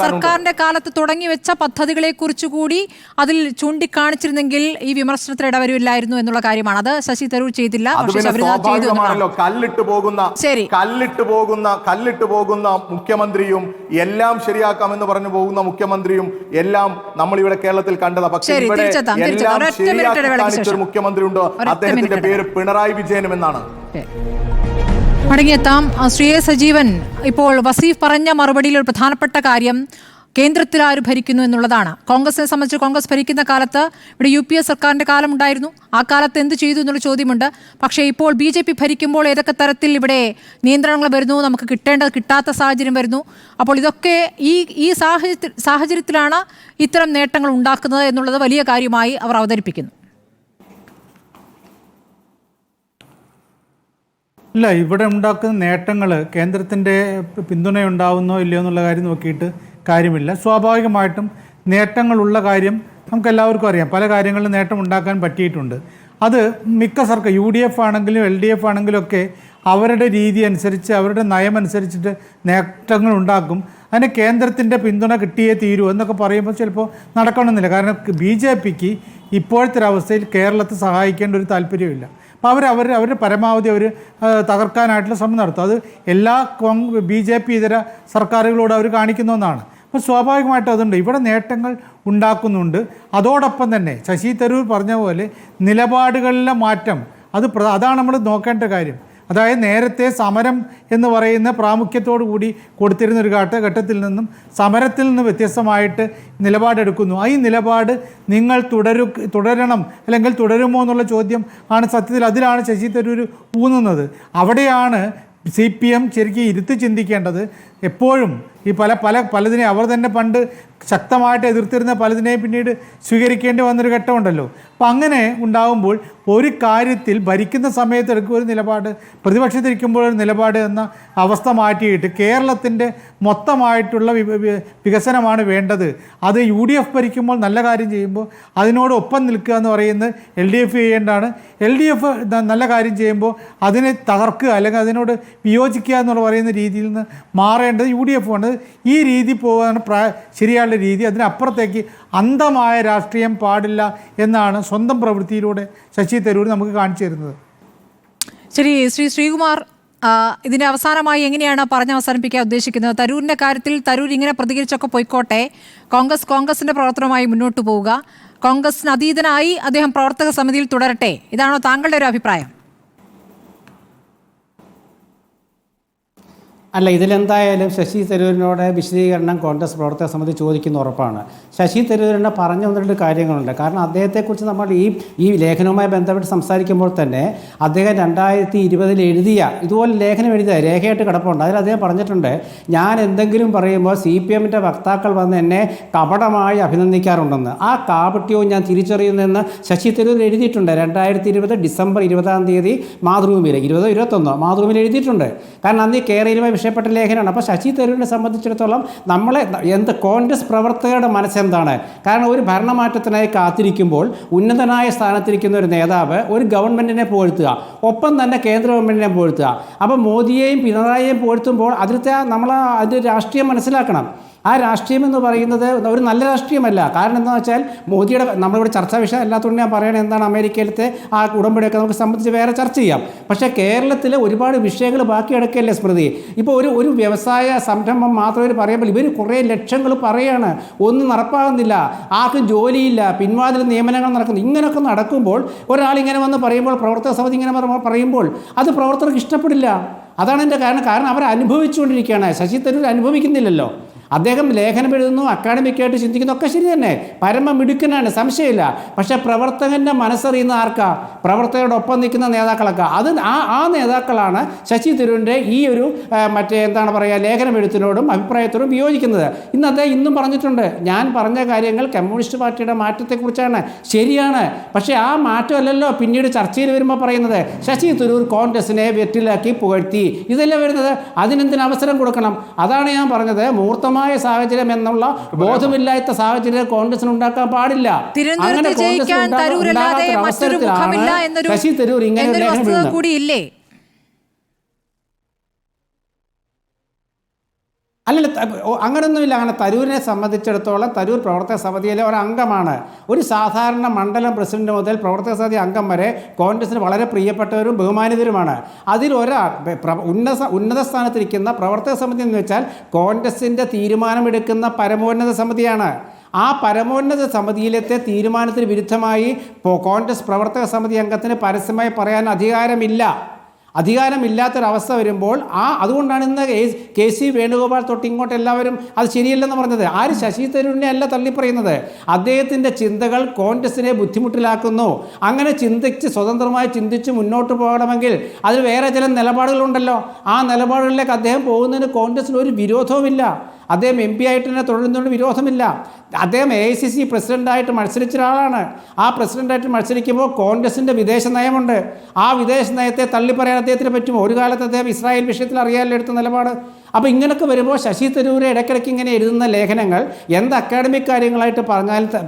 സർക്കാരിന്റെ കാലത്ത് തുടങ്ങി വെച്ച പദ്ധതികളെ കുറിച്ച് കൂടി അതിൽ ചൂണ്ടിക്കാണിച്ചിരുന്നെങ്കിൽ ഈ വിമർശനത്തിന് ഇടവരില്ലായിരുന്നു എന്നുള്ള കാര്യമാണ്. അത് ശശി തരൂർ ചെയ്തില്ല. കല്ലിട്ട് പോകുന്ന മുഖ്യമന്ത്രിയും എല്ലാം ശരിയാക്കാമെന്ന് പറഞ്ഞു പോകുന്ന മുഖ്യമന്ത്രിയും എല്ലാം നമ്മളിവിടെ കേരളത്തിൽ കണ്ടതാ. പക്ഷേ ഇവിടെ എല്ലാം ശരിയാക്കി ഒരു മുഖ്യമന്ത്രി ഉണ്ട്. അദ്ദേഹത്തിന്റെ പേര് പിണറായി വിജയനും എന്നാണ്. മടങ്ങിയെത്താം. ശ്രീ എ സജീവൻ, ഇപ്പോൾ വസീഫ് പറഞ്ഞ മറുപടിയിൽ ഒരു പ്രധാനപ്പെട്ട കാര്യം കേന്ദ്രത്തിൽ ആര് ഭരിക്കുന്നു എന്നുള്ളതാണ്. കോൺഗ്രസിനെ സംബന്ധിച്ച് കോൺഗ്രസ് ഭരിക്കുന്ന കാലത്ത് ഇവിടെ UPA സർക്കാരിൻ്റെ കാലം ഉണ്ടായിരുന്നു. ആ കാലത്ത് എന്ത് ചെയ്തു എന്നുള്ള ചോദ്യമുണ്ട്. പക്ഷേ ഇപ്പോൾ BJP ഭരിക്കുമ്പോൾ ഏതൊക്കെ തരത്തിൽ ഇവിടെ നിയന്ത്രണങ്ങൾ വരുന്നു, നമുക്ക് കിട്ടാത്ത സാഹചര്യം വരുന്നു. അപ്പോൾ ഇതൊക്കെ ഈ സാഹചര്യത്തിലാണ് ഇത്തരം നേട്ടങ്ങൾ ഉണ്ടാക്കുന്നത് എന്നുള്ളത് വലിയ കാര്യമായി അവർ അവതരിപ്പിക്കുന്നു. ഇല്ല, ഇവിടെ ഉണ്ടാക്കുന്ന നേട്ടങ്ങൾ കേന്ദ്രത്തിൻ്റെ പിന്തുണയുണ്ടാവുന്നോ ഇല്ലയോ എന്നുള്ള കാര്യം നോക്കിയിട്ട് കാര്യമില്ല. സ്വാഭാവികമായിട്ടും നേട്ടങ്ങളുള്ള കാര്യം നമുക്കെല്ലാവർക്കും അറിയാം. പല കാര്യങ്ങളിലും നേട്ടം ഉണ്ടാക്കാൻ പറ്റിയിട്ടുണ്ട്. അത് മിക്ക സർക്കാർ, UDF ആണെങ്കിലും LDF ആണെങ്കിലും ഒക്കെ അവരുടെ രീതി അനുസരിച്ച്, അവരുടെ നയമനുസരിച്ചിട്ട് നേട്ടങ്ങൾ ഉണ്ടാക്കും. അതിന് കേന്ദ്രത്തിൻ്റെ പിന്തുണ കിട്ടിയേ തീരൂ എന്നൊക്കെ പറയുമ്പോൾ ചിലപ്പോൾ നടക്കണമെന്നില്ല. കാരണം BJPക്ക് ഇപ്പോഴത്തെ ഒരവസ്ഥയിൽ കേരളത്തെ സഹായിക്കേണ്ട ഒരു താല്പര്യമില്ല. അപ്പോൾ അവരുടെ പരമാവധി അവർ തകർക്കാനായിട്ടുള്ള ശ്രമം നടത്തും. അത് എല്ലാ BJP ഇതര സർക്കാരുകളോട് അവർ കാണിക്കുന്ന ഒന്നാണ്. അപ്പോൾ സ്വാഭാവികമായിട്ടും അതുണ്ട്. ഇവിടെ നേട്ടങ്ങൾ ഉണ്ടാക്കുന്നുണ്ട്. അതോടൊപ്പം തന്നെ ശശി തരൂർ പറഞ്ഞ പോലെ നിലപാടുകളിലെ മാറ്റം, അതാണ് നമ്മൾ നോക്കേണ്ട കാര്യം. അതായത് നേരത്തെ സമരം എന്ന് പറയുന്ന പ്രാമുഖ്യത്തോടു കൂടി കൊടുത്തിരുന്ന ഒരു ഘട്ടത്തിൽ നിന്നും സമരത്തിൽ നിന്ന് വ്യത്യസ്തമായിട്ട് നിലപാടെടുക്കുന്നു. ഈ നിലപാട് നിങ്ങൾ തുടരണം അല്ലെങ്കിൽ തുടരുമോ എന്നുള്ള ചോദ്യം ആണ് സത്യത്തിൽ. അതിലാണ് ശശി തരൂർ ഊന്നുന്നത്. അവിടെയാണ് CPM ശരിക്കും ഇരുത്തി ചിന്തിക്കേണ്ടത്. എപ്പോഴും ഈ പലതിനെ അവർ തന്നെ പണ്ട് ശക്തമായിട്ട് എതിർത്തിരുന്ന പലതിനെയും പിന്നീട് സ്വീകരിക്കേണ്ടി വന്നൊരു ഘട്ടമുണ്ടല്ലോ. അപ്പം അങ്ങനെ ഉണ്ടാകുമ്പോൾ ഒരു കാര്യത്തിൽ ഭരിക്കുന്ന സമയത്ത് എടുക്കുക ഒരു നിലപാട്, പ്രതിപക്ഷത്തിരിക്കുമ്പോൾ ഒരു നിലപാട് എന്ന അവസ്ഥ മാറ്റിയിട്ട് കേരളത്തിൻ്റെ മൊത്തമായിട്ടുള്ള വികസനമാണ് വേണ്ടത്. അത് UDF ഭരിക്കുമ്പോൾ നല്ല കാര്യം ചെയ്യുമ്പോൾ അതിനോടൊപ്പം നിൽക്കുക എന്ന് പറയുന്നത് LDF ചെയ്യേണ്ടതാണ്. LDF നല്ല കാര്യം ചെയ്യുമ്പോൾ അതിനെ തകർക്കുക അല്ലെങ്കിൽ അതിനോട് വിയോജിക്കുക എന്ന് പറയുന്ന രീതിയിൽ നിന്ന് മാറേണ്ടത് UDF ആണ്. ഈ രീതി പോകാൻ ശരിയായ രീതി. അതിനപ്പുറത്തേക്ക് അന്ധമായ രാഷ്ട്രീയം പാടില്ല എന്നാണ് സ്വന്തം പ്രവൃത്തിയിലൂടെ ശശി തരൂർ നമുക്ക് കാണിച്ചു തരുന്നത്. ശരി, ശ്രീകുമാർ, ഇതിൻ്റെ അവസാനമായി എങ്ങനെയാണ് അവസാനിപ്പിക്കാൻ ഉദ്ദേശിക്കുന്നത്? തരൂരിൻ്റെ കാര്യത്തിൽ തരൂർ ഇങ്ങനെ പ്രതികരിച്ചൊക്കെ പോയിക്കോട്ടെ, കോൺഗ്രസിൻ്റെ പ്രവർത്തനവുമായി മുന്നോട്ട് പോവുക, കോൺഗ്രസിന് അതീതനായി അദ്ദേഹം പ്രവർത്തക സമിതിയിൽ തുടരട്ടെ, ഇതാണോ താങ്കളുടെ ഒരു അഭിപ്രായം? അല്ല, ഇതിലെന്തായാലും ശശി തരൂരിനോട് വിശദീകരണം കോൺഗ്രസ് പ്രവർത്തക സമിതി ചോദിക്കുന്ന ഉറപ്പാണ്. ശശി തരൂരിനെ പറഞ്ഞു വന്നിട്ട് കാര്യങ്ങളുണ്ട്. കാരണം അദ്ദേഹത്തെക്കുറിച്ച് നമ്മൾ ഈ ലേഖനവുമായി ബന്ധപ്പെട്ട് സംസാരിക്കുമ്പോൾ തന്നെ അദ്ദേഹം 2020 എഴുതിയ ഇതുപോലെ ലേഖനം എഴുതിയ രേഖയായിട്ട് കിടപ്പുണ്ട്. അതിൽ അദ്ദേഹം പറഞ്ഞിട്ടുണ്ട്, ഞാൻ എന്തെങ്കിലും പറയുമ്പോൾ CPMൻ്റെ വക്താക്കൾ വന്ന് എന്നെ കപടമായി അഭിനന്ദിക്കാറുണ്ടെന്ന്. ആ കാപട്യവും ഞാൻ തിരിച്ചറിയുന്നതെന്ന് ശശി തരൂർ എഴുതിയിട്ടുണ്ട്. 2020 ഡിസംബർ 20 മാതൃഭൂമിയിൽ 20-21 മാതൃഭൂമിയിൽ എഴുതിയിട്ടുണ്ട്. കാരണം അന്ന് ഈ കേരളീയമായി വിഷയപ്പെട്ട ലേഖനമാണ്. അപ്പോൾ ശശി തരൂരിനെ സംബന്ധിച്ചിടത്തോളം നമ്മളെ കോൺഗ്രസ് പ്രവർത്തകരുടെ മനസ്സെന്താണ്? കാരണം ഒരു ഭരണമാറ്റത്തിനായി കാത്തിരിക്കുമ്പോൾ ഉന്നതനായ സ്ഥാനത്തിരിക്കുന്ന ഒരു നേതാവ് ഒരു ഗവൺമെൻറ്റിനെ പുകഴ്ത്തുക, ഒപ്പം തന്നെ കേന്ദ്ര ഗവൺമെൻറ്റിനെ പുകഴ്ത്തുക. അപ്പോൾ മോദിയെയും പിണറായിയെയും പുകഴ്ത്തുമ്പോൾ അതിലത്തെ നമ്മൾ അതിൻ്റെ രാഷ്ട്രീയം മനസ്സിലാക്കണം. ആ രാഷ്ട്രീയം എന്ന് പറയുന്നത് ഒരു നല്ല രാഷ്ട്രീയമല്ല. കാരണം എന്താണെന്ന് വെച്ചാൽ മോദിയുടെ നമ്മളിവിടെ ചർച്ചാ വിഷയം അല്ലാത്തതുകൊണ്ട് ഞാൻ പറയണത് എന്താണ്, അമേരിക്കയിലത്തെ ആ ഉടമ്പടിയൊക്കെ നമുക്ക് സംബന്ധിച്ച് വേറെ ചർച്ച ചെയ്യാം. പക്ഷേ കേരളത്തിൽ ഒരുപാട് വിഷയങ്ങൾ ബാക്കി കിടക്കുകയല്ലേ സ്മൃതി. ഇപ്പോൾ ഒരു വ്യവസായ സംരംഭം മാത്രം പറയുമ്പോൾ ഇവർ കുറേ ലക്ഷങ്ങൾ പറയുകയാണ്, ഒന്നും നടപ്പാകുന്നില്ല, ആർക്കും ജോലിയില്ല, പിൻവാതിൽ നിയമനങ്ങൾ നടക്കുന്നു. ഇങ്ങനെയൊക്കെ നടക്കുമ്പോൾ ഒരാളിങ്ങനെ വന്ന് പറയുമ്പോൾ, പ്രവർത്തക സമിതി ഇങ്ങനെ പറയുമ്പോൾ അത് പ്രവർത്തകർക്ക് ഇഷ്ടപ്പെടില്ല. അതാണ് എൻ്റെ കാരണം അവർ അനുഭവിച്ചുകൊണ്ടിരിക്കുകയാണ്. ശശി തരൂർ അനുഭവിക്കുന്നില്ലല്ലോ. അദ്ദേഹം ലേഖനം എഴുതുന്നു, അക്കാഡമിക്കായിട്ട് ചിന്തിക്കുന്നു, ഒക്കെ ശരി തന്നെ, പരമ മിടുക്കനാണ്, സംശയമില്ല. പക്ഷേ പ്രവർത്തകൻ്റെ മനസ്സറിയുന്ന ആർക്കാ? പ്രവർത്തകരുടെ ഒപ്പം നിൽക്കുന്ന നേതാക്കളൊക്കെ. അത് ആ നേതാക്കളാണ് ശശി തരൂരിൻ്റെ ഈ ഒരു ലേഖനം എഴുത്തിനോടും അഭിപ്രായത്തോടും വിയോജിക്കുന്നത്. ഇന്ന് അദ്ദേഹം ഇന്നും പറഞ്ഞിട്ടുണ്ട്, ഞാൻ പറഞ്ഞ കാര്യങ്ങൾ കമ്മ്യൂണിസ്റ്റ് പാർട്ടിയുടെ മാറ്റത്തെക്കുറിച്ചാണ്, ശരിയാണ്. പക്ഷേ ആ മാറ്റമല്ലല്ലോ പിന്നീട് ചർച്ചയിൽ വരുമ്പോൾ പറയുന്നത്. ശശി തരൂർ കോൺഗ്രസിനെ വെറ്റിലാക്കി പുകഴ്ത്തി, ഇതല്ലേ വരുന്നത്. അതിനെന്തിന് അവസരം കൊടുക്കണം? അതാണ് ഞാൻ പറഞ്ഞത്. മൂർത്തമായ സാഹചര്യം എന്നുള്ള ബോധമില്ലാത്ത സാഹചര്യം കോൺഗ്രസിന് ഉണ്ടാക്കാൻ പാടില്ല. അങ്ങനെ ശശി തരൂർ ഇങ്ങനെ കൂടിയില്ലേ? അല്ലല്ല, അങ്ങനെയൊന്നുമില്ല. അങ്ങനെ തരൂരിനെ സംബന്ധിച്ചിടത്തോളം തരൂർ പ്രവർത്തക സമിതിയിലെ ഒരു അംഗമാണ്. ഒരു സാധാരണ മണ്ഡലം പ്രസിഡന്റ് മുതൽ പ്രവർത്തക സമിതി അംഗം വരെ കോൺഗ്രസിന് വളരെ പ്രിയപ്പെട്ടവരും ബഹുമാനിതരുമാണ്. അതിൽ ഒരാൾ ഉന്നത സ്ഥാനത്തിരിക്കുന്ന പ്രവർത്തക സമിതി എന്ന് വെച്ചാൽ കോൺഗ്രസിൻ്റെ തീരുമാനമെടുക്കുന്ന പരമോന്നത സമിതിയാണ്. ആ പരമോന്നത സമിതിയിലത്തെ തീരുമാനത്തിന് വിരുദ്ധമായി കോൺഗ്രസ് പ്രവർത്തക സമിതി അംഗത്തിന് പരസ്യമായി പറയാൻ അധികാരമില്ലാത്തൊരവസ്ഥ വരുമ്പോൾ അതുകൊണ്ടാണ് ഇന്ന് KC വേണുഗോപാൽ തൊട്ട് ഇങ്ങോട്ട് എല്ലാവരും അത് ശരിയല്ലെന്ന് പറഞ്ഞത്. ആര്? ശശി തരൂരിനെ അല്ല തള്ളിപ്പറയുന്നത്. അദ്ദേഹത്തിൻ്റെ ചിന്തകൾ കോൺഗ്രസിനെ ബുദ്ധിമുട്ടിലാക്കുന്നു. അങ്ങനെ സ്വതന്ത്രമായി ചിന്തിച്ച് മുന്നോട്ട് പോകണമെങ്കിൽ അതിൽ വേറെ ചില നിലപാടുകളുണ്ടല്ലോ. ആ നിലപാടുകളിലേക്ക് അദ്ദേഹം പോകുന്നതിന് കോൺഗ്രസിന് ഒരു വിരോധവുമില്ല. അദ്ദേഹം MP ആയിട്ട് തന്നെ തുടരുന്നതുകൊണ്ട് വിരോധമില്ല. അദ്ദേഹം AICC പ്രസിഡൻ്റായിട്ട് മത്സരിച്ച ഒരാളാണ്. ആ പ്രസിഡൻ്റായിട്ട് മത്സരിക്കുമ്പോൾ കോൺഗ്രസിൻ്റെ വിദേശ നയമുണ്ട്. ആ വിദേശ നയത്തെ തള്ളിപ്പറയാൻ അദ്ദേഹത്തിന് പറ്റുമോ? ഒരു കാലത്ത് അദ്ദേഹം ഇസ്രായേൽ വിഷയത്തിൽ അറിയാമല്ലോ എടുത്ത നിലപാട്. അപ്പോൾ ഇങ്ങനെയൊക്കെ വരുമ്പോൾ ശശി തരൂര് ഇടയ്ക്കിടയ്ക്ക് ഇങ്ങനെ എഴുതുന്ന ലേഖനങ്ങൾ എന്ത് അക്കാഡമിക് കാര്യങ്ങളായിട്ട്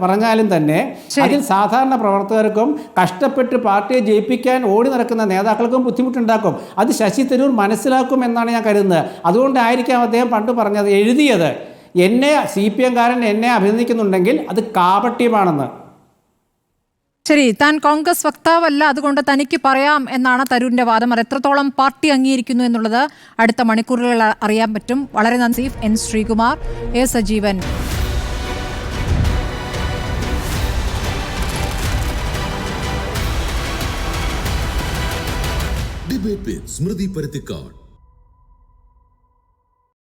പറഞ്ഞാലും തന്നെ അതിൽ സാധാരണ പ്രവർത്തകർക്കും കഷ്ടപ്പെട്ട് പാർട്ടിയെ ജയിപ്പിക്കാൻ ഓടി നടക്കുന്ന നേതാക്കൾക്കും ബുദ്ധിമുട്ടുണ്ടാക്കും. അത് ശശി തരൂർ മനസ്സിലാക്കും എന്നാണ് ഞാൻ കരുതുന്നത്. അതുകൊണ്ടായിരിക്കാം അദ്ദേഹം പണ്ട് പറഞ്ഞത്, എഴുതിയത്, എന്നെ CPM-കാരൻ എന്നെ അഭിനന്ദിക്കുന്നുണ്ടെങ്കിൽ അത് കാപട്യമാണെന്ന്. ശരി, താൻ കോൺഗ്രസ് വക്താവല്ല, അതുകൊണ്ട് തനിക്ക് പറയാം എന്നാണ് തരൂരിന്റെ വാദം. അത് എത്രത്തോളം പാർട്ടി അംഗീകരിക്കുന്നു എന്നുള്ളത് അടുത്ത മണിക്കൂറുകളിൽ അറിയാൻ പറ്റും. വളരെ നന്ദി. N. Sreekumar, A. Sajeevan. Debate with Smriti Paruthikad.